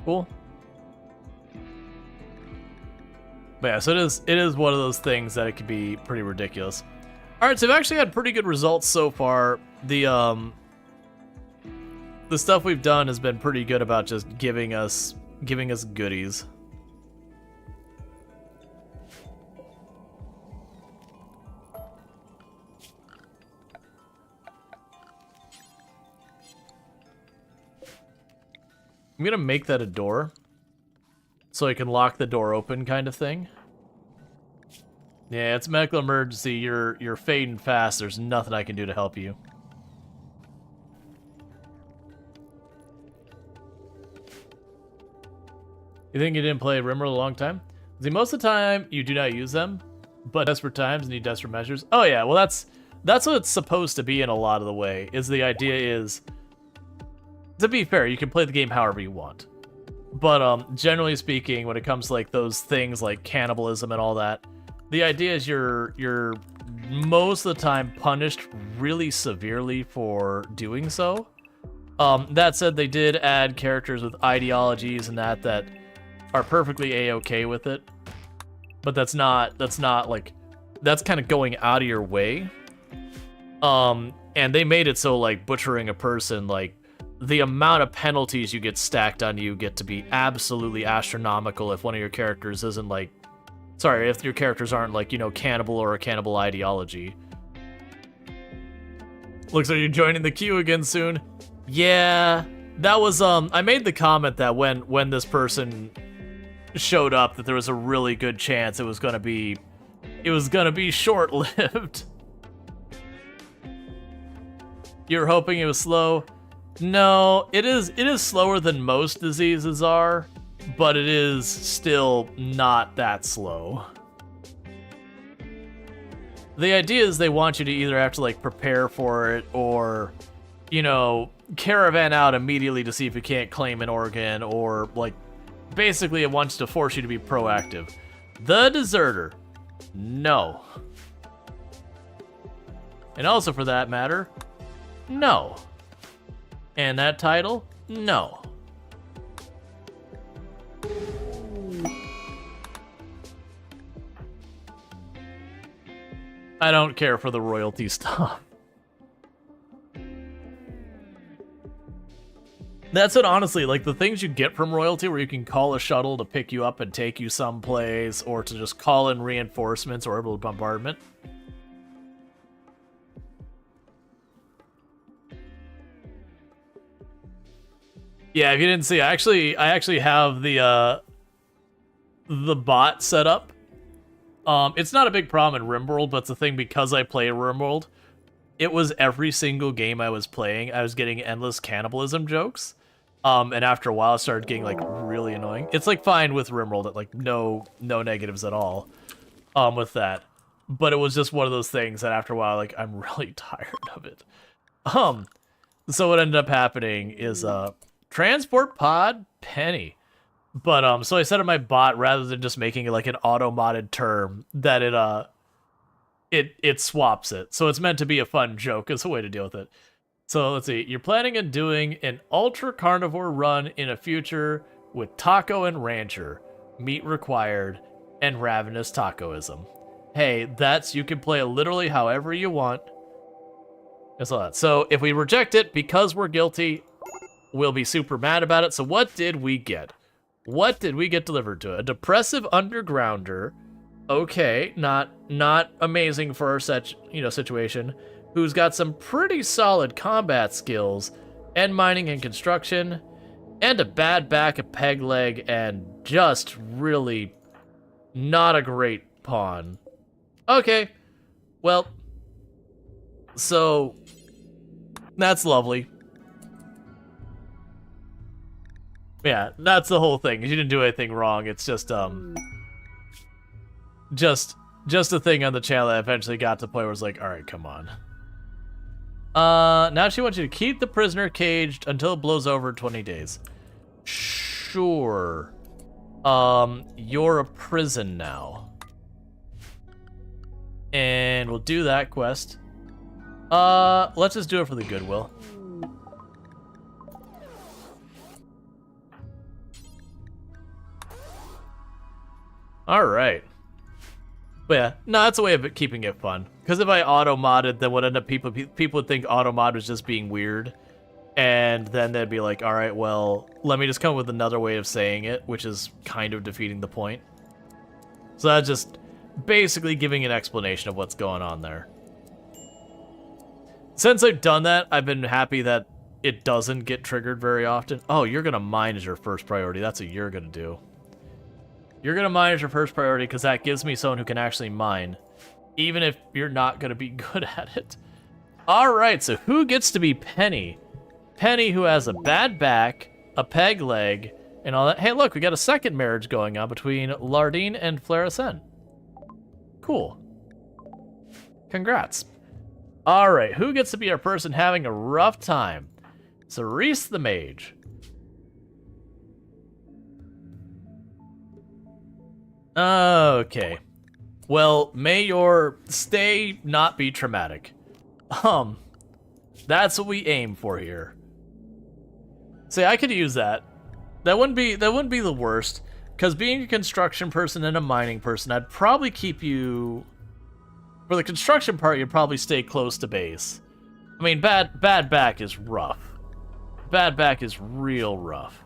S1: Cool. But yeah, so it is one of those things that it can be pretty ridiculous. Alright, so I've actually had pretty good results so far. The the stuff we've done has been pretty good about just giving us goodies. I'm gonna make that a door, so I can lock the door open, kind of thing. Yeah, it's medical emergency. You're fading fast. There's nothing I can do to help you. You think you didn't play RimWorld a long time? See, most of the time you do not use them, but desperate times need desperate measures. Oh yeah, well that's what it's supposed to be in a lot of the way. Is the idea is, to be fair, you can play the game however you want. But generally speaking, when it comes to like those things like cannibalism and all that, the idea is you're most of the time punished really severely for doing so. That said, they did add characters with ideologies and that are perfectly a-okay with it. But that's not like, that's kind of going out of your way. And they made it so like butchering a person, like the amount of penalties you get stacked on you get to be absolutely astronomical if one of your characters isn't like, sorry, if your characters aren't like, you know, cannibal or a cannibal ideology. Looks like you're joining the queue again soon. Yeah, that was, I made the comment that when this person showed up that there was a really good chance it was gonna be short-lived. You're hoping it was slow? No, it is slower than most diseases are, but it is still not that slow. The idea is they want you to either have to like prepare for it or, you know, caravan out immediately to see if you can't claim an organ, or like basically it wants to force you to be proactive. The Deserter, no. And also for that matter, no. And that title, no. I don't care for the royalty stuff. That's it, honestly, like the things you get from royalty where you can call a shuttle to pick you up and take you someplace, or to just call in reinforcements or orbital bombardment. Yeah, if you didn't see, I actually have the bot set up. It's not a big problem in RimWorld, but it's a thing because I play RimWorld. It was every single game I was playing, I was getting endless cannibalism jokes. And after a while, it started getting like really annoying. It's like fine with RimWorld, like no negatives at all, with that. But it was just one of those things that after a while, like I'm really tired of it. So what ended up happening is transport pod penny. But so I set up my bot rather than just making it like an auto-modded term that it swaps it. So it's meant to be a fun joke as a way to deal with it. So let's see. You're planning on doing an ultra carnivore run in a future with taco and rancher, meat required, and ravenous tacoism. Hey, you can play it literally however you want. That's all that. So if we reject it because we're guilty, we'll be super mad about it. So what did we get? What did we get delivered to? A depressive undergrounder. Okay, not amazing for our situation. Who's got some pretty solid combat skills, and mining and construction, and a bad back, a peg leg, and just really not a great pawn. Okay, well, so that's lovely. Yeah, that's the whole thing. You didn't do anything wrong. It's just a thing on the channel that eventually got to the point where it's like, all right, come on. Now she wants you to keep the prisoner caged until it blows over in 20 days. Sure. You're a prison now. And we'll do that quest. Let's just do it for the goodwill. Alright. But yeah, no, that's a way of keeping it fun. Because if I auto-modded, then what end up people would think auto-mod was just being weird. And then they'd be like, all right, well, let me just come up with another way of saying it, which is kind of defeating the point. So that's just basically giving an explanation of what's going on there. Since I've done that, I've been happy that it doesn't get triggered very often. Oh, you're going to mine as your first priority. That's what you're going to do. You're going to mine as your first priority because that gives me someone who can actually mine, even if you're not going to be good at it. All right, so who gets to be Penny? Penny, who has a bad back, a peg leg, and all that. Hey, look, we got a second marriage going on between Lardine and Flaracen. Cool. Congrats. All right, who gets to be our person having a rough time? Cerise the Mage. Okay. Well, may your stay not be traumatic. That's what we aim for here. See, I could use that. That wouldn't be the worst, because being a construction person and a mining person, I'd probably keep you. For the construction part, you'd probably stay close to base. I mean, bad back is rough. Bad back is real rough.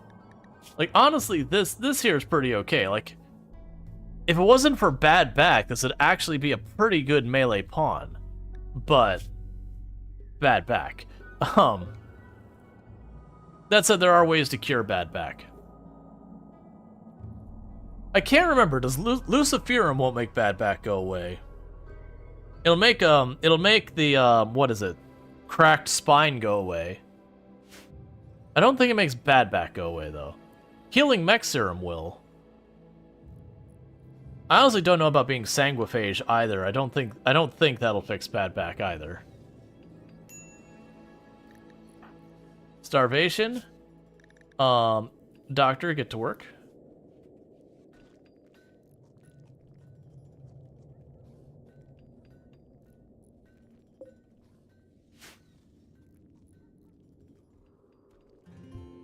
S1: Like, honestly, this here is pretty okay. Like, if it wasn't for bad back, this would actually be a pretty good melee pawn. But bad back. That said, there are ways to cure bad back. I can't remember. Does Luciferum won't make bad back go away? It'll make the what is it? Cracked spine go away. I don't think it makes bad back go away though. Healing mech serum will. I honestly don't know about being sanguiphage either. I don't think that'll fix bad back either. Starvation. Doctor, get to work.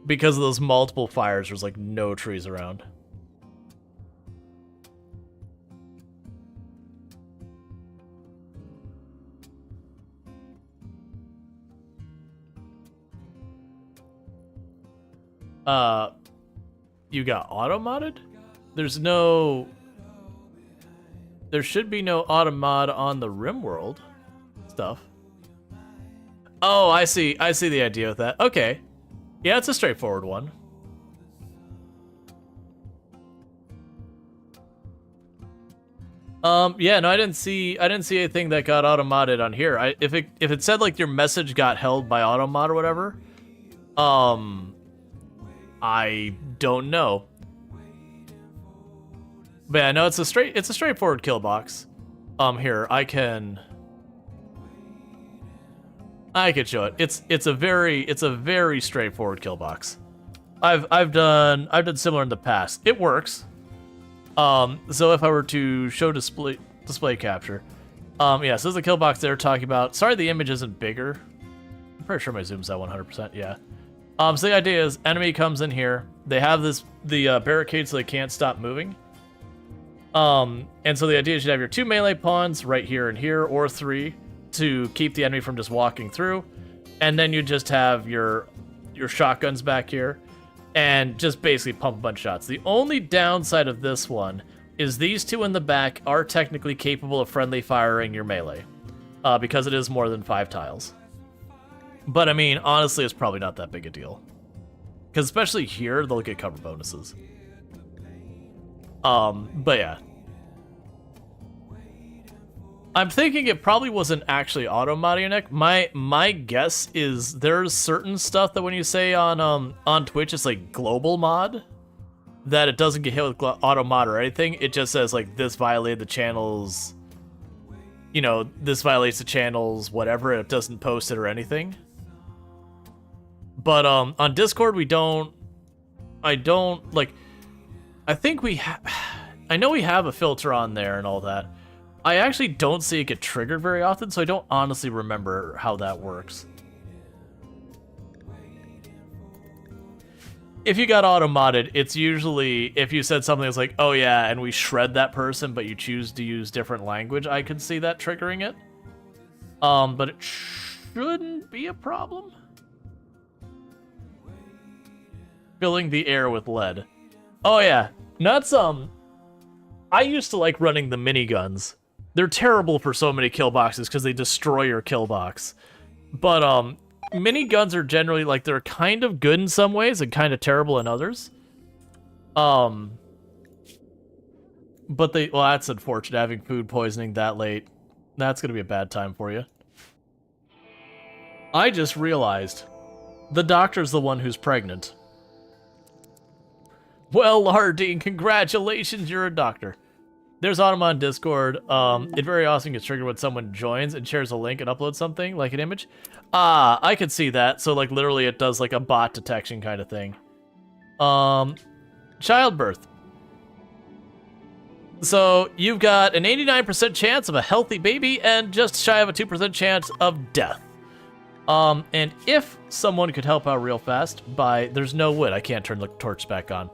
S1: Because of those multiple fires, there's like no trees around. You got auto-modded? There should be no auto-mod on the RimWorld stuff. Oh, I see the idea with that. Okay. Yeah, it's a straightforward one. Yeah, no, I didn't see anything that got auto-modded on here. If it said like your message got held by auto-mod or whatever, I don't know. But yeah, no, it's a straightforward kill box. Here, I can show it. It's a very straightforward kill box. I've done similar in the past. It works. So if I were to show display capture, yeah, so there's a kill box they're talking about. Sorry, the image isn't bigger. I'm pretty sure my zoom's at 100%. Yeah. So the idea is enemy comes in here. They have the barricade so they can't stop moving. And so the idea is you have your 2 melee pawns right here and here, or 3, to keep the enemy from just walking through. And then you just have your shotguns back here, and just basically pump a bunch of shots. The only downside of this one is these 2 in the back are technically capable of friendly firing your melee, because it is more than 5 tiles. But I mean, honestly, it's probably not that big a deal. Because especially here, they'll get cover bonuses. But yeah. I'm thinking it probably wasn't actually auto-modding it. My guess is there's certain stuff that when you say on Twitch, it's like global mod, that it doesn't get hit with auto-mod or anything. It just says like this violated the channel's, you know, this violates the channel's whatever. It doesn't post it or anything. But on Discord, I think I know we have a filter on there and all that. I actually don't see it get triggered very often, so I don't honestly remember how that works. If you got auto-modded, it's usually, if you said something that's like, oh yeah, and we shred that person, but you choose to use different language, I could see that triggering it. But it shouldn't be a problem. Filling the air with lead. Oh yeah, nuts. I used to like running the miniguns. They're terrible for so many kill boxes because they destroy your kill box. But miniguns are generally like they're kind of good in some ways and kind of terrible in others. But well, that's unfortunate having food poisoning that late. That's gonna be a bad time for you. I just realized the doctor's the one who's pregnant. Well, Lardine, congratulations, you're a doctor. There's Autumn on Discord. It very often gets triggered when someone joins and shares a link and uploads something, like an image. Ah, I could see that. So, like, literally it does, like, a bot detection kind of thing. Childbirth. So, you've got an 89% chance of a healthy baby and just shy of a 2% chance of death. And if someone could help out real fast by... There's no wood. I can't turn the torch back on.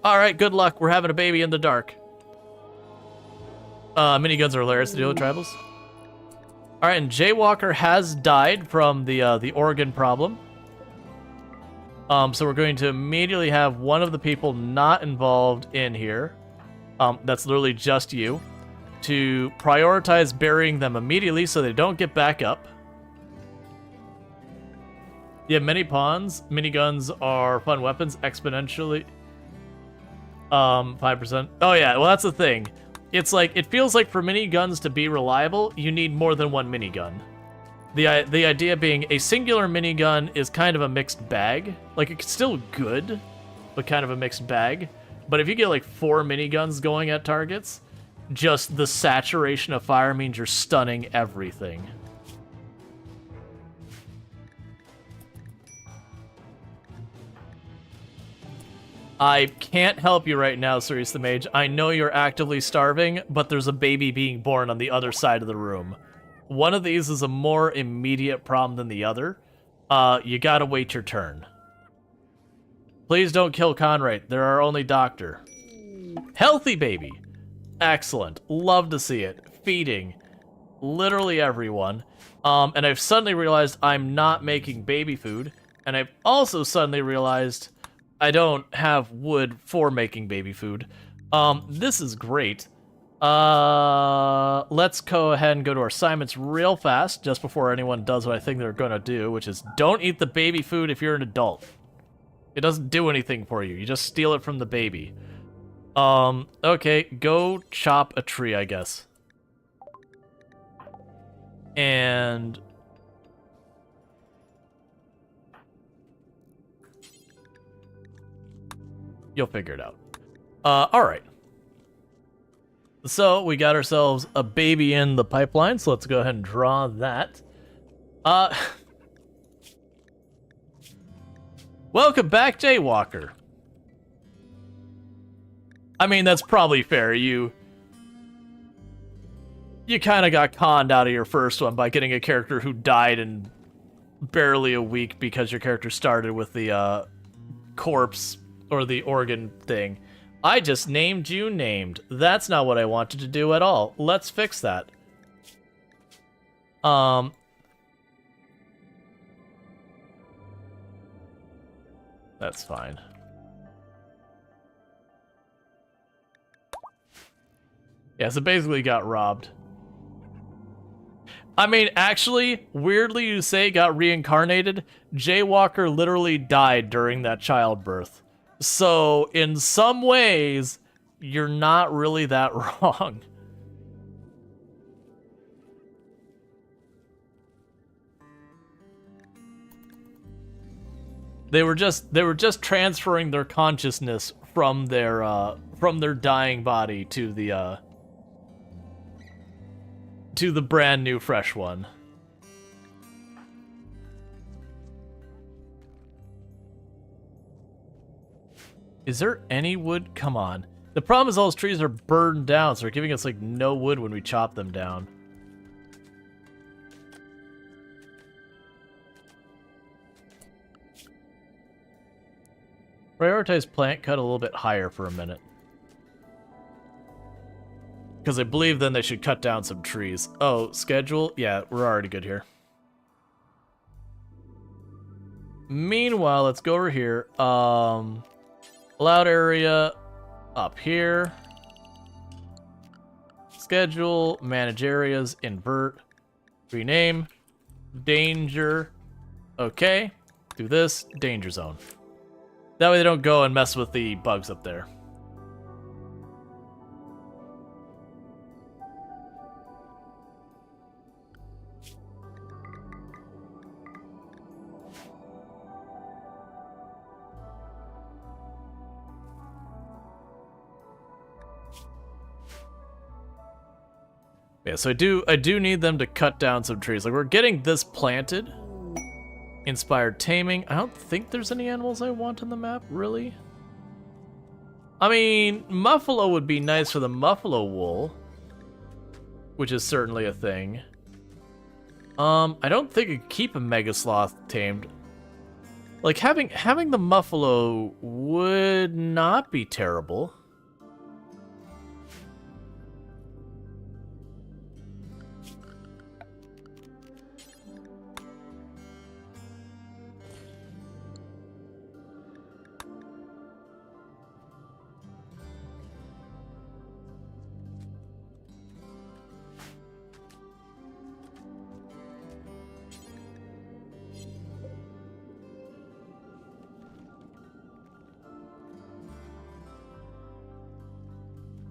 S1: Alright, good luck. We're having a baby in the dark. Miniguns are hilarious to deal with tribals. Alright, and Jaywalker has died from the organ problem. So we're going to immediately have one of the people not involved in here. That's literally just you. To prioritize burying them immediately so they don't get back up. Yeah, many pawns. Miniguns are fun weapons exponentially. 5%. Oh yeah, well that's the thing. It's like, it feels like for miniguns to be reliable, you need more than one minigun. The idea being a singular minigun is kind of a mixed bag. Like, it's still good, but kind of a mixed bag. But if you get like 4 miniguns going at targets, just the saturation of fire means you're stunning everything. I can't help you right now, Cerise the Mage. I know you're actively starving, but there's a baby being born on the other side of the room. One of these is a more immediate problem than the other. You gotta wait your turn. Please don't kill Conrad. There are only Doctor. Healthy baby. Excellent. Love to see it. Feeding. Literally everyone. And I've suddenly realized I'm not making baby food. And I've also suddenly realized... I don't have wood for making baby food. This is great. Let's go ahead and go to our assignments real fast, just before anyone does what I think they're gonna do, which is don't eat the baby food if you're an adult. It doesn't do anything for you. You just steal it from the baby. Okay, go chop a tree, I guess. And... you'll figure it out. Alright. So, we got ourselves a baby in the pipeline, so let's go ahead and draw that. Welcome back, Jaywalker. I mean, that's probably fair. You kind of got conned out of your first one by getting a character who died in barely a week because your character started with the corpse or the organ thing. I just named you named. That's not what I wanted to do at all. Let's fix that. That's fine. Yeah, so basically got robbed. I mean, actually, weirdly you say got reincarnated. Jaywalker literally died during that childbirth. So, in some ways, you're not really that wrong. They were just transferring their consciousness from their dying body to the brand new fresh one. Is there any wood? Come on. The problem is all those trees are burned down, so they're giving us, like, no wood when we chop them down. Prioritize plant cut a little bit higher for a minute. Because I believe then they should cut down some trees. Oh, schedule? Yeah, we're already good here. Meanwhile, let's go over here. Allowed area up here. Schedule, manage areas, invert, rename, danger. Okay, do this, danger zone. That way they don't go and mess with the bugs up there. Yeah, so I do need them to cut down some trees. Like, we're getting this planted. Inspired taming. I don't think there's any animals I want on the map, really. I mean, Muffalo would be nice for the Muffalo wool, which is certainly a thing. I don't think I could keep a Mega Sloth tamed. Like, having the Muffalo would not be terrible.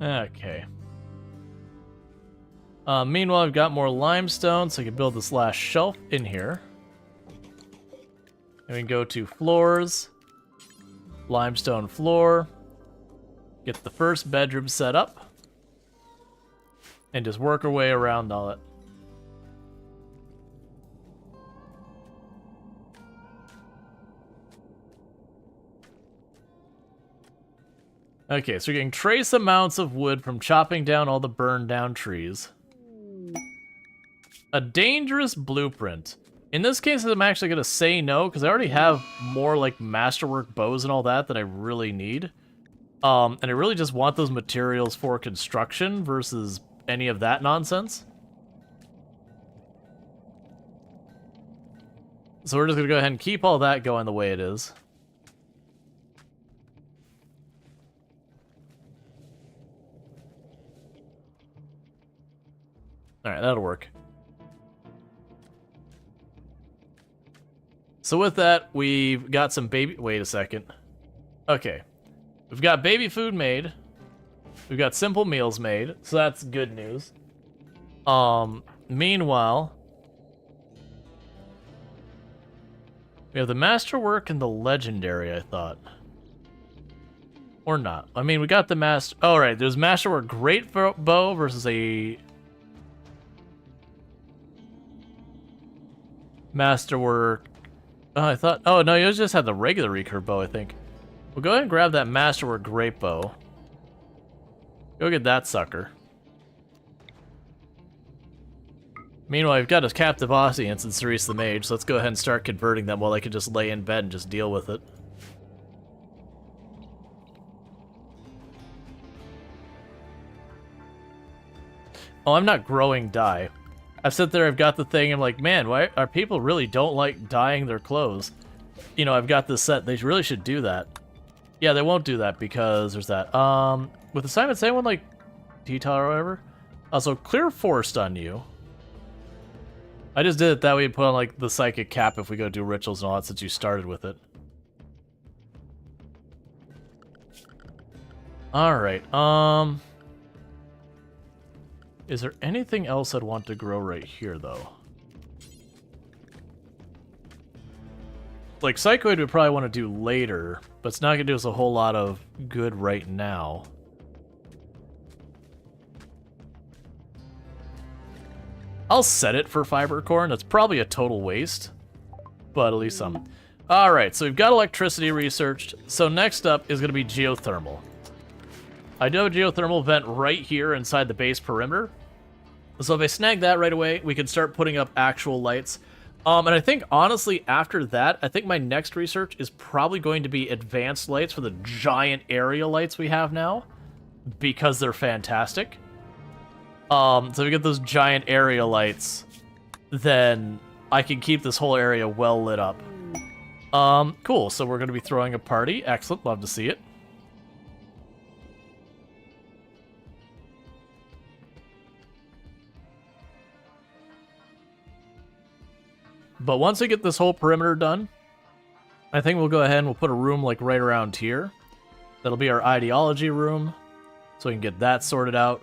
S1: Okay. Meanwhile, I've got more limestone, so I can build this last shelf in here. And we can go to floors, limestone floor, get the first bedroom set up, and just work our way around all it. Okay, so we're getting trace amounts of wood from chopping down all the burned down trees. A dangerous blueprint. In this case, I'm actually going to say no, because I already have more, like, masterwork bows and all that I really need. And I really just want those materials for construction versus any of that nonsense. So we're just going to go ahead and keep all that going the way it is. Alright, that'll work. So with that, we've got some baby... Wait a second. Okay. We've got baby food made. We've got simple meals made, so that's good news. Meanwhile... we have the masterwork and the legendary, I thought. Or not. I mean, we got the master... Oh, right, there's masterwork great bow versus a... masterwork. Oh, I thought. Oh no, you just had the regular recurve bow, I think. We'll go ahead and grab that masterwork great bow. Go get that sucker. Meanwhile, we've got a captive audience in Cerise the Mage, so let's go ahead and start converting them while I can just lay in bed and just deal with it. Oh, I'm not growing dye. I've sat there, I've got the thing, I'm like, man, why are people really don't like dyeing their clothes? You know, I've got this set, they really should do that. Yeah, they won't do that because there's that. With assignments, anyone like detail or whatever? Also, clear forest on you. I just did it that way and put on like the psychic cap if we go do rituals and all that since you started with it. Alright, is there anything else I'd want to grow right here, though? Like, Psychoid would probably want to do later, but it's not going to do us a whole lot of good right now. I'll set it for fiber corn. That's probably a total waste, but at least some. Alright, so we've got electricity researched. So next up is going to be geothermal. I do have a geothermal vent right here inside the base perimeter. So if I snag that right away, we can start putting up actual lights. And I think, honestly, after that, I think my next research is probably going to be advanced lights for the giant area lights we have now, because they're fantastic. So if we get those giant area lights, then I can keep this whole area well lit up. Cool, so we're going to be throwing a party. Excellent, love to see it. But once we get this whole perimeter done, I think we'll go ahead and we'll put a room like right around here. That'll be our ideology room, so we can get that sorted out.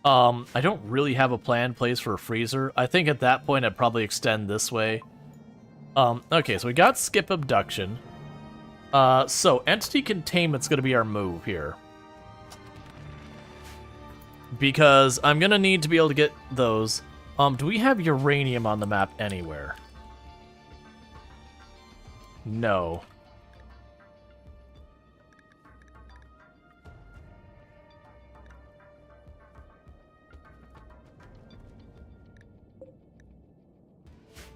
S1: I don't really have a planned place for a freezer. I think at that point I'd probably extend this way. Okay, so we got skip abduction. So entity containment's gonna be our move here. Because I'm gonna need to be able to get those. Do we have uranium on the map anywhere? No.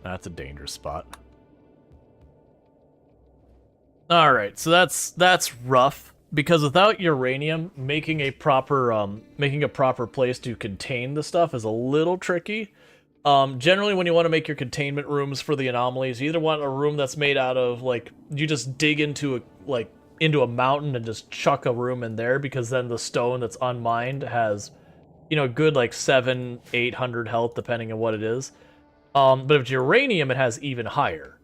S1: That's a dangerous spot. All right, so that's rough because without uranium, making a proper place to contain the stuff is a little tricky. Generally, when you want to make your containment rooms for the anomalies, you either want a room that's made out of like you just dig into a mountain and just chuck a room in there because then the stone that's unmined has, you know, good like 700-800 health depending on what it is. But if it's uranium, it has even higher.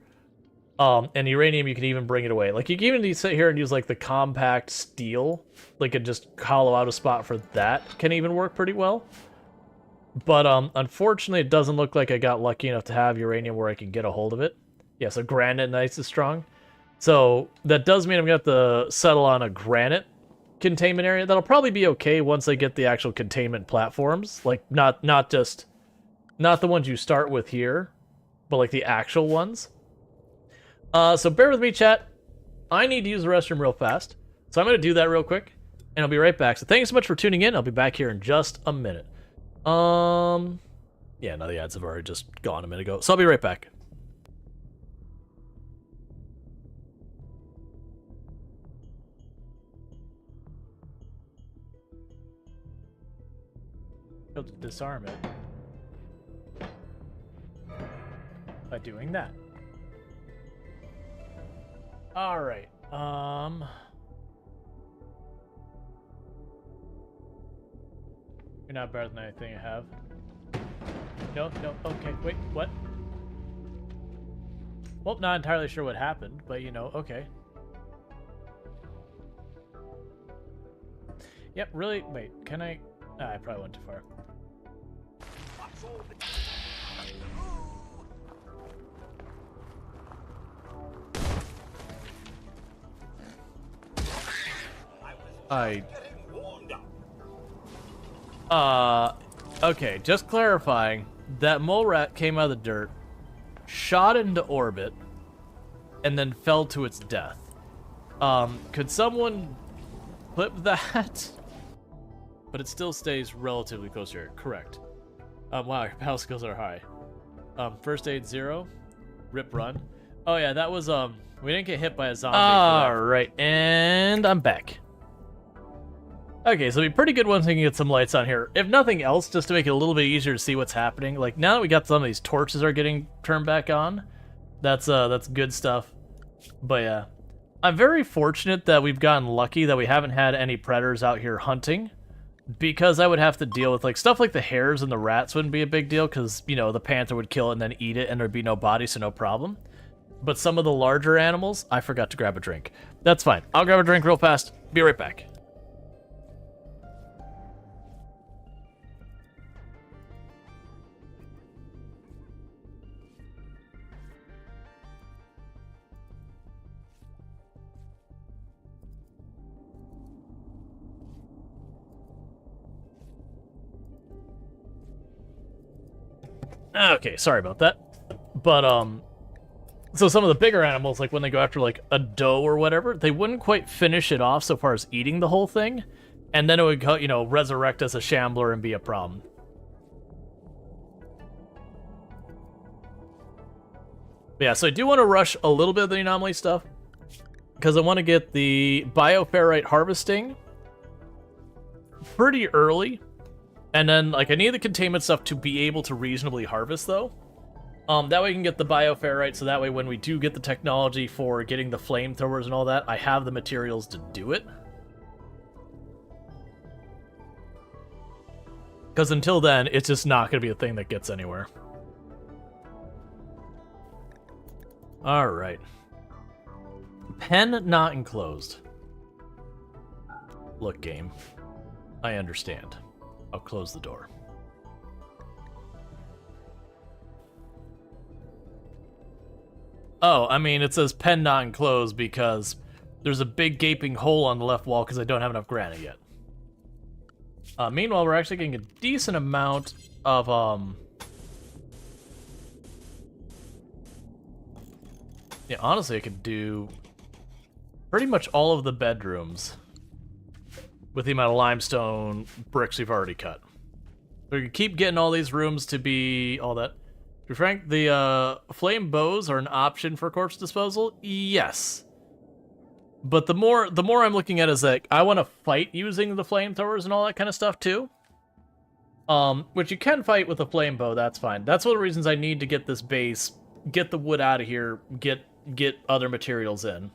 S1: And uranium, you can even bring it away. Like, you can even sit here and use, like, the compact steel. Like, and just hollow out a spot for that can even work pretty well. But, unfortunately, it doesn't look like I got lucky enough to have uranium where I can get a hold of it. Yeah, so granite nice is strong. So, that does mean I'm going to have to settle on a granite containment area. That'll probably be okay once I get the actual containment platforms. Like, not the ones you start with here, but like the actual ones. So bear with me, chat. I need to use the restroom real fast. So I'm going to do that real quick, and I'll be right back. So thanks so much for tuning in. I'll be back here in just a minute. Yeah, no, the ads have already just gone a minute ago. So I'll be right back. Able to disarm it by doing that. All right. You're not better than anything I have. No. Okay. Wait. What? Well, not entirely sure what happened, but you know. Okay. Yep. Really. Wait. Can I? I probably went too far. Okay, just clarifying, that mole rat came out of the dirt, shot into orbit, and then fell to its death. Could someone clip that? But it still stays relatively close here. Correct. Wow, your battle skills are high. First aid 0, rip run. Oh yeah, that was, we didn't get hit by a zombie. Alright, and I'm back. Okay, so it'd be pretty good once we can get some lights on here. If nothing else, just to make it a little bit easier to see what's happening. Like, now that we got some of these torches are getting turned back on, that's good stuff. But yeah, I'm very fortunate that we've gotten lucky that we haven't had any predators out here hunting, because I would have to deal with, like, stuff like the hares and the rats wouldn't be a big deal, because, you know, the panther would kill it and then eat it, and there'd be no body, so no problem. But some of the larger animals, I forgot to grab a drink. That's fine. I'll grab a drink real fast. Be right back. Okay, sorry about that. But, so some of the bigger animals, like when they go after, like, a doe or whatever, they wouldn't quite finish it off so far as eating the whole thing, and then it would, you know, resurrect as a shambler and be a problem. But yeah, so I do want to rush a little bit of the anomaly stuff, because I want to get the bioferrite harvesting pretty early. And then, like, I need the containment stuff to be able to reasonably harvest, though. That way we can get the bioferrite, so that way when we do get the technology for getting the flamethrowers and all that, I have the materials to do it. Because until then, it's just not going to be a thing that gets anywhere. Alright. Pen not enclosed. Look, game. I understand. I'll close the door. Oh, I mean, it says pen not enclosed because there's a big gaping hole on the left wall because I don't have enough granite yet. Meanwhile, we're actually getting a decent amount of, yeah, honestly, I could do pretty much all of the bedrooms with the amount of limestone bricks we've already cut. We can keep getting all these rooms to be all that. To be frank, the flame bows are an option for corpse disposal. Yes, but the more I'm looking at is like I want to fight using the flamethrowers and all that kind of stuff too. Which you can fight with a flame bow. That's fine. That's one of the reasons I need to get this base, get the wood out of here, get other materials in.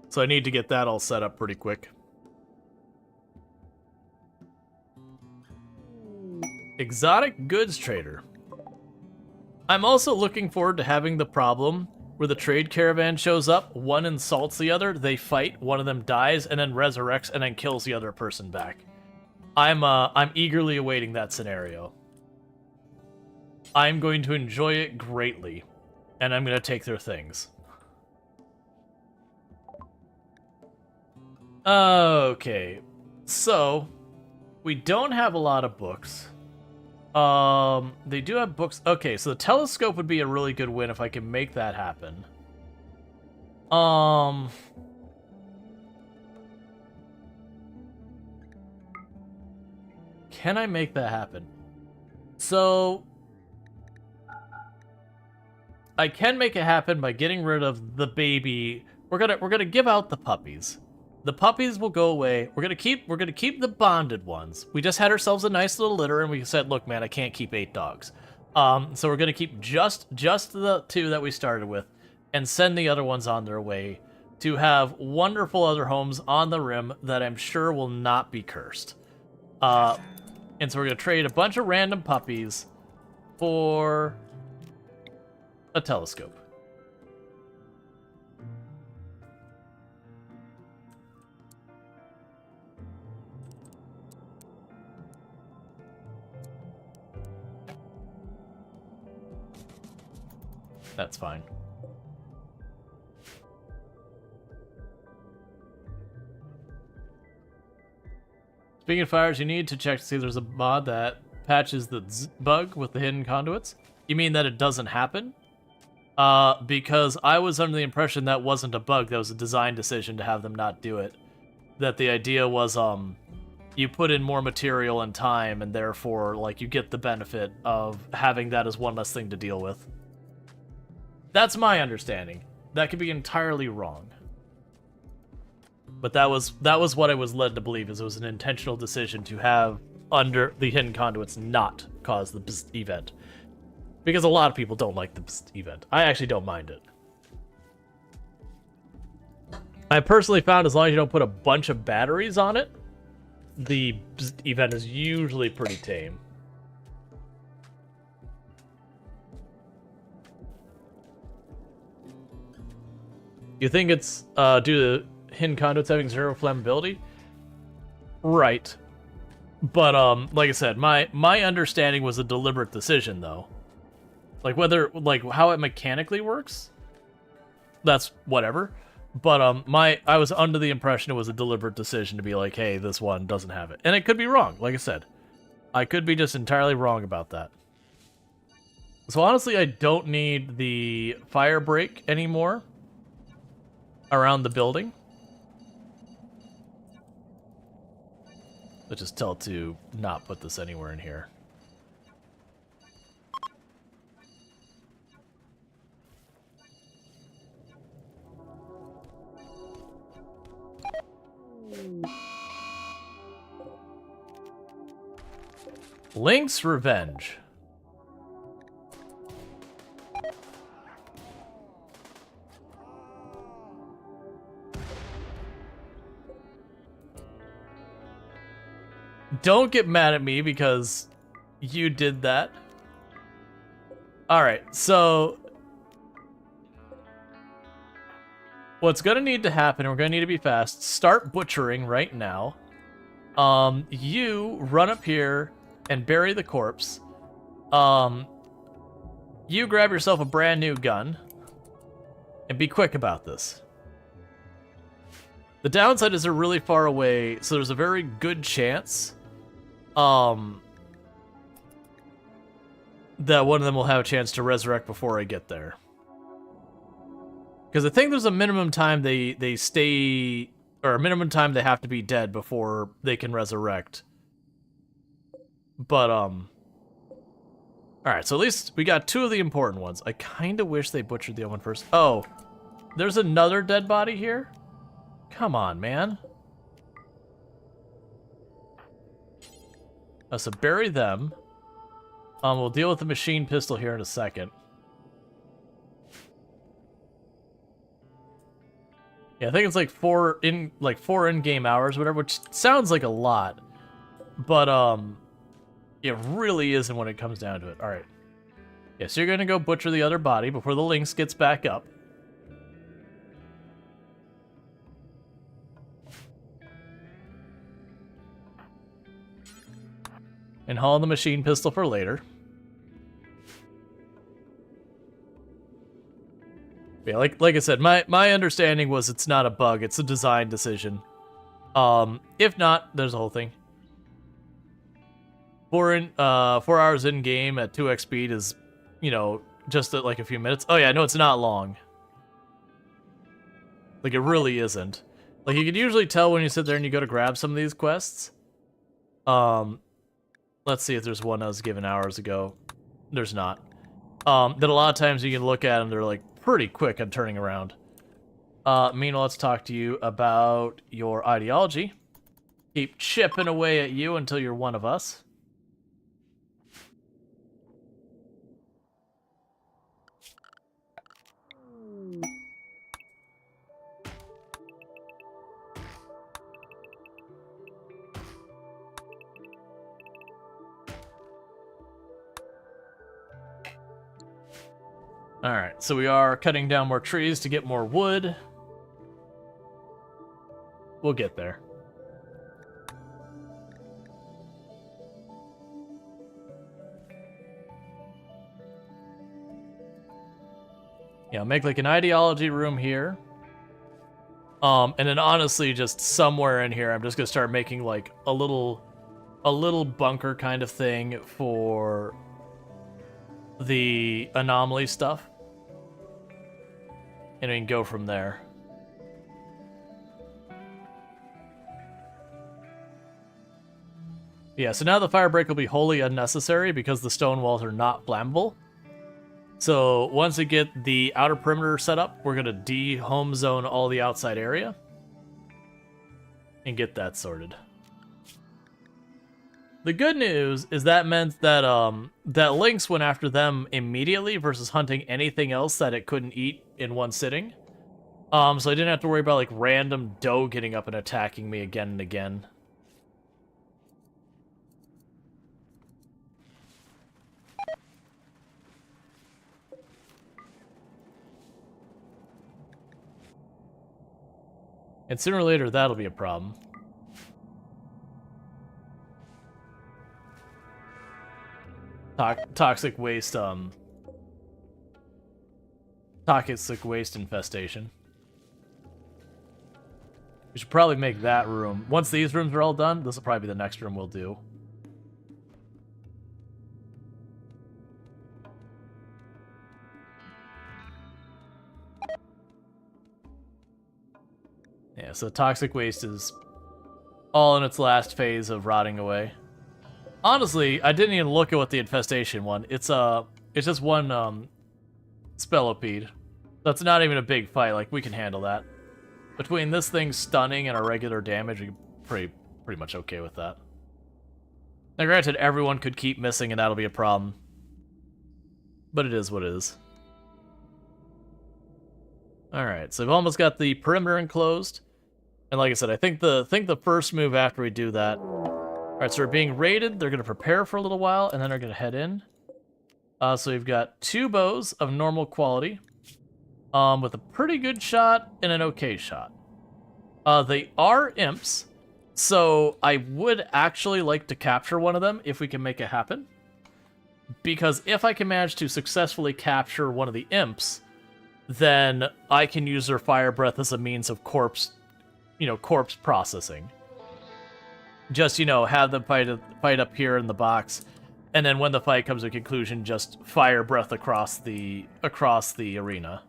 S1: So I need to get that all set up pretty quick. Exotic goods trader. I'm also looking forward to having the problem where the trade caravan shows up, one insults the other, they fight, one of them dies, and then resurrects and then kills the other person back. I'm eagerly awaiting that scenario. I'm going to enjoy it greatly, and I'm going to take their things. Okay, so we don't have a lot of books. They do have books. Okay, so the telescope would be a really good win if I can make that happen. Can I make that happen? So I can make it happen by getting rid of the baby. We're gonna give out the puppies. The puppies will go away. We're gonna keep the bonded ones. We just had ourselves a nice little litter, and we said, "Look, man, I can't keep 8 dogs." So we're gonna keep just the 2 that we started with, and send the other ones on their way to have wonderful other homes on the rim that I'm sure will not be cursed. And so we're gonna trade a bunch of random puppies for a telescope. That's fine. Speaking of fires, you need to check to see if there's a mod that patches the bug with the hidden conduits. You mean that it doesn't happen? Because I was under the impression that wasn't a bug, that was a design decision to have them not do it. That the idea was, you put in more material and time, and therefore, like, you get the benefit of having that as one less thing to deal with. That's my understanding. That could be entirely wrong. But that was what I was led to believe, is it was an intentional decision to have under the hidden conduits not cause the bzz event. Because a lot of people don't like the bzz event. I actually don't mind it. I personally found as long as you don't put a bunch of batteries on it, the bzz event is usually pretty tame. You think it's due to hidden conduits having 0 flammability? Right. But like I said, my understanding was a deliberate decision, though. Like whether how it mechanically works, that's whatever. But I was under the impression it was a deliberate decision to be like, hey, this one doesn't have it. And it could be wrong, like I said. I could be just entirely wrong about that. So honestly, I don't need the fire break anymore around the building. Let's just tell it to not put this anywhere in here. Link's Revenge. Don't get mad at me because you did that. Alright, so what's gonna need to happen, we're gonna need to be fast, start butchering right now. You run up here and bury the corpse. You grab yourself a brand new gun and be quick about this. The downside is they're really far away, so there's a very good chance that one of them will have a chance to resurrect before I get there. Because I think there's a minimum time they stay, or a minimum time they have to be dead before they can resurrect. But, alright, so at least we got two of the important ones. I kind of wish they butchered the other one first. Oh, there's another dead body here? Come on, man. So bury them. We'll deal with the machine pistol here in a second. Yeah, I think it's like four in-game hours, whatever, which sounds like a lot, but it really isn't when it comes down to it. All right. Yeah, so you're gonna go butcher the other body before the Lynx gets back up. And haul the machine pistol for later. Yeah, like I said, my understanding was it's not a bug, it's a design decision. If not, there's a whole thing. 4 hours in game at 2x speed is, you know, just at like a few minutes. Oh yeah, no, it's not long. Like it really isn't. Like you can usually tell when you sit there and you go to grab some of these quests. Let's see if there's one I was given hours ago. There's not. That a lot of times you can look at them, they're like pretty quick on turning around. Meanwhile, let's talk to you about your ideology. Keep chipping away at you until you're one of us. Alright, so we are cutting down more trees to get more wood. We'll get there. Yeah, I'll make like an ideology room here. And then honestly, just somewhere in here, I'm just gonna start making like a little bunker kind of thing for the anomaly stuff. And we can go from there. Yeah, so now the fire break will be wholly unnecessary because the stone walls are not flammable. So once we get the outer perimeter set up, we're gonna de-home zone all the outside area and get that sorted. The good news is that meant that that Lynx went after them immediately versus hunting anything else that it couldn't eat in one sitting. So I didn't have to worry about like random doe getting up and attacking me again and again. And sooner or later, that'll be a problem. Toxic waste, toxic waste infestation. We should probably make that room. Once these rooms are all done, this will probably be the next room we'll do. Yeah, so toxic waste is all in its last phase of rotting away. Honestly, I didn't even look at what the infestation one. It's just one spellipede. That's not even a big fight. Like we can handle that. Between this thing stunning and our regular damage, we're pretty much okay with that. Now, granted, everyone could keep missing, and that'll be a problem. But it is what it is. All right, so we've almost got the perimeter enclosed. And like I said, I think the first move after we do that Alright, so we're being raided. They're going to prepare for a little while, and then they're going to head in. So we've got 2 bows of normal quality, with a pretty good shot and an okay shot. They are imps, so I would actually like to capture one of them if we can make it happen. Because if I can manage to successfully capture one of the imps, then I can use their fire breath as a means of corpse processing. Just, have them fight up here in the box, and then when the fight comes to a conclusion, just fire breath across the arena.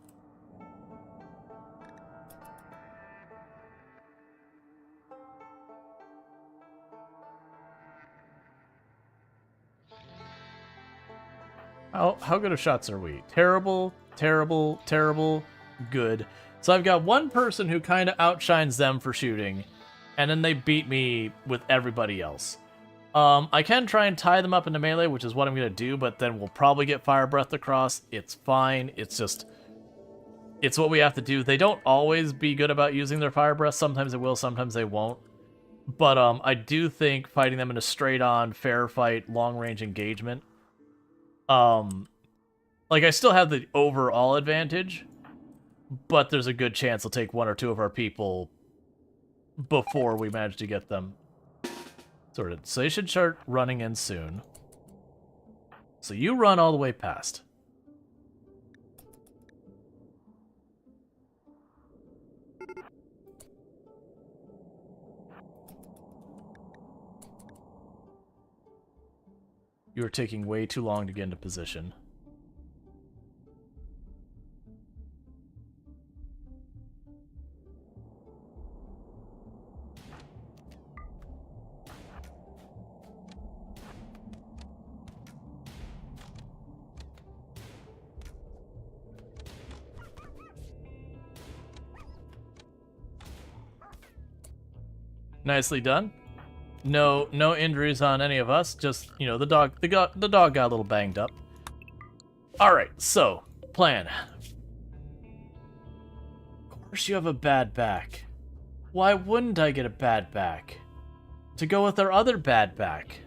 S1: How good of shots are we? Terrible, terrible, terrible, good. So I've got one person who kind of outshines them for shooting, and then they beat me with everybody else. I can try and tie them up into melee, which is what I'm going to do, but then we'll probably get fire breath across. It's fine. It's what we have to do. They don't always be good about using their fire breath. Sometimes they will, sometimes they won't. But I do think fighting them in a straight-on, fair fight, long-range engagement, I still have the overall advantage, but there's a good chance they'll take 1 or 2 of our people before we manage to get them sorted. So they should start running in soon. So you run all the way past. You are taking way too long to get into position. Nicely done. No injuries on any of us. Just, the dog got a little banged up. All right, so plan. Of course you have a bad back. Why wouldn't I get a bad back? To go with our other bad back.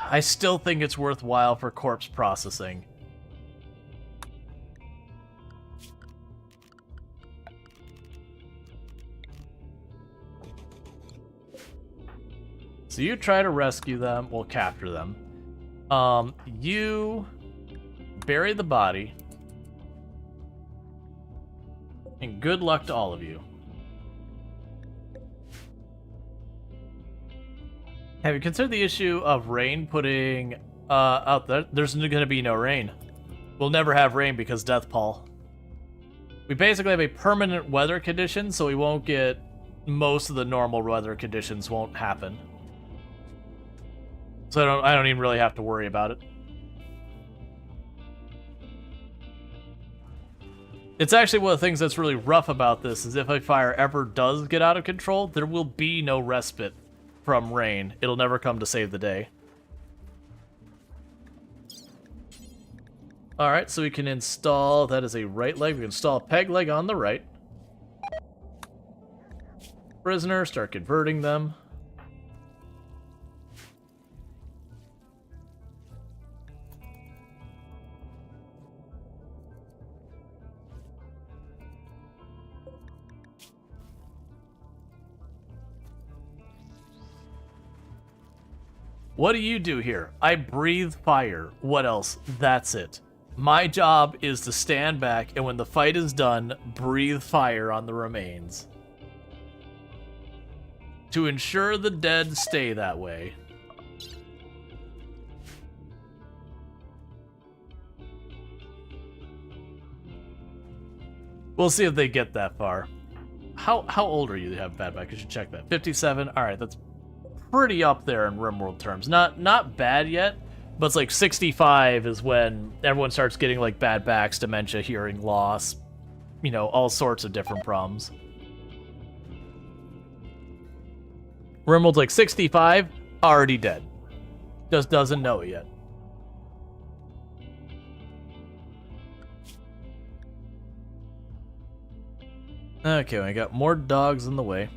S1: I still think it's worthwhile for corpse processing. So you try to rescue them, well, capture them. You bury the body. And good luck to all of you. Have you considered the issue of rain putting out there? There's going to be no rain. We'll never have rain because death pall. We basically have a permanent weather condition, so we won't get most of the normal weather conditions won't happen. So I don't even really have to worry about it. It's actually one of the things that's really rough about this is if a fire ever does get out of control, there will be no respite from rain. It'll never come to save the day. Alright, so we can install, that is a right leg. We can install a peg leg on the right. Prisoner, start converting them. What do you do here? I breathe fire. What else? That's it. My job is to stand back, and when the fight is done, breathe fire on the remains. To ensure the dead stay that way. We'll see if they get that far. How old are you to have bad back? I should check that. 57? Alright, that's pretty up there in RimWorld terms. Not bad yet, but it's like 65 is when everyone starts getting like bad backs, dementia, hearing loss, all sorts of different problems. RimWorld's like 65, already dead. Just doesn't know it yet. Okay, I got more dogs in the way.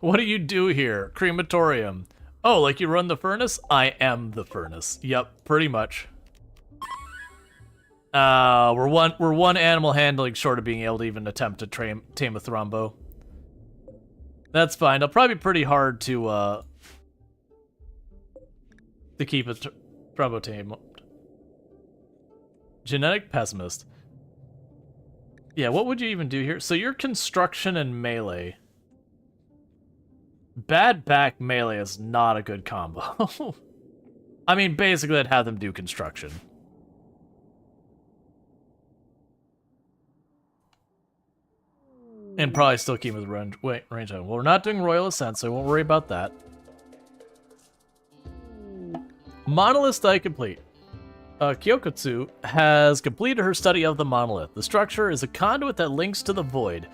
S1: What do you do here? Crematorium. Oh, like you run the furnace? I am the furnace. Yep, pretty much. We're one animal handling short of being able to even attempt to tame a thrombo. That's fine. It'll probably be pretty hard to keep a thrombo tamed. Genetic pessimist. Yeah, what would you even do here? So you're construction and melee. Bad back melee is not a good combo. I mean, basically I'd have them do construction. And probably still keep with range. Wait, range item. Well, we're not doing Royal Ascent, so I won't worry about that. Monolith study complete. Kyokotsu has completed her study of the monolith. The structure is a conduit that links to the void,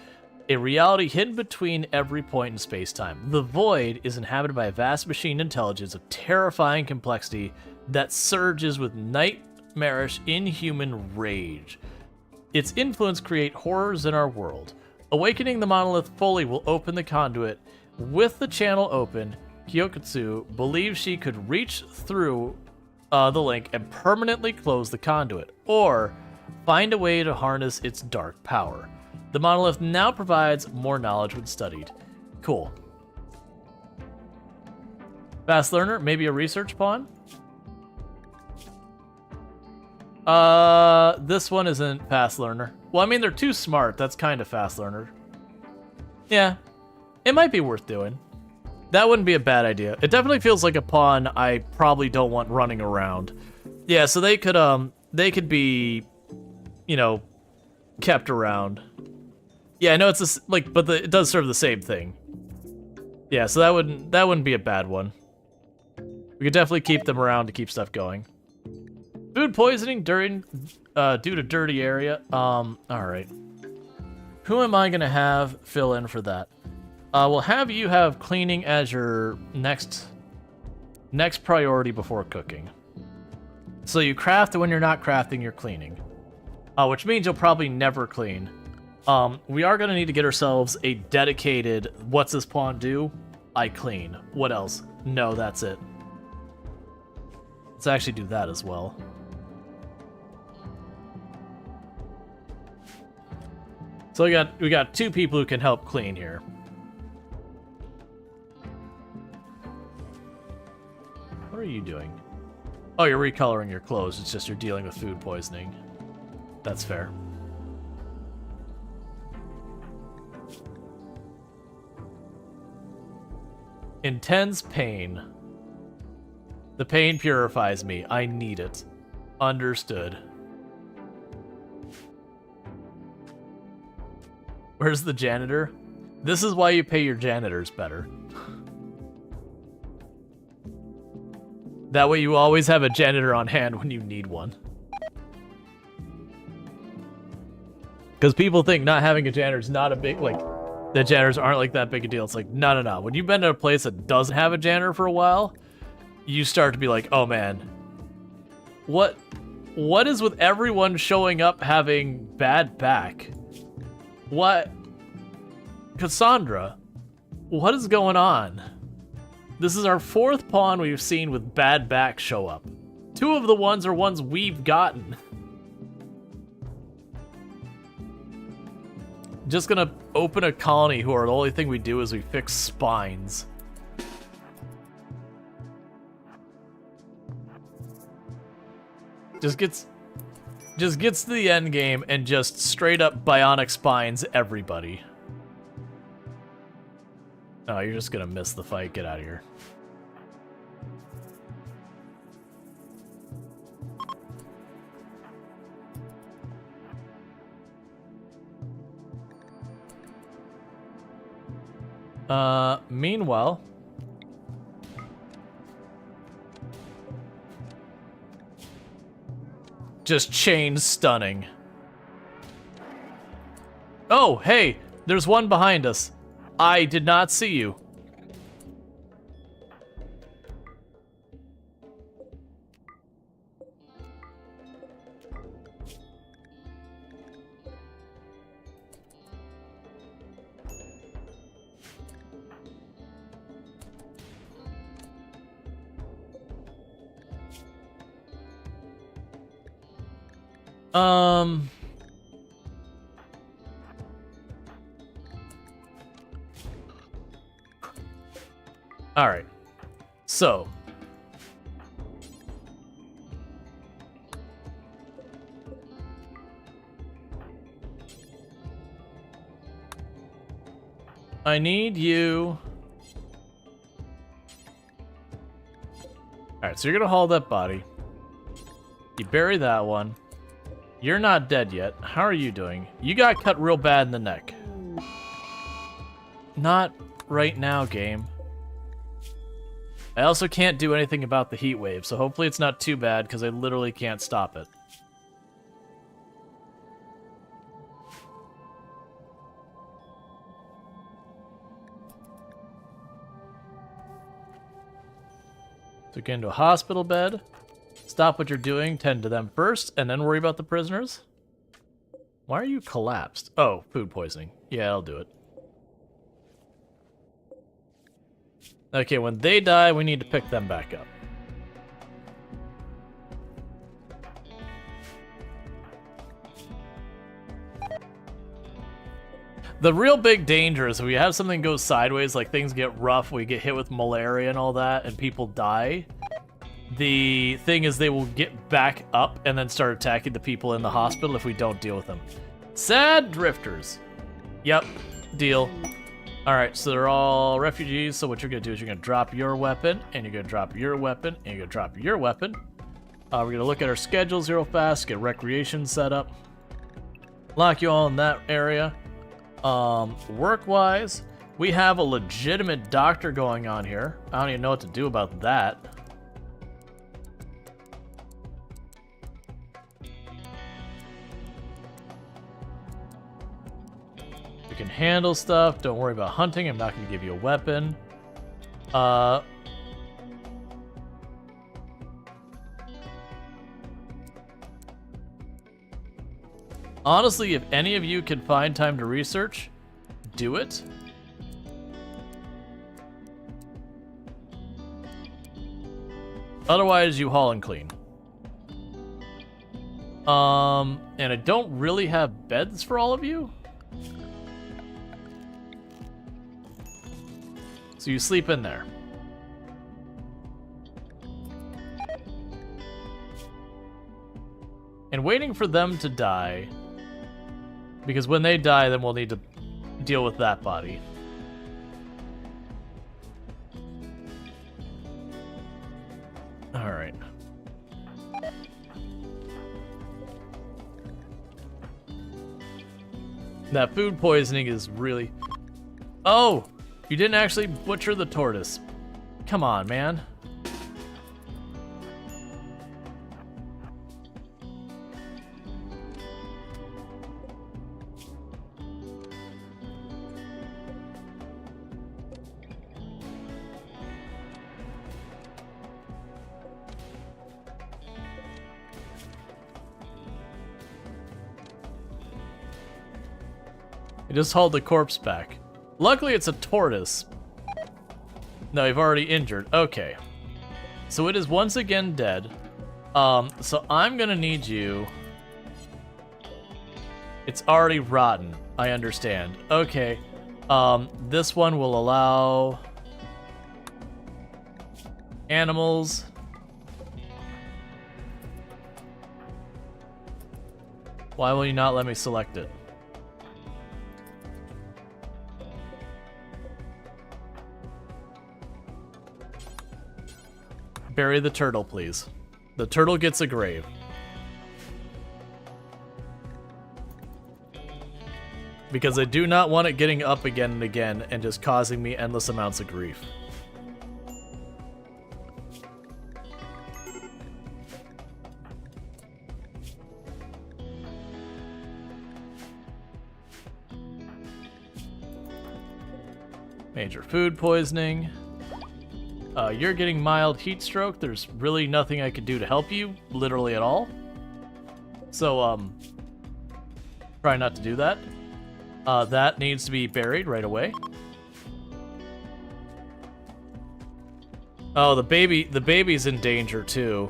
S1: a reality hidden between every point in space-time. The void is inhabited by a vast machine intelligence of terrifying complexity that surges with nightmarish, inhuman rage. Its influence creates horrors in our world. Awakening the monolith fully will open the conduit. With the channel open, Kyokotsu believes she could reach through the link and permanently close the conduit, or find a way to harness its dark power. The monolith now provides more knowledge when studied. Cool. Fast learner, maybe a research pawn? This one isn't fast learner. Well, I mean, they're too smart. That's kind of fast learner. Yeah, it might be worth doing. That wouldn't be a bad idea. It definitely feels like a pawn I probably don't want running around. Yeah, so they could be, you know, kept around. Yeah, I know it's a, like, but it does serve the same thing. Yeah, so that wouldn't be a bad one. We could definitely keep them around to keep stuff going. Food poisoning due to dirty area. All right. Who am I gonna have fill in for that? We'll have you have cleaning as your next priority before cooking. So you craft, and when you're not crafting, you're cleaning. Which means you'll probably never clean. We are gonna need to get ourselves a dedicated, what's this pawn do? I clean. What else? No, that's it. Let's actually do that as well. So we got two people who can help clean here. What are you doing? Oh, you're recoloring your clothes. It's just you're dealing with food poisoning. That's fair. Intense pain. The pain purifies me. I need it. Understood. Where's the janitor? This is why you pay your janitors better. That way you always have a janitor on hand when you need one. Because people think not having a janitor is not a big, like, the janitors aren't like that big a deal. It's like, no. When you've been to a place that doesn't have a janitor for a while, you start to be like, oh man, what is with everyone showing up having bad back? What? Cassandra, what is going on? This is our fourth pawn we've seen with bad back show up. Two of the ones are ones we've gotten. Just gonna open a colony who are the only thing we do is we fix spines. Just gets to the end game and just straight up bionic spines everybody. Oh, you're just gonna miss the fight. Get out of here. Meanwhile, just chain stunning. Oh, hey, there's one behind us. I did not see you. Um... Alright. So... I need you... Alright, so you're gonna haul that body. You bury that one. You're not dead yet. How are you doing? You got cut real bad in the neck. Not right now, game. I also can't do anything about the heat wave, so hopefully it's not too bad, because I literally can't stop it. So get into a hospital bed. Stop what you're doing, tend to them first, and then worry about the prisoners. Why are you collapsed? Oh, food poisoning. Yeah, I'll do it. Okay, when they die, we need to pick them back up. The real big danger is if we have something go sideways, like things get rough, we get hit with malaria and all that, and people die. The thing is they will get back up and then start attacking the people in the hospital if we don't deal with them. Sad drifters. Yep, deal. Alright, so they're all refugees, so what you're gonna do is you're gonna drop your weapon, and you're gonna drop your weapon, and you're gonna drop your weapon. We're gonna look at our schedules real fast, get recreation set up. Lock you all in that area. Work-wise, we have a legitimate doctor going on here. I don't even know what to do about that. You can handle stuff. Don't worry about hunting. I'm not going to give you a weapon. Honestly, if any of you can find time to research, do it. Otherwise, you haul and clean. And I don't really have beds for all of you. So you sleep in there. And waiting for them to die, because when they die, then we'll need to deal with that body. All right. That food poisoning is really... Oh! You didn't actually butcher the tortoise. Come on, man. I just hauled the corpse back. Luckily, it's a tortoise. No, you've already injured. Okay. So it is once again dead. So I'm gonna need you... It's already rotten. I understand. Okay. This one will allow... animals... Why will you not let me select it? Bury the turtle, please. The turtle gets a grave. Because I do not want it getting up again and again and just causing me endless amounts of grief. Major food poisoning. You're getting mild heat stroke. There's really nothing I can do to help you, literally at all. So, try not to do that. That needs to be buried right away. Oh, the baby's in danger too.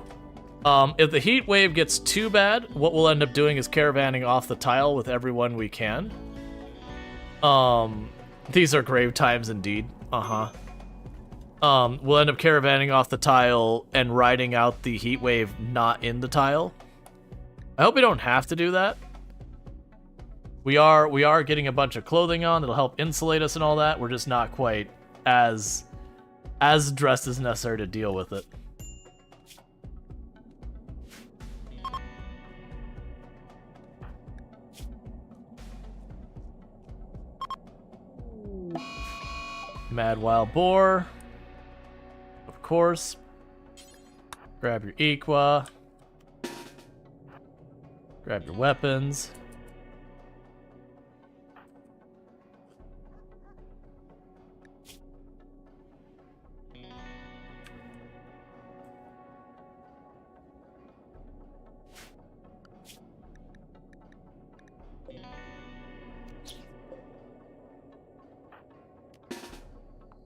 S1: If the heat wave gets too bad, what we'll end up doing is caravanning off the tile with everyone we can. These are grave times indeed. We'll end up caravanning off the tile and riding out the heat wave not in the tile. I hope we don't have to do that. We are getting a bunch of clothing on that'll help insulate us and all that. We're just not quite as dressed as necessary to deal with it. Mad Wild Boar. Of course. Grab your Equa. Grab your weapons.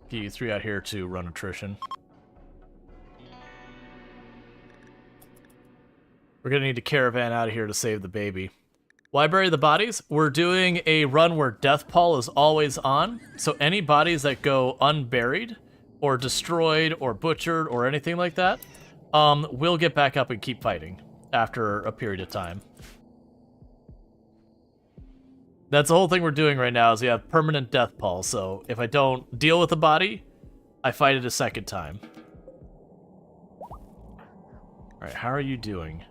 S1: Get you 3 out here to run attrition. We're gonna need to caravan out of here to save the baby. Why bury the bodies? We're doing a run where death pall is always on, so any bodies that go unburied or destroyed or butchered or anything like that, we'll get back up and keep fighting after a period of time. That's the whole thing we're doing right now is we have permanent death pall, so if I don't deal with the body, I fight it a second time. Alright, how are you doing?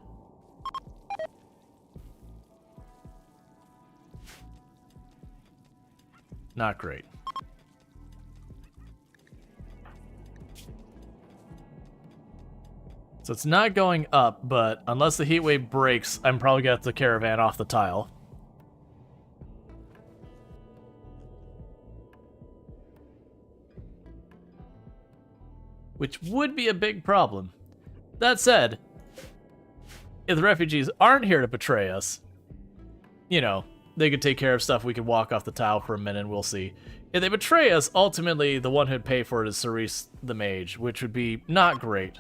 S1: Not great. So it's not going up, but unless the heat wave breaks, I'm probably gonna have to caravan off the tile. Which would be a big problem. That said, if the refugees aren't here to betray us, you know, they could take care of stuff, we could walk off the tile for a minute and we'll see. If they betray us, ultimately the one who'd pay for it is Cerise the Mage, which would be not great.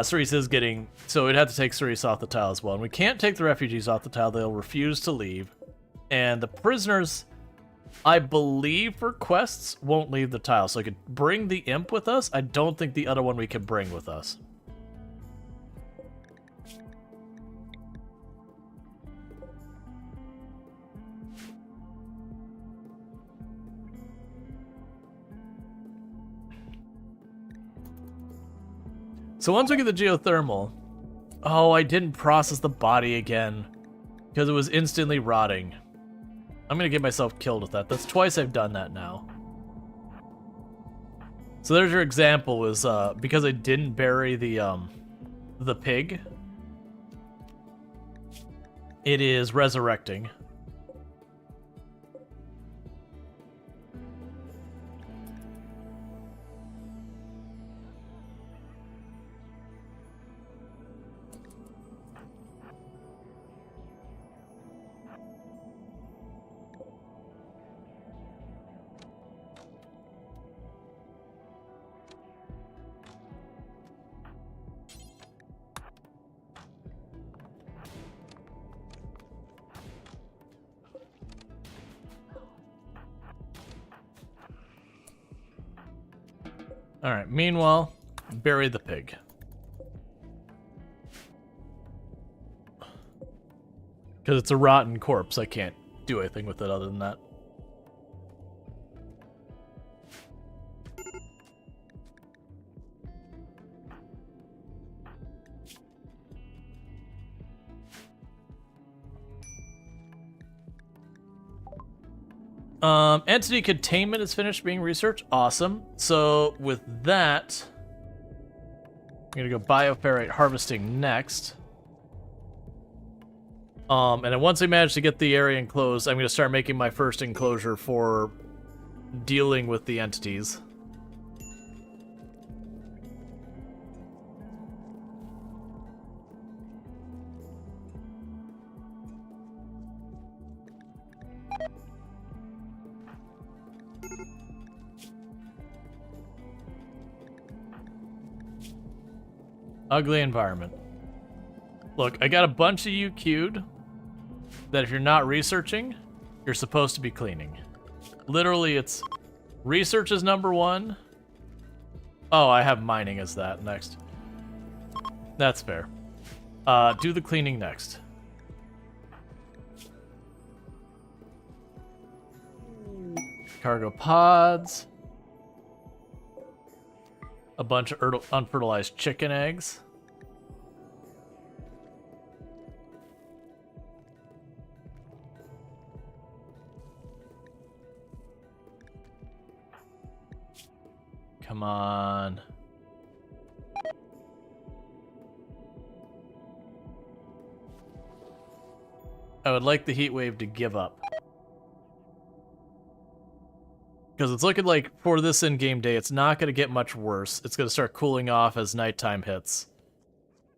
S1: Cerise is getting... So we'd have to take Cerise off the tile as well. And we can't take the refugees off the tile, they'll refuse to leave. And the prisoners... I believe for quests won't leave the tile, so I could bring the imp with us. I don't think the other one we can bring with us. So once we get the geothermal... Oh, I didn't process the body again because it was instantly rotting. I'm gonna get myself killed with that. That's twice I've done that now. So there's your example, was because I didn't bury the pig, it is resurrecting. Alright, meanwhile, bury the pig. Because it's a rotten corpse, I can't do anything with it other than that. Entity containment is finished being researched. Awesome. So with that, I'm gonna go bioferrite harvesting next. And then once I manage to get the area enclosed, I'm gonna start making my first enclosure for dealing with the entities. Ugly environment. Look, I got a bunch of you queued that if you're not researching, you're supposed to be cleaning. Literally, it's research is number 1. Oh, I have mining as that next. That's fair. Do the cleaning next. Cargo pods. A bunch of unfertilized chicken eggs. Come on. I would like the heat wave to give up. Because it's looking like for this in-game day, it's not going to get much worse. It's going to start cooling off as nighttime hits.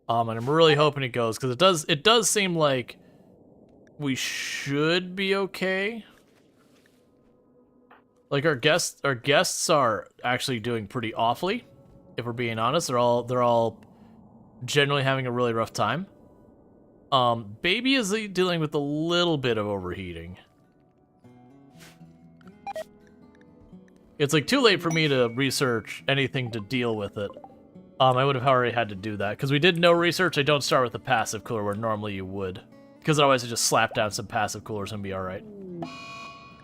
S1: And I'm really hoping it goes, because it does seem like we should be okay. Like our guests are actually doing pretty awfully, if we're being honest. They're all generally having a really rough time. Baby is dealing with a little bit of overheating. It's like too late for me to research anything to deal with it. I would have already had to do that because we did no research. I don't start with the passive cooler where normally you would, because otherwise I just slap down some passive coolers and be all right.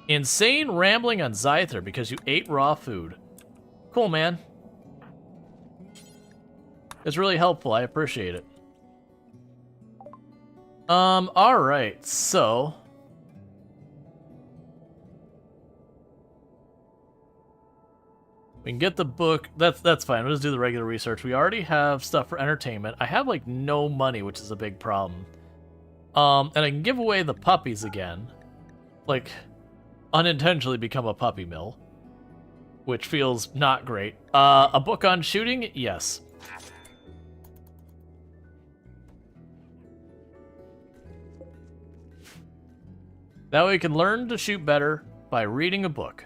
S1: Insane rambling on Zyther because you ate raw food. Cool, man. It's really helpful. I appreciate it. All right. So we can get the book. That's fine. We'll just do the regular research. We already have stuff for entertainment. I have like no money, which is a big problem. And I can give away the puppies again. Like unintentionally become a puppy mill, which feels not great. A book on shooting? Yes. That way we can learn to shoot better by reading a book.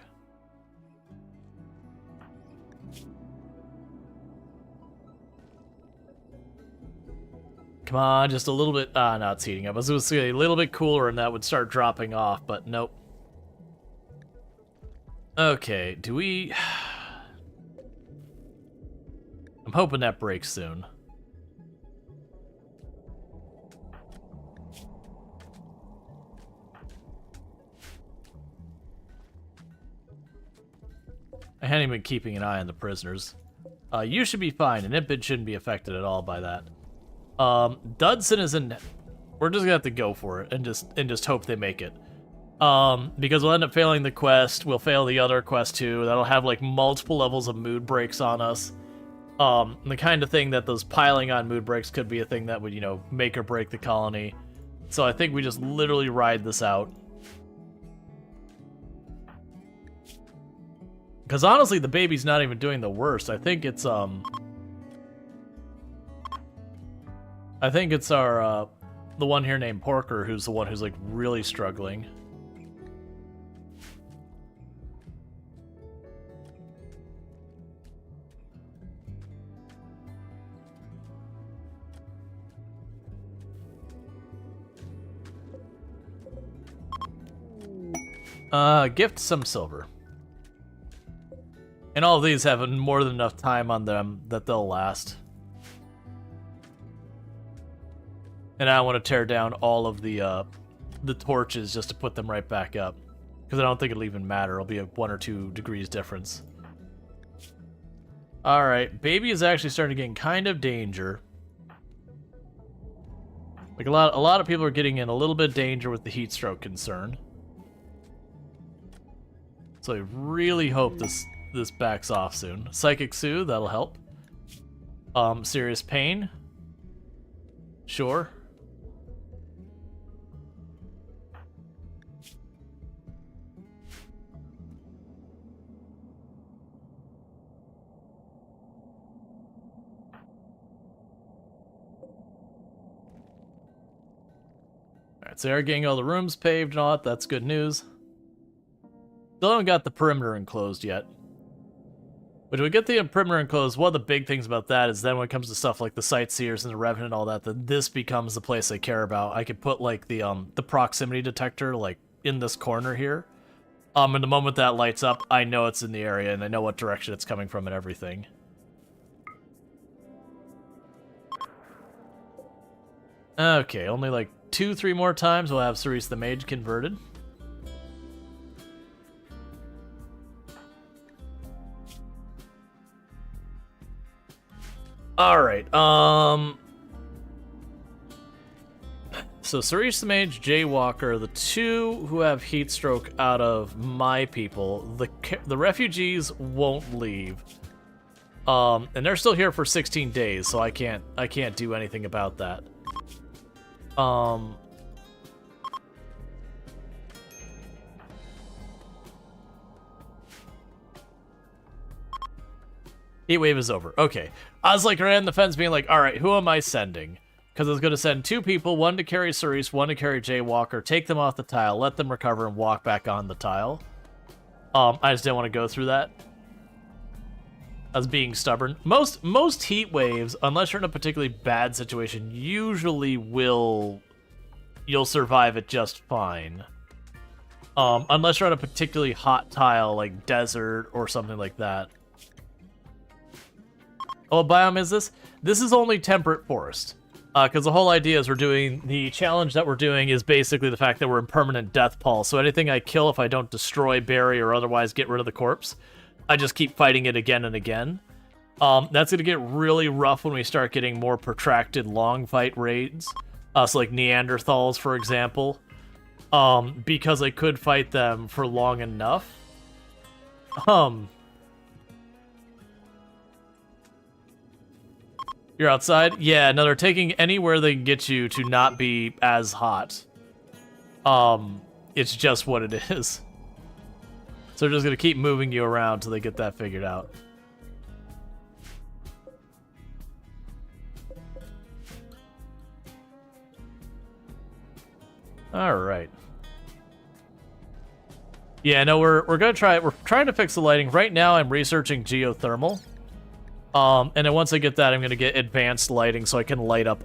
S1: Come on, just a little bit. No, it's heating up. I was going to say a little bit cooler and that would start dropping off, but nope. Okay, do we... I'm hoping that breaks soon. I hadn't even been keeping an eye on the prisoners. You should be fine, and Impid shouldn't be affected at all by that. Dudson is in... We're just gonna have to go for it and just hope they make it. Because we'll end up failing the quest, we'll fail the other quest too, that'll have like multiple levels of mood breaks on us. The kind of thing that those piling on mood breaks could be a thing that would, you know, make or break the colony. So I think we just literally ride this out. Because honestly, the baby's not even doing the worst. I think it's our, the one here named Porker who's the one who's like really struggling. Gift some silver. And all of these have more than enough time on them that they'll last. And I want to tear down all of the torches just to put them right back up. Because I don't think it'll even matter. It'll be a 1 or 2 degrees difference. Alright, baby is actually starting to get in kind of danger. Like a lot of people are getting in a little bit of danger with the heat stroke concern. So I really hope this backs off soon. Psychic Sue, that'll help. Serious pain. Sure. Alright, so they're getting all the rooms paved and all that. That's good news. Still haven't got the perimeter enclosed yet. But we get the perimeter enclosed. One of the big things about that is then when it comes to stuff like the sightseers and the revenant and all that, then this becomes the place I care about. I could put like the proximity detector like in this corner here. And the moment that lights up, I know it's in the area and I know what direction it's coming from and everything. Okay, only like 2-3 more times we'll have Cerise the Mage converted. Alright, so Cerise the Mage, Jaywalker, the two who have heat stroke out of my people, the refugees won't leave. And they're still here for 16 days, so I can't do anything about that. Heat wave is over. Okay. I was like around the fence being like, alright, who am I sending? Because I was going to send 2 people, one to carry Cerise, one to carry Jaywalker, take them off the tile, let them recover, and walk back on the tile. I just didn't want to go through that. I was being stubborn. Most heat waves, unless you're in a particularly bad situation, usually you'll survive it just fine. Unless you're on a particularly hot tile, like desert or something like that. Oh, what biome is this? This is only temperate forest. Because the whole idea is the challenge that we're doing is basically the fact that we're in permanent death pulse. So anything I kill, if I don't destroy, bury, or otherwise get rid of the corpse, I just keep fighting it again and again. That's going to get really rough when we start getting more protracted long fight raids. So like Neanderthals, for example. Because I could fight them for long enough. You're outside? Yeah, no, they're taking anywhere they can get you to not be as hot. It's just what it is. So they're just gonna keep moving you around till they get that figured out. Alright. Yeah, no, we're trying to fix the lighting. Right now I'm researching geothermal. And then once I get that, I'm going to get advanced lighting so I can light up,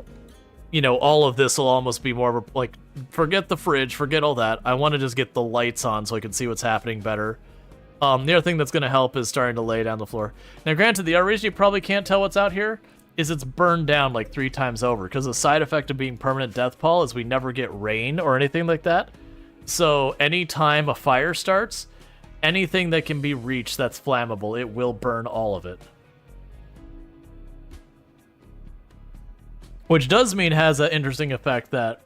S1: all of this will almost be more of a, like, forget the fridge, forget all that. I want to just get the lights on so I can see what's happening better. The other thing that's going to help is starting to lay down the floor. Now, granted, the other reason you probably can't tell what's out here is it's burned down like 3 times over, because the side effect of being permanent death pall is we never get rain or anything like that. So anytime a fire starts, anything that can be reached that's flammable, it will burn all of it. Which does mean has an interesting effect that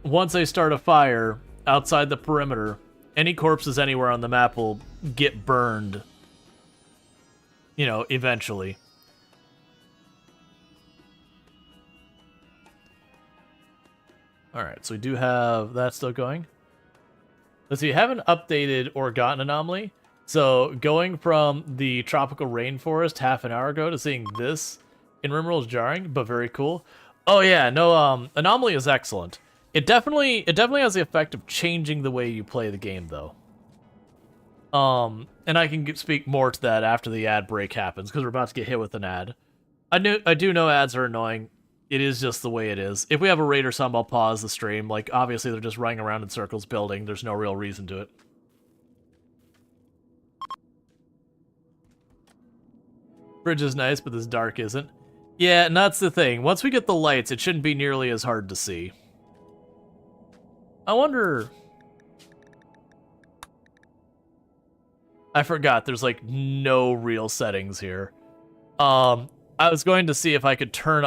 S1: once I start a fire outside the perimeter, any corpses anywhere on the map will get burned, eventually. Alright, so we do have that still going. Let's see, I haven't updated Organ Anomaly. So going from the tropical rainforest half an hour ago to seeing this in RimWorld is jarring, but very cool. Oh yeah, no, Anomaly is excellent. It definitely has the effect of changing the way you play the game, though. And I can speak more to that after the ad break happens, because we're about to get hit with an ad. I do know ads are annoying. It is just the way it is. If we have a raid or something, I'll pause the stream. Like, obviously, they're just running around in circles building. There's no real reason to it. Bridge is nice, but this dark isn't. Yeah, and that's the thing. Once we get the lights, it shouldn't be nearly as hard to see. I wonder... I forgot, there's like no real settings here. I was going to see if I could turn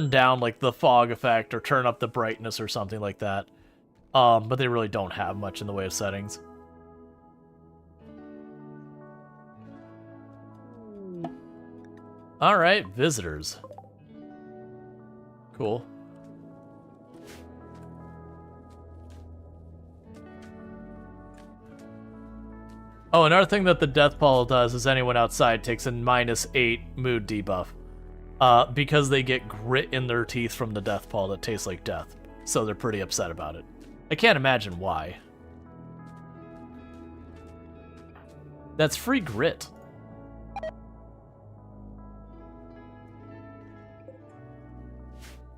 S1: down like the fog effect or turn up the brightness or something like that. But they really don't have much in the way of settings. Alright, visitors. Cool. Oh, another thing that the Death Pall does is anyone outside takes a -8 mood debuff. Because they get grit in their teeth from the Death Pall that tastes like death. So they're pretty upset about it. I can't imagine why. That's free grit.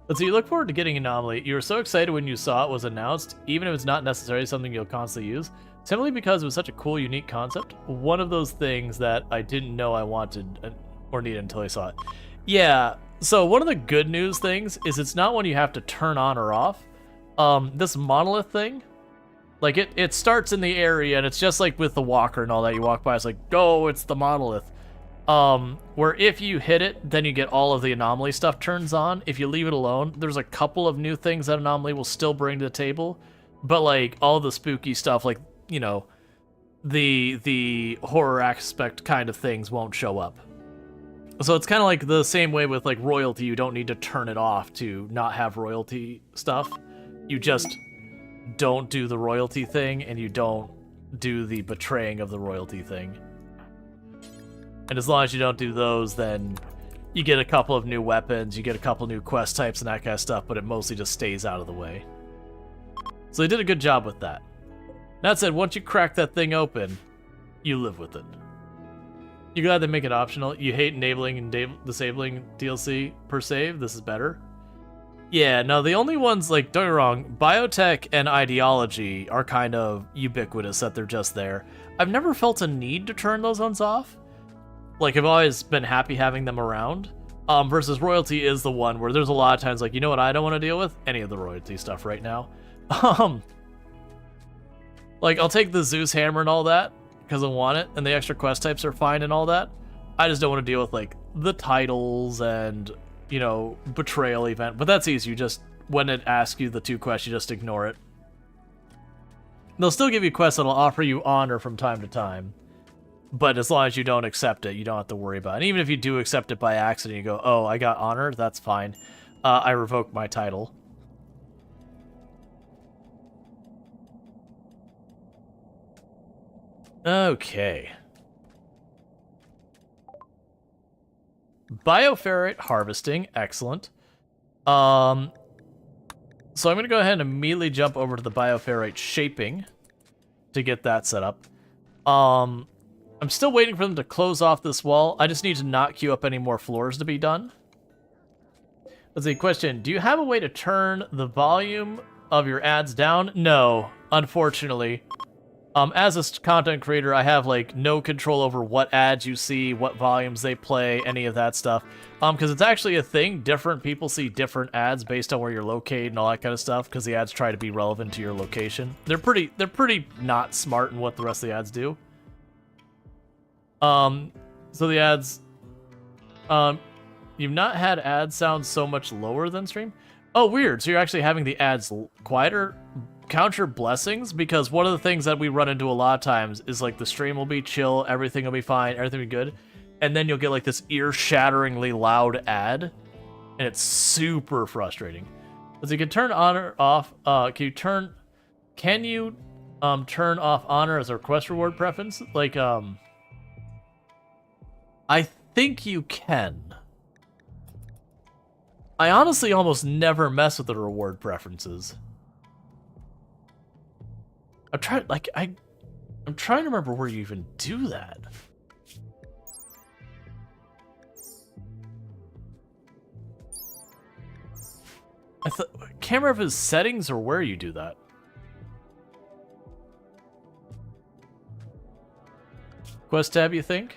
S1: Let's see, you look forward to getting Anomaly. You were so excited when you saw it was announced, even if it's not necessarily something you'll constantly use, simply because it was such a cool, unique concept. One of those things that I didn't know I wanted or needed until I saw it. Yeah, so one of the good news things is it's not one you have to turn on or off. This monolith thing, like it starts in the area and it's just like with the walker and all that. You walk by, it's like, oh, it's the monolith. Where if you hit it, then you get all of the anomaly stuff turns on. If you leave it alone, there's a couple of new things that anomaly will still bring to the table, but like all the spooky stuff, like, you know, the horror aspect kind of things won't show up. So it's kind of like the same way with like royalty. You don't need to turn it off to not have royalty stuff. You just don't do the royalty thing, and you don't do the betraying of the royalty thing. And as long as you don't do those, then you get a couple of new weapons, you get a couple new quest types and that kind of stuff, but it mostly just stays out of the way. So they did a good job with that. That said, once you crack that thing open, you live with it. You glad they make it optional? You hate enabling and disabling DLC per save? This is better? Yeah, no, the only ones, like, don't get me wrong, biotech and ideology are kind of ubiquitous that they're just there. I've never felt a need to turn those ones off. Like, I've always been happy having them around. Versus royalty is the one where there's a lot of times like, you know what I don't want to deal with? Any of the royalty stuff right now. Like, I'll take the Zeus hammer and all that, because I want it, and the extra quest types are fine and all that. I just don't want to deal with, like, the titles and, you know, betrayal event. But that's easy. You just, when it asks you the 2 quests, you just ignore it. They'll still give you quests that'll offer you honor from time to time. But as long as you don't accept it, you don't have to worry about it. And even if you do accept it by accident, you go, oh, I got honor, that's fine. I revoke my title. Okay. Bioferrite harvesting, excellent. So I'm going to go ahead and immediately jump over to the bioferrite shaping to get that set up. I'm still waiting for them to close off this wall. I just need to not queue up any more floors to be done. Let's see, question. Do you have a way to turn the volume of your ads down? No, unfortunately. As a content creator, I have, like, no control over what ads you see, what volumes they play, any of that stuff. Because it's actually a thing. Different people see different ads based on where you're located and all that kind of stuff, because the ads try to be relevant to your location. They're pretty not smart in what the rest of the ads do. So the ads, you've not had ads sound so much lower than stream? Oh, weird. So you're actually having the ads quieter? Count your blessings, because one of the things that we run into a lot of times is like the stream will be chill, everything will be fine, everything will be good, and then you'll get like this ear-shatteringly loud ad, and it's super frustrating. So you can turn honor off, can you turn off honor as a request reward preference? Like, I think you can. I honestly almost never mess with the reward preferences. I'm trying to remember where you even do that. Can't remember if it's settings or where you do that. Quest tab, you think?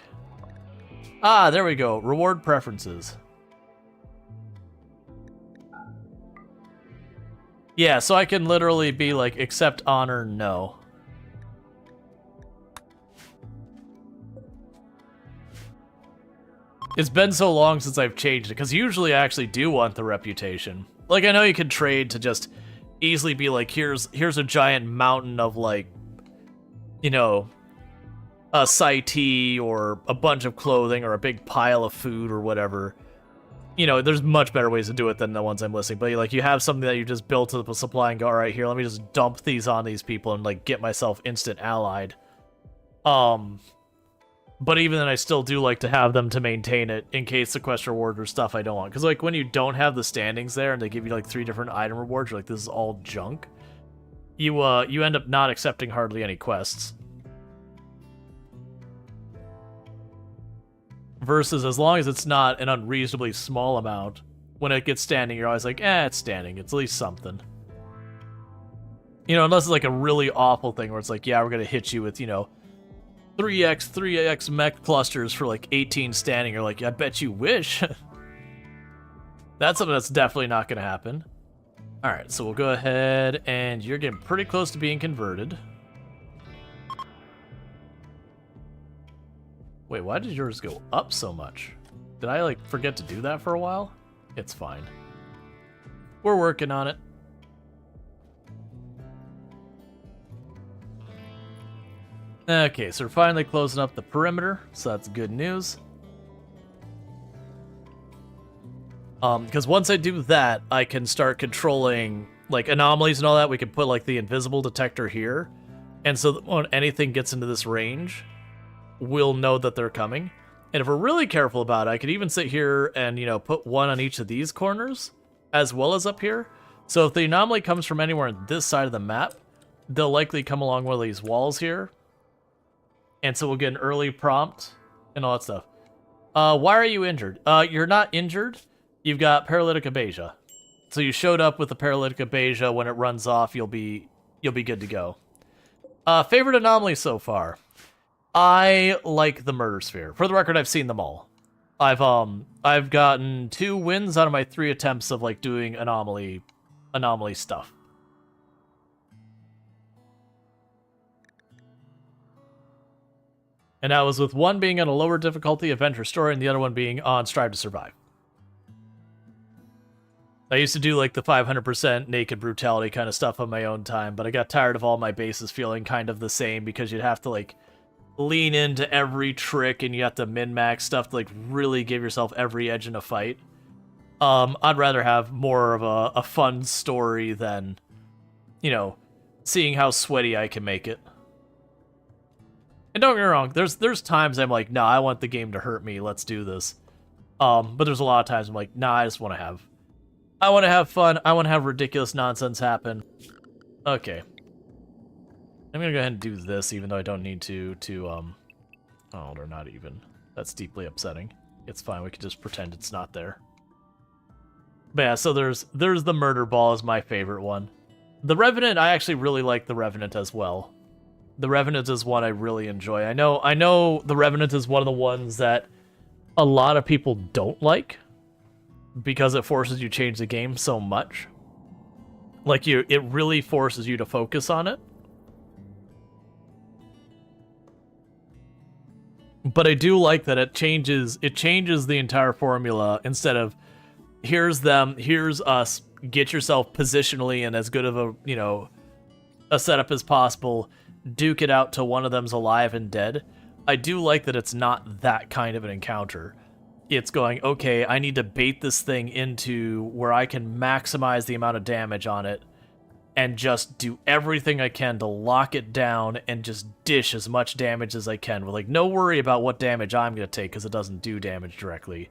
S1: Ah, there we go. Reward preferences. Yeah, so I can literally be like, accept honor, no. It's been so long since I've changed it, because usually I actually do want the reputation. Like, I know you can trade to just easily be like, here's a giant mountain of, like, you know, a Saiti or a bunch of clothing or a big pile of food or whatever. You know, there's much better ways to do it than the ones I'm listing. But, like, you have something that you just built to the supply and go, all right, here, let me just dump these on these people and, like, get myself instant allied. But even then, I still do like to have them to maintain it in case the quest reward or stuff I don't want. Because, like, when you don't have the standings there and they give you, like, 3 different item rewards, you're like, this is all junk. You end up not accepting hardly any quests. Versus, as long as it's not an unreasonably small amount, when it gets standing, you're always like, it's standing. It's at least something. You know, unless it's like a really awful thing where it's like, yeah, we're going to hit you with, you know, 3x mech clusters for like 18 standing. You're like, I bet you wish. That's something that's definitely not going to happen. All right, so we'll go ahead, and you're getting pretty close to being converted. Wait, why did yours go up so much? Did I, like, forget to do that for a while? It's fine. We're working on it. Okay, so we're finally closing up the perimeter, so that's good news. Because once I do that, I can start controlling, like, anomalies and all that. We can put, like, the invisible detector here. And so that when anything gets into this range, we'll know that they're coming. And if we're really careful about it, I could even sit here and, you know, put one on each of these corners, as well as up here. So if the anomaly comes from anywhere on this side of the map, they'll likely come along one of these walls here. And so we'll get an early prompt and all that stuff. Why are you injured? You're not injured. You've got paralytic abasia. So you showed up with the paralytic abasia. When it runs off, you'll be good to go. Favorite anomaly so far? I like the murder sphere. For the record, I've seen them all. I've gotten 2 wins out of my 3 attempts of like doing anomaly stuff. And that was with one being on a lower difficulty, Adventure Story, and the other one being on Strive to Survive. I used to do like the 500% naked brutality kind of stuff on my own time, but I got tired of all my bases feeling kind of the same because you'd have to like lean into every trick and you have to min-max stuff to like really give yourself every edge in a fight. I'd rather have more of a fun story than, you know, seeing how sweaty I can make it. And don't get me wrong, there's times I'm like, nah, I want the game to hurt me, let's do this. But there's a lot of times I'm like, nah, I want to have fun, I want to have ridiculous nonsense happen. Okay. I'm gonna go ahead and do this, even though I don't need to, oh, they're not even. That's deeply upsetting. It's fine, we can just pretend it's not there. But yeah, so there's the murder ball is my favorite one. The Revenant, I actually really like the Revenant as well. The Revenant is one I really enjoy. I know the Revenant is one of the ones that a lot of people don't like because it forces you to change the game so much. Like it really forces you to focus on it. But I do like that it changes the entire formula. Instead of here's them, here's us, get yourself positionally in as good of a, you know, a setup as possible, duke it out till one of them's alive and dead. I do like that it's not that kind of an encounter. It's going, okay, I need to bait this thing into where I can maximize the amount of damage on it and just do everything I can to lock it down and just dish as much damage as I can. With like no worry about what damage I'm going to take because it doesn't do damage directly.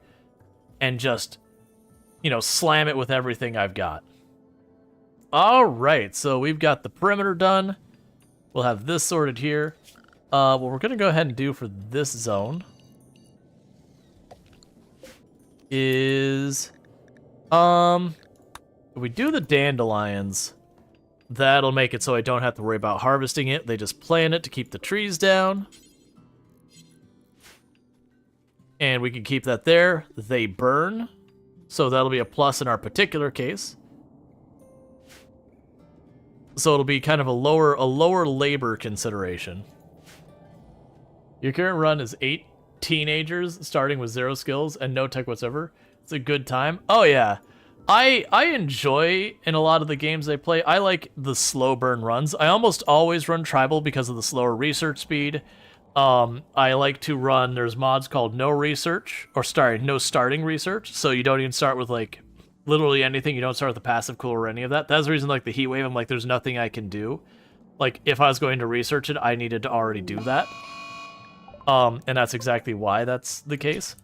S1: And just, you know, slam it with everything I've got. Alright, so we've got the perimeter done. We'll have this sorted here. What we're going to go ahead and do for this zone is, if we do the dandelions, that'll make it so I don't have to worry about harvesting it. They just plant it to keep the trees down. And we can keep that there. They burn. So that'll be a plus in our particular case. So it'll be kind of a lower labor consideration. Your current run is 8 teenagers starting with 0 skills and no tech whatsoever. It's a good time. Oh yeah. I enjoy, in a lot of the games I play, I like the slow burn runs. I almost always run tribal because of the slower research speed. I like to run, there's mods called no starting research, so you don't even start with like literally anything. You don't start with the passive cool or any of that. That's the reason like the heat wave, I'm like, there's nothing I can do. Like if I was going to research it, I needed to already do that. And that's exactly why that's the case.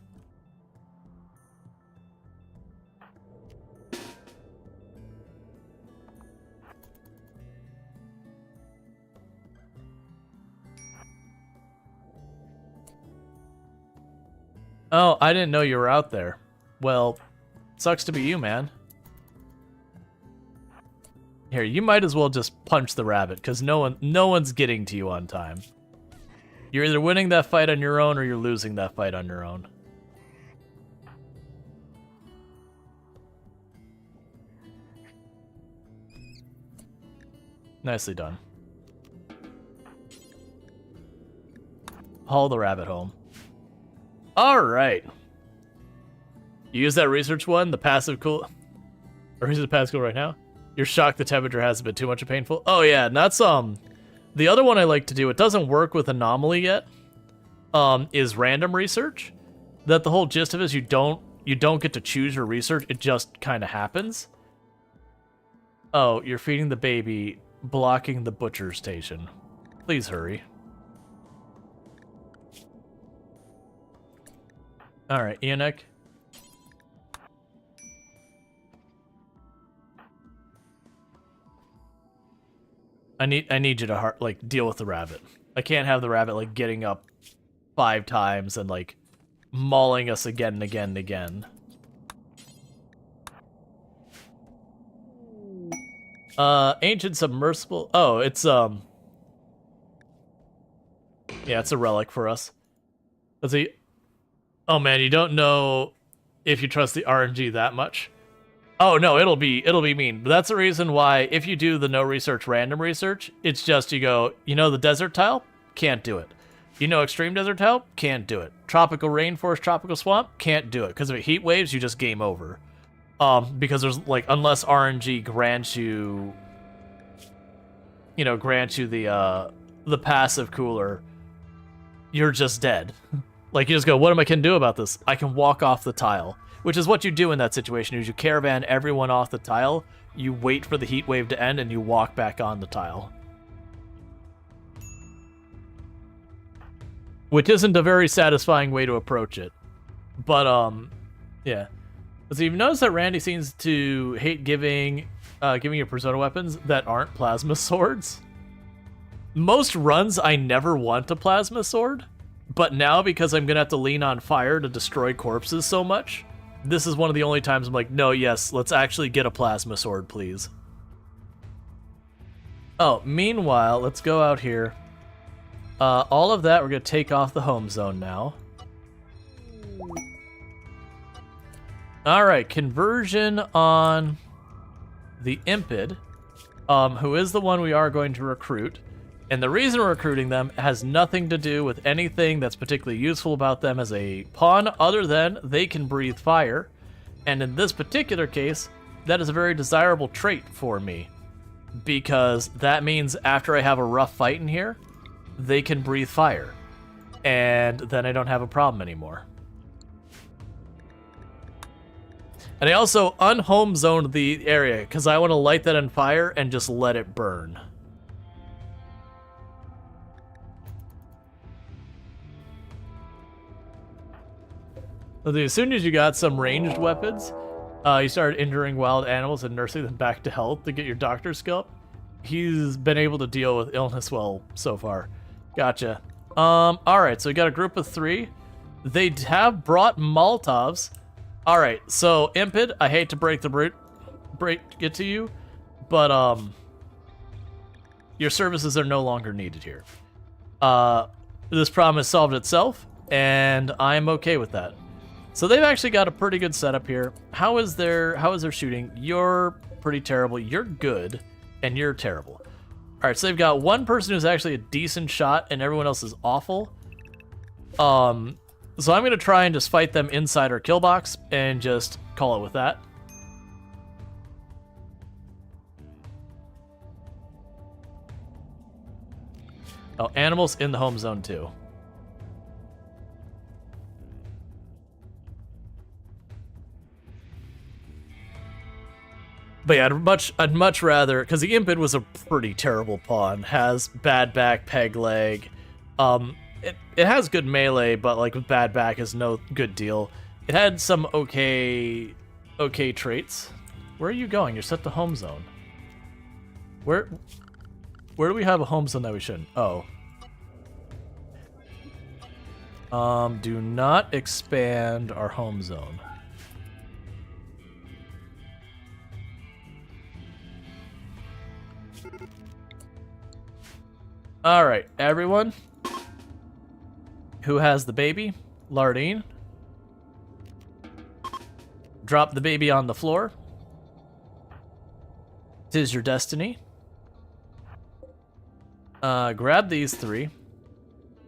S1: Oh, I didn't know you were out there. Well, Sucks to be you, man. Here, you might as well just punch the rabbit, because no one's getting to you on time. You're either winning that fight on your own or you're losing that fight on your own. Nicely done. Haul the rabbit home. Alright. You use that research one, the passive cool... Or use the passive cool right now? You're shocked the temperature hasn't been too much painful? Oh yeah, and that's, the other one I like to do, it doesn't work with anomaly yet, is random research. That the whole gist of it is you don't get to choose your research, it just kind of happens. Oh, you're feeding the baby, blocking the butcher station. Please hurry. Alright, Enoch. I need you to deal with the rabbit. I can't have the rabbit like getting up 5 times and like mauling us again and again and again. Ancient submersible. Oh, it's yeah, it's a relic for us. Let's see. Oh man, you don't know if you trust the RNG that much. Oh no, it'll be mean. But that's the reason why if you do the no research random research, it's just you go, you know the desert tile? Can't do it. You know extreme desert tile? Can't do it. Tropical rainforest, tropical swamp? Can't do it. Because if it heat waves, you just game over. Because there's like unless RNG grants you the passive cooler, you're just dead. Like, you just go, what am I can do about this? I can walk off the tile. Which is what you do in that situation, is you caravan everyone off the tile, you wait for the heat wave to end, and you walk back on the tile. Which isn't a very satisfying way to approach it. But, yeah. So you've noticed that Randy seems to hate giving you persona weapons that aren't plasma swords? Most runs, I never want a plasma sword. But now, because I'm gonna have to lean on fire to destroy corpses so much, this is one of the only times I'm like, no, yes, let's actually get a plasma sword, please. Oh, meanwhile, let's go out here. All of that, we're gonna take off the home zone now. Alright, conversion on the Impid, who is the one we are going to recruit. And the reason we're recruiting them has nothing to do with anything that's particularly useful about them as a pawn, other than they can breathe fire. And in this particular case, that is a very desirable trait for me. Because that means after I have a rough fight in here, they can breathe fire. And then I don't have a problem anymore. And I also unhome zoned the area, because I want to light that on fire and just let it burn. As soon as you got some ranged weapons, you started injuring wild animals and nursing them back to health to get your doctor skill up. He's been able to deal with illness well so far. Gotcha. Alright, so we got a group of 3. They have brought Molotovs. Alright, so Impid, I hate to break it to you, but your services are no longer needed here. This problem has solved itself, and I'm okay with that. So they've actually got a pretty good setup here. How is their shooting? You're pretty terrible, you're good, and you're terrible. Alright, so they've got one person who's actually a decent shot and everyone else is awful. So I'm gonna try and just fight them inside our kill box and just call it with that. Oh, animals in the home zone too. But yeah, I'd much rather, because the Impid was a pretty terrible pawn. Has bad back, peg leg. It has good melee, but like with bad back is no good deal. It had some okay traits. Where are you going? You're set to home zone. Where do we have a home zone that we shouldn't? Oh. Do not expand our home zone. All right, everyone who has the baby, Lardine, drop the baby on the floor. 'Tis your destiny. Grab these three.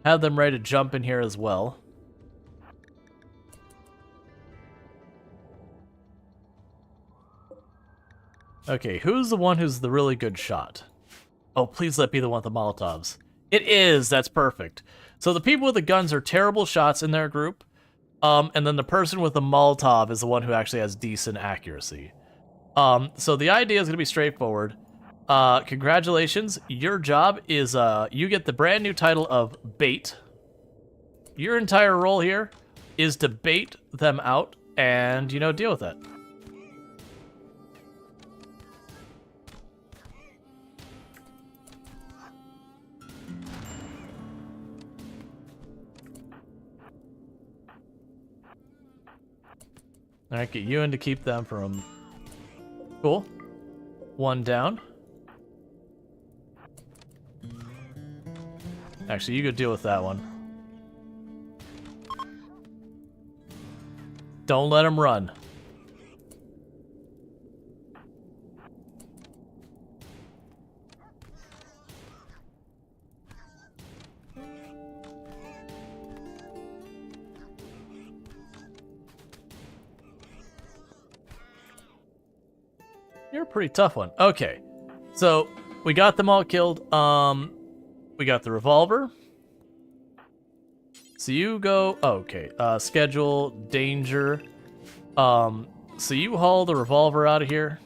S1: Have them ready to jump in here as well. Okay, who's the one who's the really good shot? Oh, please let be the one with the Molotovs. It is! That's perfect. So the people with the guns are terrible shots in their group, and then the person with the Molotov is the one who actually has decent accuracy. So the idea is going to be straightforward. Congratulations, your job is, you get the brand new title of Bait. Your entire role here is to bait them out and, you know, deal with it. Alright, get you in to keep them from... Cool. One down. Actually, you could deal with that one. Don't let him run. You're a pretty tough one. Okay. So, we got them all killed. We got the revolver. So you go... Oh, okay. Schedule, danger. So you haul the revolver out of here.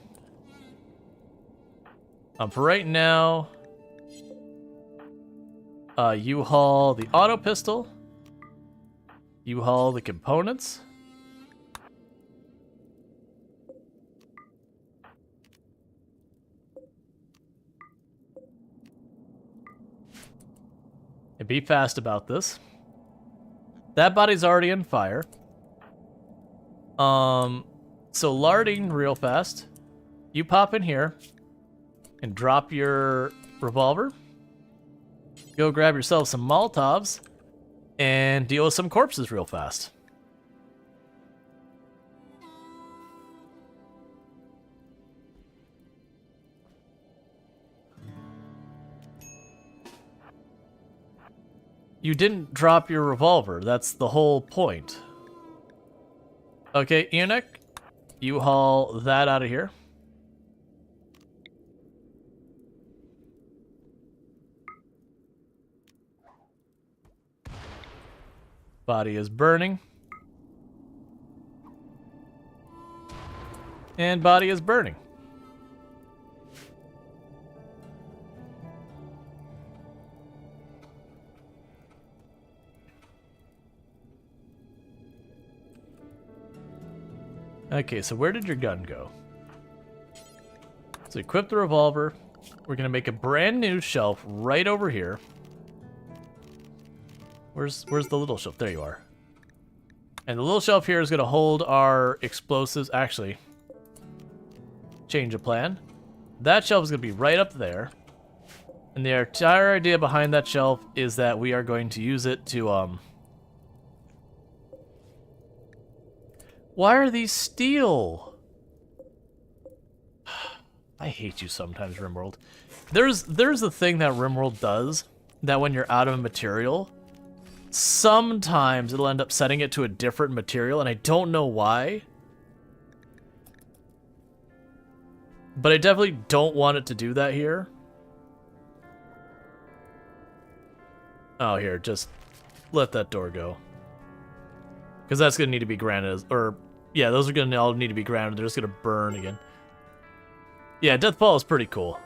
S1: For right now... you haul the auto pistol. You haul the components. And be fast about this. That body's already on fire. So larding real fast. You pop in here and drop your revolver. Go grab yourself some Molotovs and deal with some corpses real fast. You didn't drop your revolver. That's the whole point. Okay, Eunuch, you haul that out of here. Body is burning. And body is burning. Okay, so where did your gun go? So equip the revolver. We're gonna make a brand new shelf right over here. Where's the little shelf? There you are. And the little shelf here is gonna hold our explosives. Actually, change of plan. That shelf is gonna be right up there. And the entire idea behind that shelf is that we are going to use it to, Why are these steel? I hate you sometimes, RimWorld. There's a thing that RimWorld does that when you're out of a material, sometimes it'll end up setting it to a different material, and I don't know why. But I definitely don't want it to do that here. Oh, here, just let that door go. Because that's going to need to be granted, or... Yeah, those are going to all need to be grounded. They're just going to burn again. Yeah, Deathfall is pretty cool.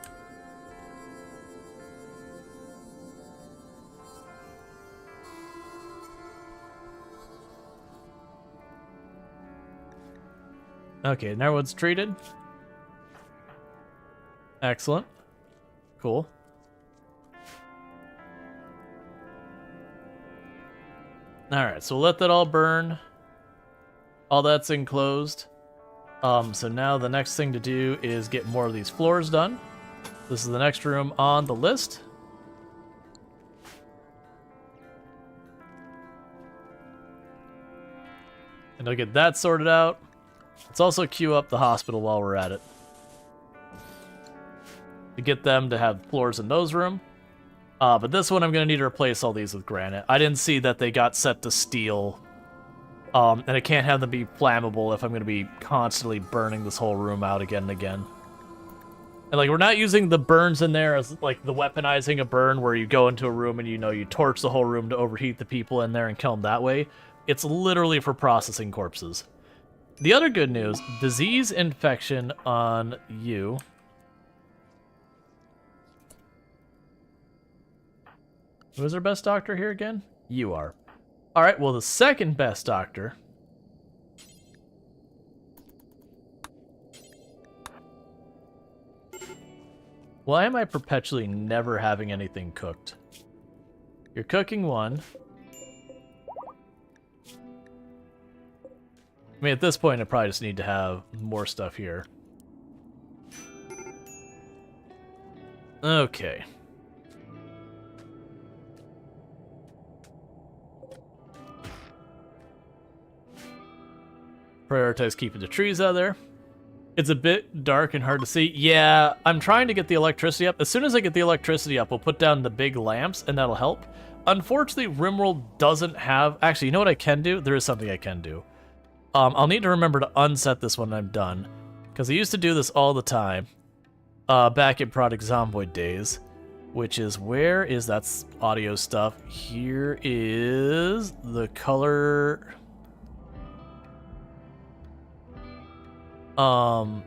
S1: Okay, now everyone's treated. Excellent. Cool. Alright, so we'll let that all burn. All that's enclosed. So now the next thing to do is get more of these floors done. This is the next room on the list. And I'll get that sorted out. Let's also queue up the hospital while we're at it. To get them to have floors in those rooms. But this one I'm going to need to replace all these with granite. I didn't see that they got set to steel. And I can't have them be flammable if I'm going to be constantly burning this whole room out again and again. And, like, we're not using the burns in there as, like, the weaponizing a burn where you go into a room and, you know, you torch the whole room to overheat the people in there and kill them that way. It's literally for processing corpses. The other good news, disease infection on you. Who's our best doctor here again? You are. All right, well, the second best doctor... Why am I perpetually never having anything cooked? You're cooking one. I mean, at this point, I probably just need to have more stuff here. Okay. Prioritize keeping the trees out there. It's a bit dark and hard to see. Yeah, I'm trying to get the electricity up. As soon as I get the electricity up, we'll put down the big lamps, and that'll help. Unfortunately, RimWorld doesn't have... Actually, you know what I can do? There is something I can do. I'll need to remember to unset this when I'm done, because I used to do this all the time back in Project Zomboid days, which is... Where is... That's audio stuff. Here is the color... Oh,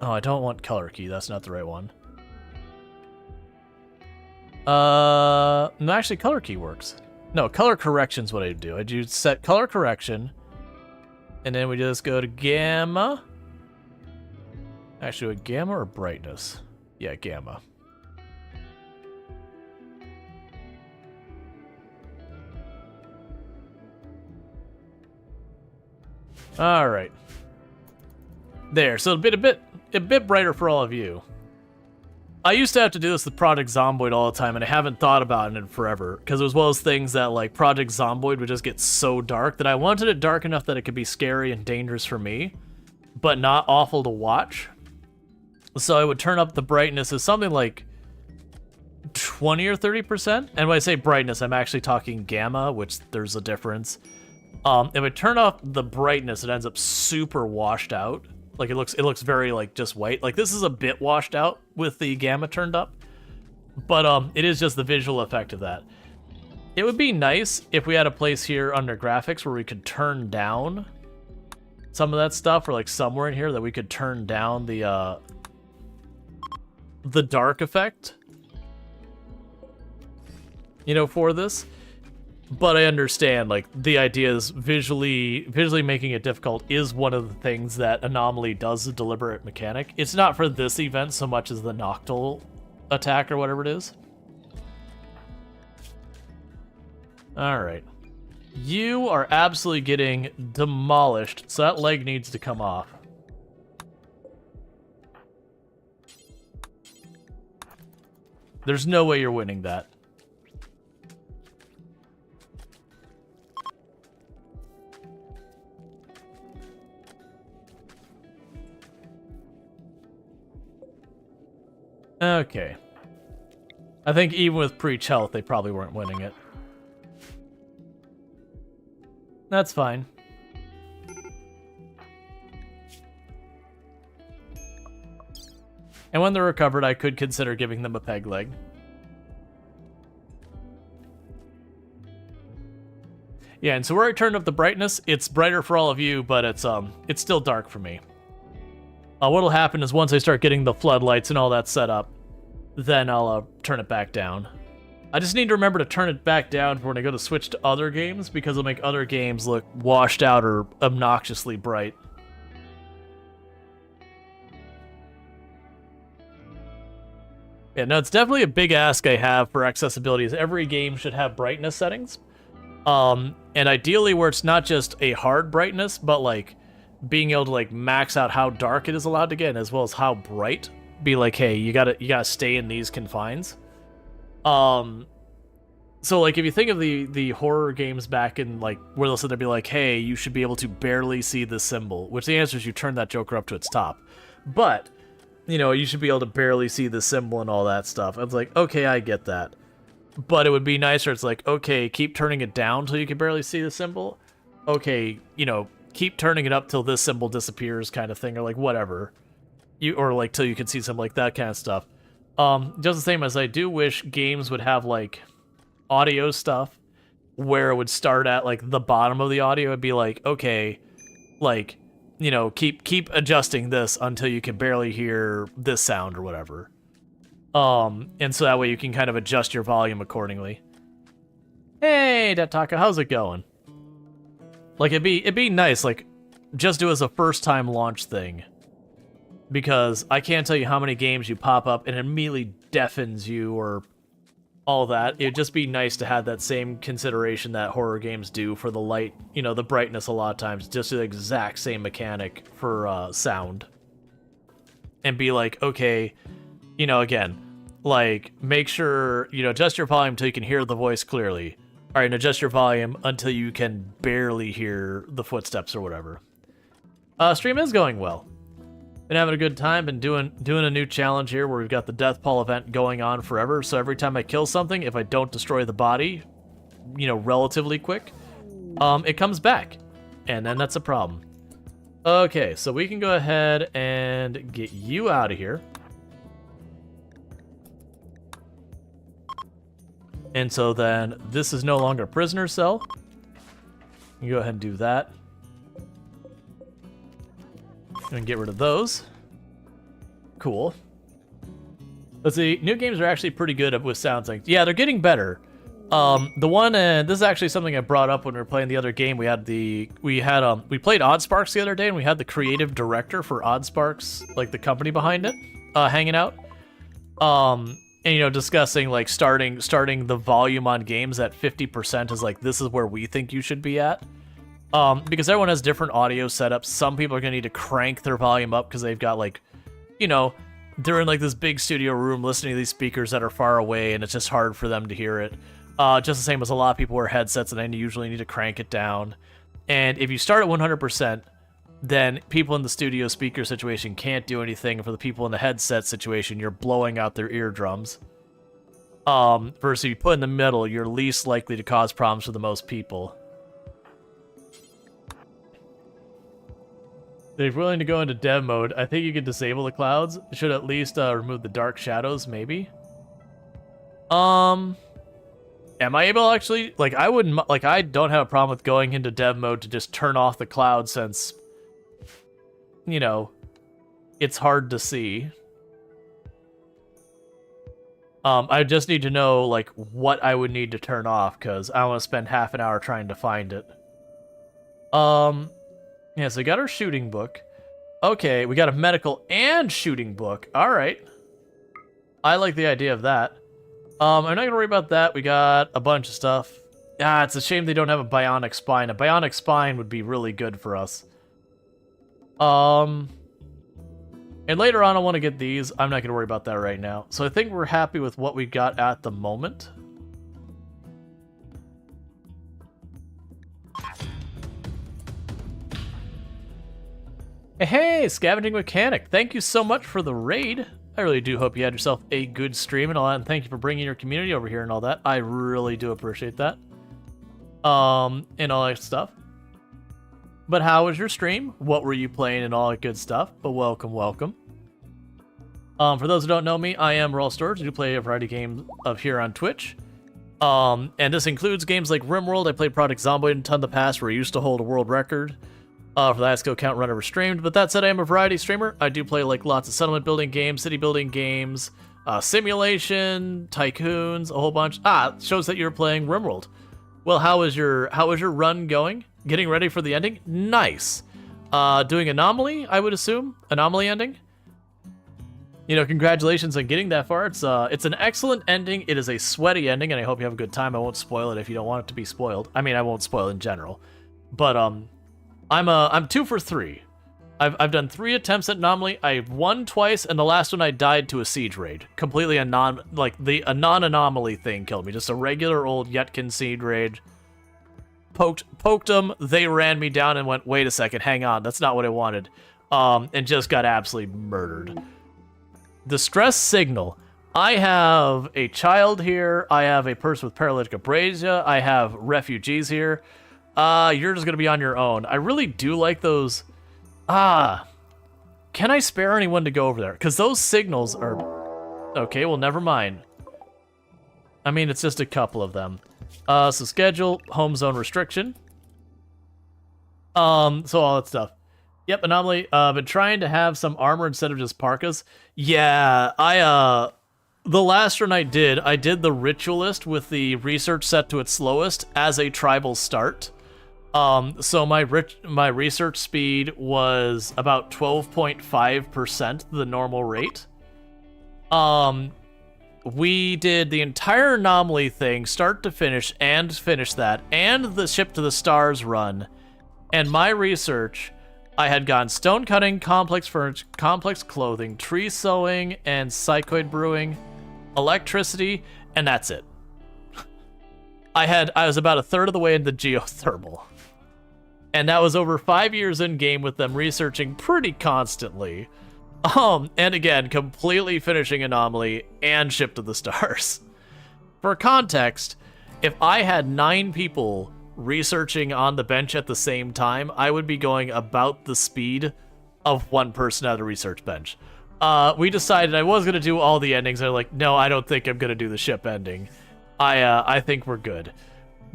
S1: I don't want color key. That's not the right one. No, actually, color key works. No, color correction's what I do. I do set color correction, and then we just go to gamma. Actually, a gamma or brightness? Yeah, gamma. All right. There, so a bit brighter for all of you. I used to have to do this with Project Zomboid all the time, and I haven't thought about it in forever, because as well as things that, like, Project Zomboid would just get so dark that I wanted it dark enough that it could be scary and dangerous for me, but not awful to watch. So I would turn up the brightness as something like 20 or 30%, and when I say brightness, I'm actually talking gamma, which there's a difference. If I turn off the brightness, it ends up super washed out. Like, it looks very, like, just white. Like, this is a bit washed out with the gamma turned up. But, it is just the visual effect of that. It would be nice if we had a place here under graphics where we could turn down some of that stuff, or, like, somewhere in here that we could turn down the dark effect. You know, for this. But I understand, like, the idea is visually making it difficult is one of the things that Anomaly does, a deliberate mechanic. It's not for this event so much as the Noctil attack or whatever it is. Alright. You are absolutely getting demolished, so that leg needs to come off. There's no way you're winning that. Okay. I think even with Preach Health, they probably weren't winning it. That's fine. And when they're recovered, I could consider giving them a peg leg. Yeah, and so where I turned up the brightness, it's brighter for all of you, but it's still dark for me. What'll happen is once I start getting the floodlights and all that set up, then I'll turn it back down. I just need to remember to turn it back down for when I go to switch to other games, because it'll make other games look washed out or obnoxiously bright. Yeah, no, it's definitely a big ask I have for accessibility, is every game should have brightness settings. And ideally where it's not just a hard brightness, but like being able to like max out how dark it is allowed to get, as well as how bright. Be like, hey, you gotta stay in these confines. So, like, if you think of the horror games back in, like, where they'll sit there and be like, hey, you should be able to barely see the symbol, which the answer is you turn that joker up to its top. But, you know, you should be able to barely see the symbol and all that stuff. I was like, okay, I get that. But it would be nicer, it's like, okay, keep turning it down till you can barely see the symbol. Okay, you know, keep turning it up till this symbol disappears kind of thing, or, like, whatever. Or, like, till you can see something like that kind of stuff. Just the same as I do wish games would have, like, audio stuff where it would start at like the bottom of the audio. It'd be like, okay, like, you know, keep adjusting this until you can barely hear this sound or whatever. And so that way you can kind of adjust your volume accordingly. Hey, Detaka, how's it going? Like, it'd be nice, like, just do as a first time launch thing, because I can't tell you how many games you pop up and it immediately deafens you or all that. It'd just be nice to have that same consideration that horror games do for the light, you know, the brightness a lot of times, just the exact same mechanic for sound. And be like, okay, you know, again, like, make sure, you know, adjust your volume until you can hear the voice clearly. All right, and adjust your volume until you can barely hear the footsteps or whatever. Stream is going well. Been having a good time, been doing a new challenge here where we've got the Death Pall event going on forever, so every time I kill something, if I don't destroy the body, you know, relatively quick, it comes back, and then that's a problem. Okay, so we can go ahead and get you out of here. And so then, this is no longer a prisoner cell. You go ahead and do that. And get rid of those. Cool. Let's see. New games are actually pretty good with sound things. Yeah, they're getting better. The one, and this is actually something I brought up when we were playing the other game. We played Oddsparks the other day, and we had the creative director for Oddsparks, like the company behind it, hanging out. And you know, discussing like starting the volume on games at 50% is like, this is where we think you should be at. Because everyone has different audio setups. Some people are going to need to crank their volume up because they've got, like, you know, they're in, like, this big studio room listening to these speakers that are far away, and it's just hard for them to hear it. Just the same as a lot of people wear headsets, and then you usually need to crank it down. And if you start at 100%, then people in the studio speaker situation can't do anything. For the people in the headset situation, you're blowing out their eardrums. Versus if you put in the middle, you're least likely to cause problems for the most people. If you're willing to go into dev mode, I think you could disable the clouds. Should at least remove the dark shadows, maybe. Am I able to actually, like, I wouldn't, like, I don't have a problem with going into dev mode to just turn off the cloud since, you know, it's hard to see. I just need to know, like, what I would need to turn off, because I want to spend half an hour trying to find it. Yeah, so we got our shooting book. Okay, we got a medical and shooting book. All right. I like the idea of that. I'm not going to worry about that. We got a bunch of stuff. Ah, it's a shame they don't have a bionic spine. A bionic spine would be really good for us. And later on, I want to get these. I'm not going to worry about that right now. So I think we're happy with what we got at the moment. Hey, Scavenging Mechanic, thank you so much for the raid. I really do hope you had yourself a good stream and all that, and thank you for bringing your community over here and all that. I really do appreciate that. And all that stuff. But how was your stream? What were you playing and all that good stuff? But welcome, welcome. For those who don't know me, I am Rual Storge. I do play a variety of games of here on Twitch. And this includes games like RimWorld. I played Project Zomboid in a ton in the past, where I used to hold a world record. For the highest skill count run ever streamed. But that said, I am a variety streamer. I do play like lots of settlement building games, city building games, simulation, tycoons, a whole bunch. It shows that you're playing RimWorld. Well, how is your run going? Getting ready for the ending? Nice. Doing Anomaly, I would assume. Anomaly ending. You know, congratulations on getting that far. It's an excellent ending. It is a sweaty ending, and I hope you have a good time. I won't spoil it if you don't want it to be spoiled. I mean, I won't spoil in general. But I'm 2 for 3. I've done 3 attempts at anomaly. I won twice, and the last one I died to a siege raid. Completely a non-anomaly thing killed me. Just a regular old Yetkin siege raid. Poked them. They ran me down and went, wait a second, hang on, that's not what I wanted. And just got absolutely murdered. Distress signal. I have a child here. I have a person with paralytic aprasia. I have refugees here. You're just gonna be on your own. I really do like those. Can I spare anyone to go over there? Because those signals are... Okay, well, never mind. I mean, it's just a couple of them. So schedule, home zone restriction. So all that stuff. Yep, anomaly. Been trying to have some armor instead of just parkas. Yeah, the last run I did the ritualist with the research set to its slowest as a tribal start. So my research speed was about 12.5% the normal rate. We did the entire anomaly thing, start to finish, and finish that, and the ship to the stars run. And my research, I had gone stone cutting, complex furniture, complex clothing, tree sewing, and psychoid brewing, electricity, and that's it. I was about a third of the way into geothermal. And that was over 5 years in game with them researching pretty constantly. And again, completely finishing Anomaly and Ship to the Stars. For context, if I had 9 people researching on the bench at the same time, I would be going about the speed of 1 person at a research bench. We decided I was going to do all the endings. I'm like, no, I don't think I'm going to do the ship ending. I think we're good.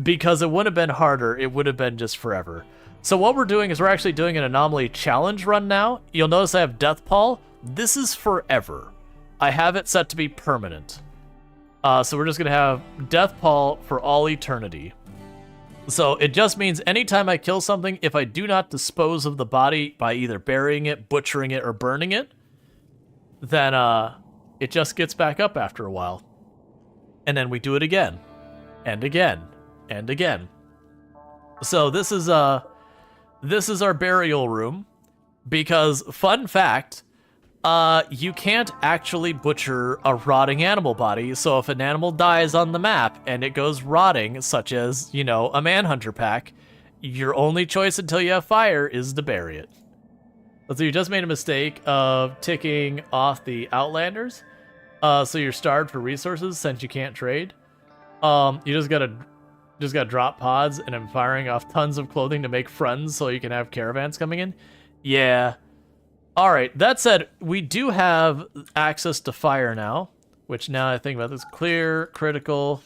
S1: Because it would have been harder, it would have been just forever. So what we're doing is we're actually doing an Anomaly challenge run now. You'll notice I have Death Pall. This is forever. I have it set to be permanent. So we're just going to have Death Pall for all eternity. So it just means anytime I kill something, if I do not dispose of the body by either burying it, butchering it, or burning it, then it just gets back up after a while. And then we do it again. And again. And again. So this is our burial room, because, fun fact, you can't actually butcher a rotting animal body, so if an animal dies on the map and it goes rotting, such as, you know, a Manhunter pack, your only choice until you have fire is to bury it. So you just made a mistake of ticking off the Outlanders, so you're starved for resources since you can't trade. You just gotta drop pods, and I'm firing off tons of clothing to make friends so you can have caravans coming in. Yeah. Alright, that said, we do have access to fire now, which now I think about this, clear, critical,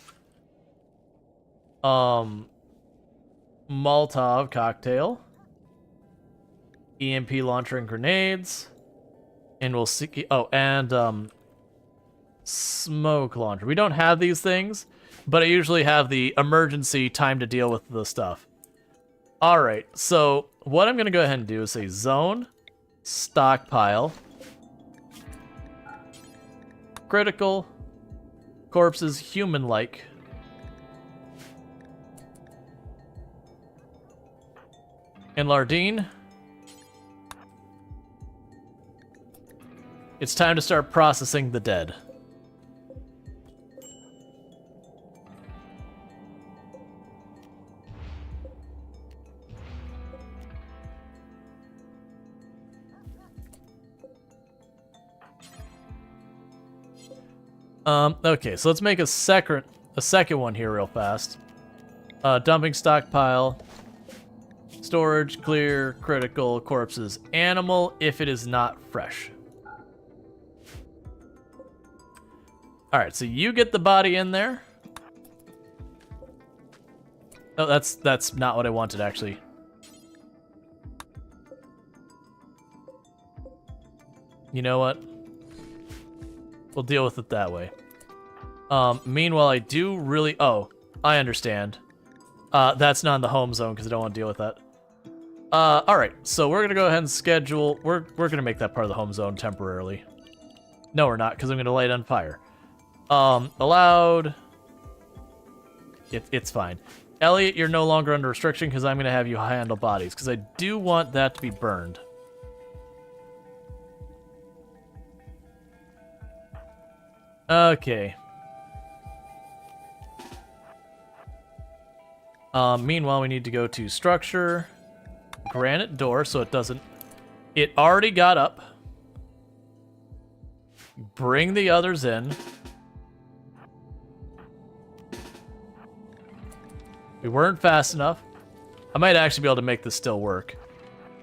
S1: Molotov cocktail, EMP launcher and grenades, and we'll see, and smoke launcher. We don't have these things, but I usually have the emergency time to deal with the stuff. Alright, so what I'm going to go ahead and do is say zone, stockpile, critical, corpses human-like, and Lardine. It's time to start processing the dead. Okay, so let's make a second one here real fast. Dumping stockpile, storage, clear, critical, corpses, animal, if it is not fresh. Alright, so you get the body in there. Oh, that's not what I wanted, actually. You know what? We'll deal with it that way. Meanwhile, I do really... Oh, I understand. That's not in the home zone because I don't want to deal with that. Alright, so we're going to go ahead and schedule... We're going to make that part of the home zone temporarily. No, we're not, because I'm going to light on fire. Allowed... It's fine. Elliot, you're no longer under restriction because I'm going to have you handle bodies, because I do want that to be burned. Okay. Meanwhile, we need to go to structure, granite door, so it doesn't... It already got up. Bring the others in. We weren't fast enough. I might actually be able to make this still work.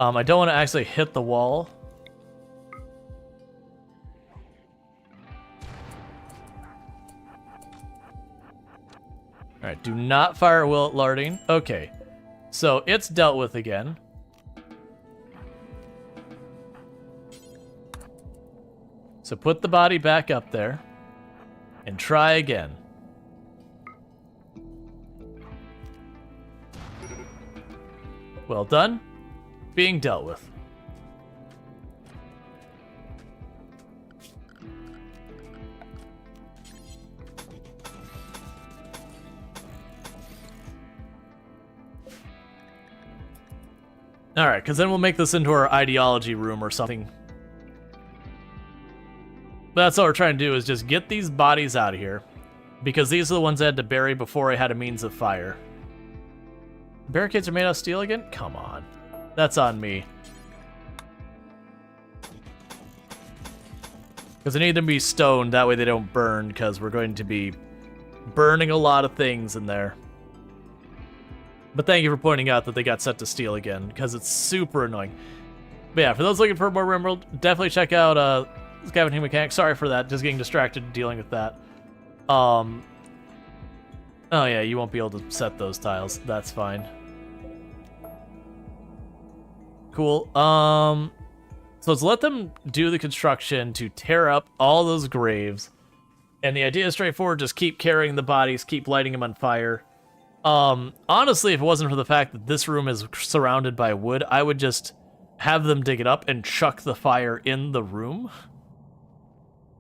S1: I don't want to actually hit the wall. Alright, do not fire at will at larding. Okay, so it's dealt with again. So put the body back up there and try again. Well done. Being dealt with. Alright, because then we'll make this into our ideology room or something. That's all we're trying to do, is just get these bodies out of here. Because these are the ones I had to bury before I had a means of fire. Barricades are made out of steel again? Come on. That's on me. Because I need them to be stone, that way they don't burn, because we're going to be burning a lot of things in there. But thank you for pointing out that they got set to steel again, because it's super annoying. But yeah, for those looking for more RimWorld, definitely check out Scavenging Mechanics. Sorry for that, just getting distracted dealing with that. Oh yeah, you won't be able to set those tiles. That's fine. Cool. So let's let them do the construction to tear up all those graves. And the idea is straightforward, just keep carrying the bodies, keep lighting them on fire. Honestly, if it wasn't for the fact that this room is surrounded by wood, I would just have them dig it up and chuck the fire in the room.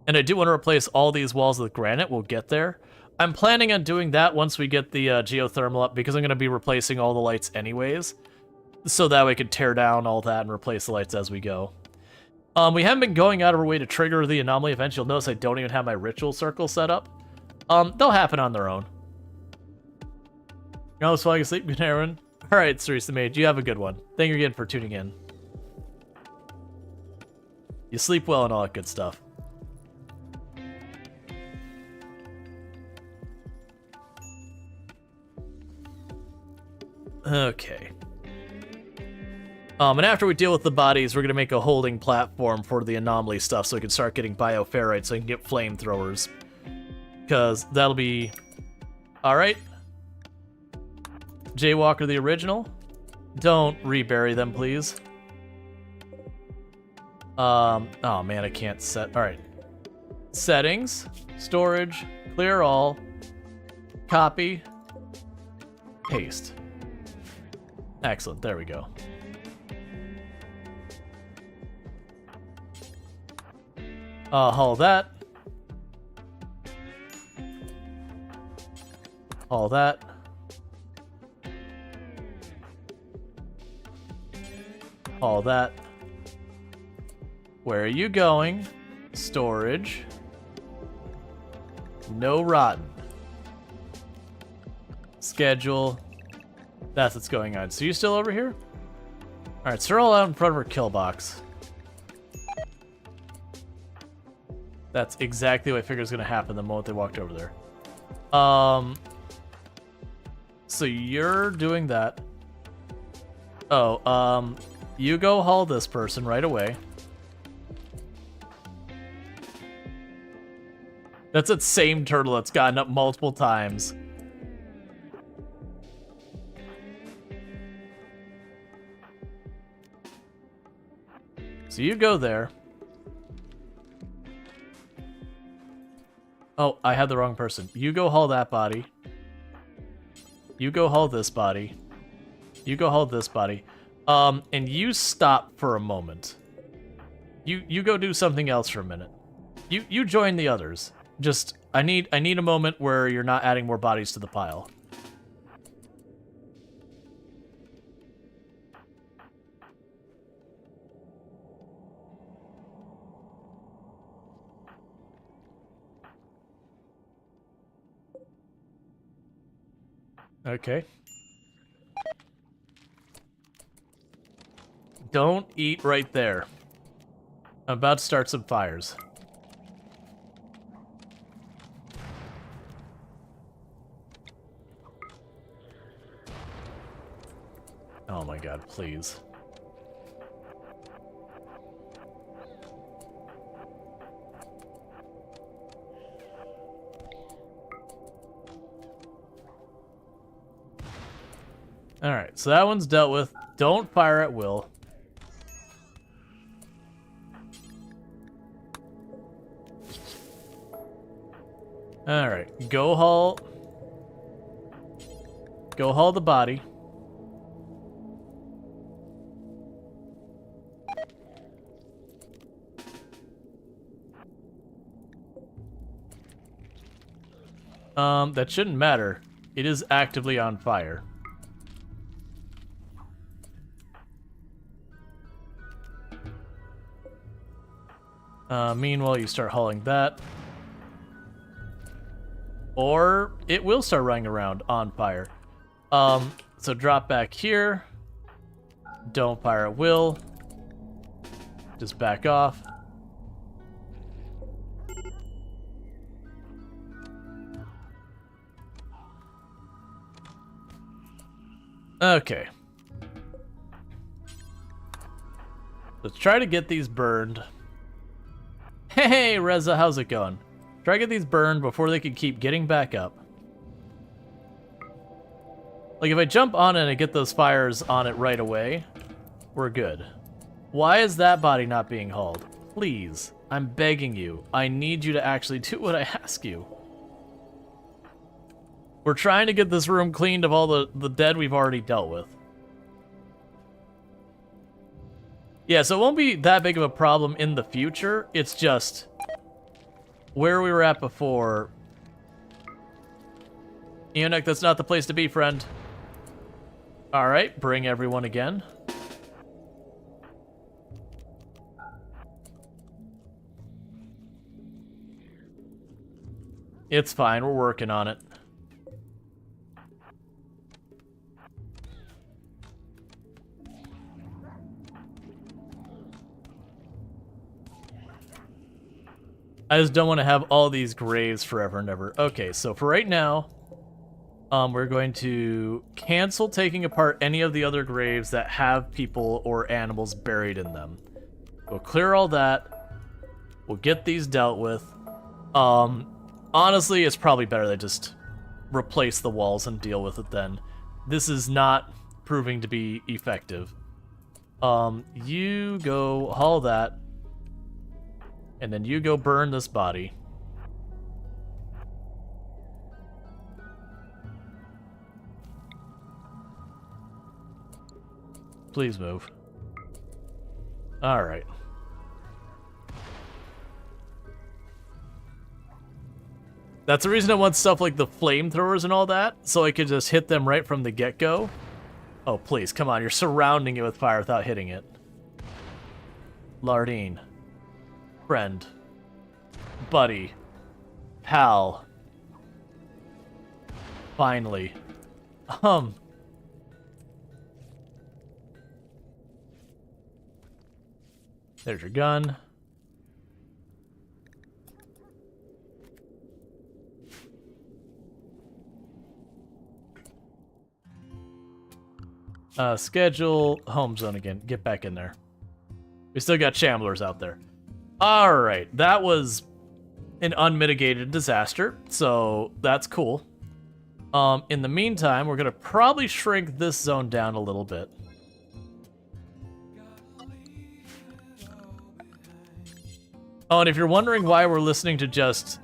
S1: And I do want to replace all these walls with granite. We'll get there. I'm planning on doing that once we get the geothermal up, because I'm going to be replacing all the lights anyways. So that way we could tear down all that and replace the lights as we go. We haven't been going out of our way to trigger the anomaly events. You'll notice I don't even have my ritual circle set up. They'll happen on their own. You're almost falling asleep, good Aaron. Alright, Cerise the Mage, you have a good one. Thank you again for tuning in. You sleep well and all that good stuff. Okay. And after we deal with the bodies, we're going to make a holding platform for the anomaly stuff so we can start getting bioferrite so we can get flamethrowers. Because that'll be... Alright. Jaywalker the original. Don't rebury them, please. Oh man, I can't set... Alright. Settings. Storage. Clear all. Copy. Paste. Excellent, there we go. Haul that. Haul that. Haul that. Where are you going? Storage. No rotten. Schedule. That's what's going on. So you still over here? Alright, so we're all out in front of our kill box. That's exactly what I figured was going to happen the moment they walked over there. So you're doing that. Oh, you go haul this person right away. That's that same turtle that's gotten up multiple times. So you go there. Oh, I had the wrong person. You go haul that body. You go haul this body. You go haul this body. And you stop for a moment. You go do something else for a minute. You join the others. Just I need a moment where you're not adding more bodies to the pile. Okay. Don't eat right there. I'm about to start some fires. Oh my god, please. Alright, so that one's dealt with. Don't fire at will. Alright, go haul the body. That shouldn't matter. It is actively on fire. Meanwhile, you start hauling that. Or it will start running around on fire. So drop back here. Don't fire at will. Just back off. Okay. Let's try to get these burned. Hey, Reza, how's it going? Try to get these burned before they can keep getting back up. Like, if I jump on it and I get those fires on it right away, we're good. Why is that body not being hauled? Please, I'm begging you. I need you to actually do what I ask you. We're trying to get this room cleaned of all the dead we've already dealt with. Yeah, so it won't be that big of a problem in the future. It's just where we were at before. Eunuch, that's not the place to be, friend. Alright, bring everyone again. It's fine, we're working on it. I just don't want to have all these graves forever and ever. Okay, so for right now, we're going to cancel taking apart any of the other graves that have people or animals buried in them. We'll clear all that. We'll get these dealt with. Honestly, it's probably better they just replace the walls and deal with it then. This is not proving to be effective. You go haul that. And then you go burn this body. Please move. Alright. That's the reason I want stuff like the flamethrowers and all that, so I could just hit them right from the get-go. Oh, please, come on, you're surrounding it with fire without hitting it. Lardine. Friend. Buddy. Pal. Finally. There's your gun. Schedule home zone again. Get back in there. We still got shamblers out there. Alright, that was an unmitigated disaster, so that's cool. In the meantime, we're gonna probably shrink this zone down a little bit. Oh, and if you're wondering why we're listening to just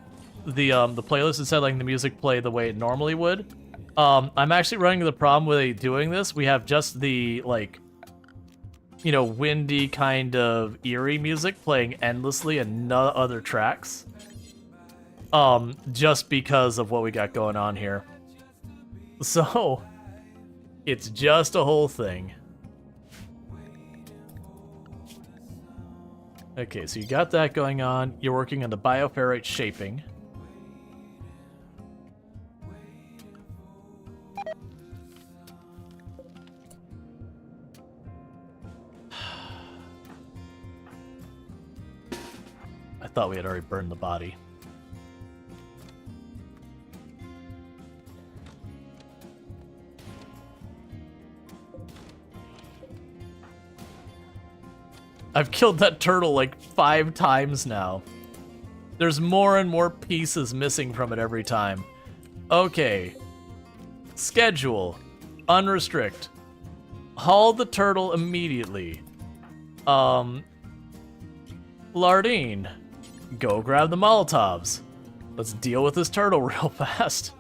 S1: the playlist instead of letting the music play the way it normally would, I'm actually running into the problem with doing this. We have just the, like, you know, windy kind of eerie music playing endlessly and no other tracks. Just because of what we got going on here. So, it's just a whole thing. Okay, so you got that going on. You're working on the bioferrite shaping. thought we had already burned the body. I've killed that turtle like 5 times now. There's more and more pieces missing from it every time. Okay. Schedule. Unrestrict. Haul the turtle immediately. Lardine. Go grab the Molotovs. Let's deal with this turtle real fast.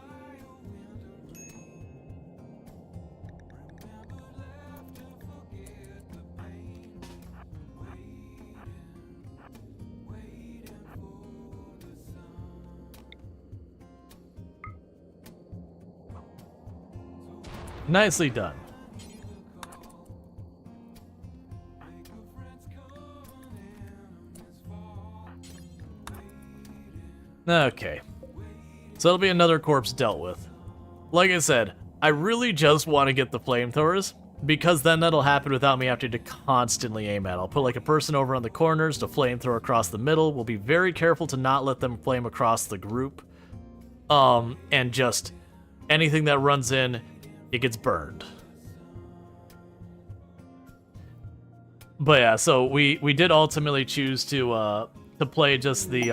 S1: Nicely done. Okay. So that'll be another corpse dealt with. Like I said, I really just want to get the flamethrowers, because then that'll happen without me having to constantly aim at it. I'll put like a person over on the corners to flamethrow across the middle. We'll be very careful to not let them flame across the group. And just anything that runs in, it gets burned. But yeah, so we did ultimately choose to play just the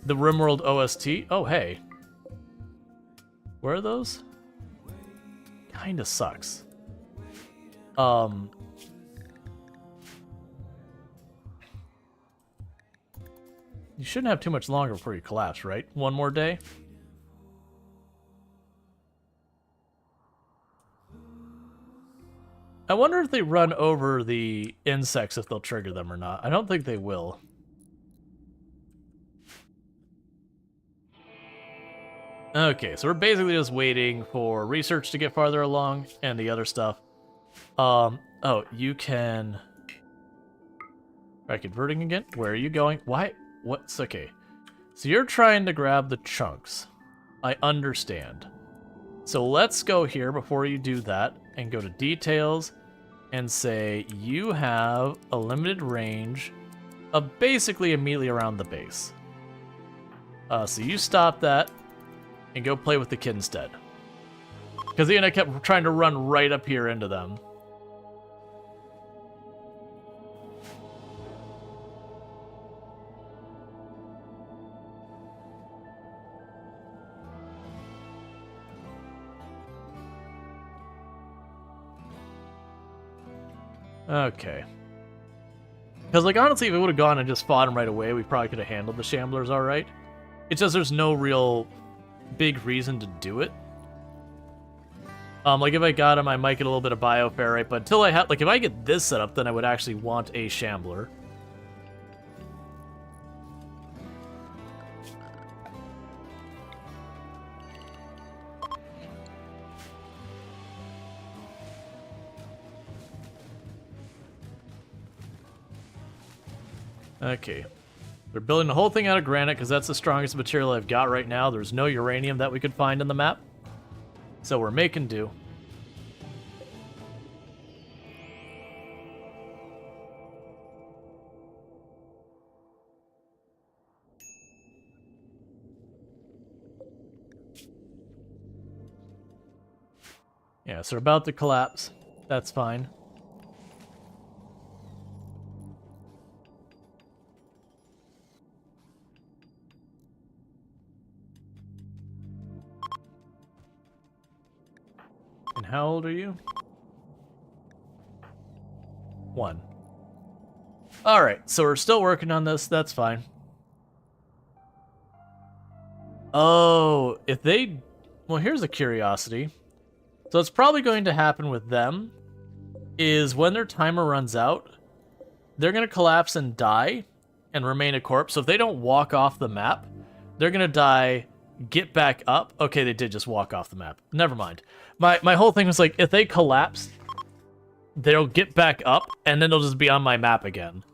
S1: RimWorld OST. Oh hey, where are those? Kinda sucks. You shouldn't have too much longer before you collapse, right? One more day. I wonder if they run over the insects, if they'll trigger them or not. I don't think they will. Okay, so we're basically just waiting for research to get farther along and the other stuff. Oh, you can... Try converting again? Where are you going? Why? What's... Okay. So you're trying to grab the chunks. I understand. So let's go here before you do that and go to details and say you have a limited range of basically immediately around the base. So you stop that and go play with the kid instead. Because again, I kept trying to run right up here into them. Okay. Because, like, honestly, if it would have gone and just fought him right away, we probably could have handled the Shamblers alright. It's just there's no real big reason to do it. Like, if I got him, I might get a little bit of Bioferrite, but until I have... Like, if I get this set up, then I would actually want a Shambler. Okay. They're building the whole thing out of granite because that's the strongest material I've got right now. There's no uranium that we could find in the map. So we're making do. Yeah, so we're about to collapse. That's fine. And how old are you? 1. Alright, so we're still working on this. That's fine. Oh, if they... Well, here's a curiosity. So what's probably going to happen with them is when their timer runs out, they're going to collapse and die and remain a corpse. So if they don't walk off the map, they're going to die, get back up. Okay, they did just walk off the map. Never mind. My whole thing was like, if they collapse, they'll get back up, and then they'll just be on my map again.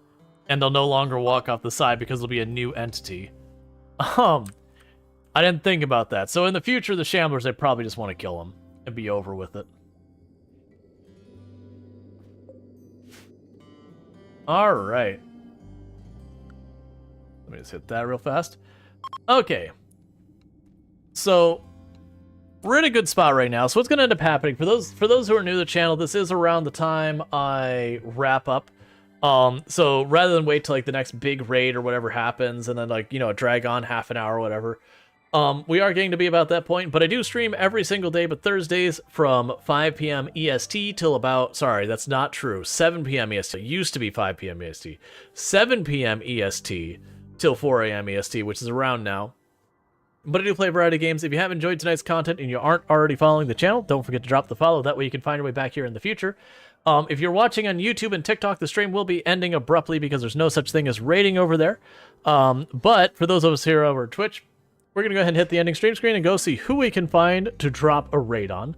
S1: And they'll no longer walk off the side because they'll be a new entity. I didn't think about that. So in the future, the Shamblers, I probably just want to kill them and be over with it. Alright. Let me just hit that real fast. Okay. So we're in a good spot right now. So what's going to end up happening for those who are new to the channel, this is around the time I wrap up. So rather than wait till like the next big raid or whatever happens and then like, you know, drag on half an hour or whatever. We are getting to be about that point, but I do stream every single day, but Thursdays from 5 p.m. EST till about, sorry, that's not true, 7 p.m. EST. It used to be 5 p.m. EST. 7 p.m. EST till 4 a.m. EST, which is around now. But I do play a variety of games. If you have enjoyed tonight's content and you aren't already following the channel, don't forget to drop the follow. That way you can find your way back here in the future. If you're watching on YouTube and TikTok, the stream will be ending abruptly because there's no such thing as raiding over there. But for those of us here over Twitch, we're going to go ahead and hit the ending stream screen and go see who we can find to drop a raid on.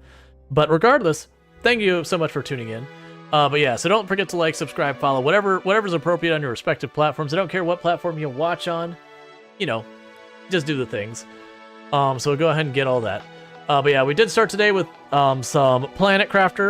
S1: But regardless, thank you so much for tuning in. But yeah, so don't forget to like, subscribe, follow, whatever's appropriate on your respective platforms. I don't care what platform you watch on. You know, just do the things. So go ahead and get all that. But yeah, we did start today with some Planet Crafter.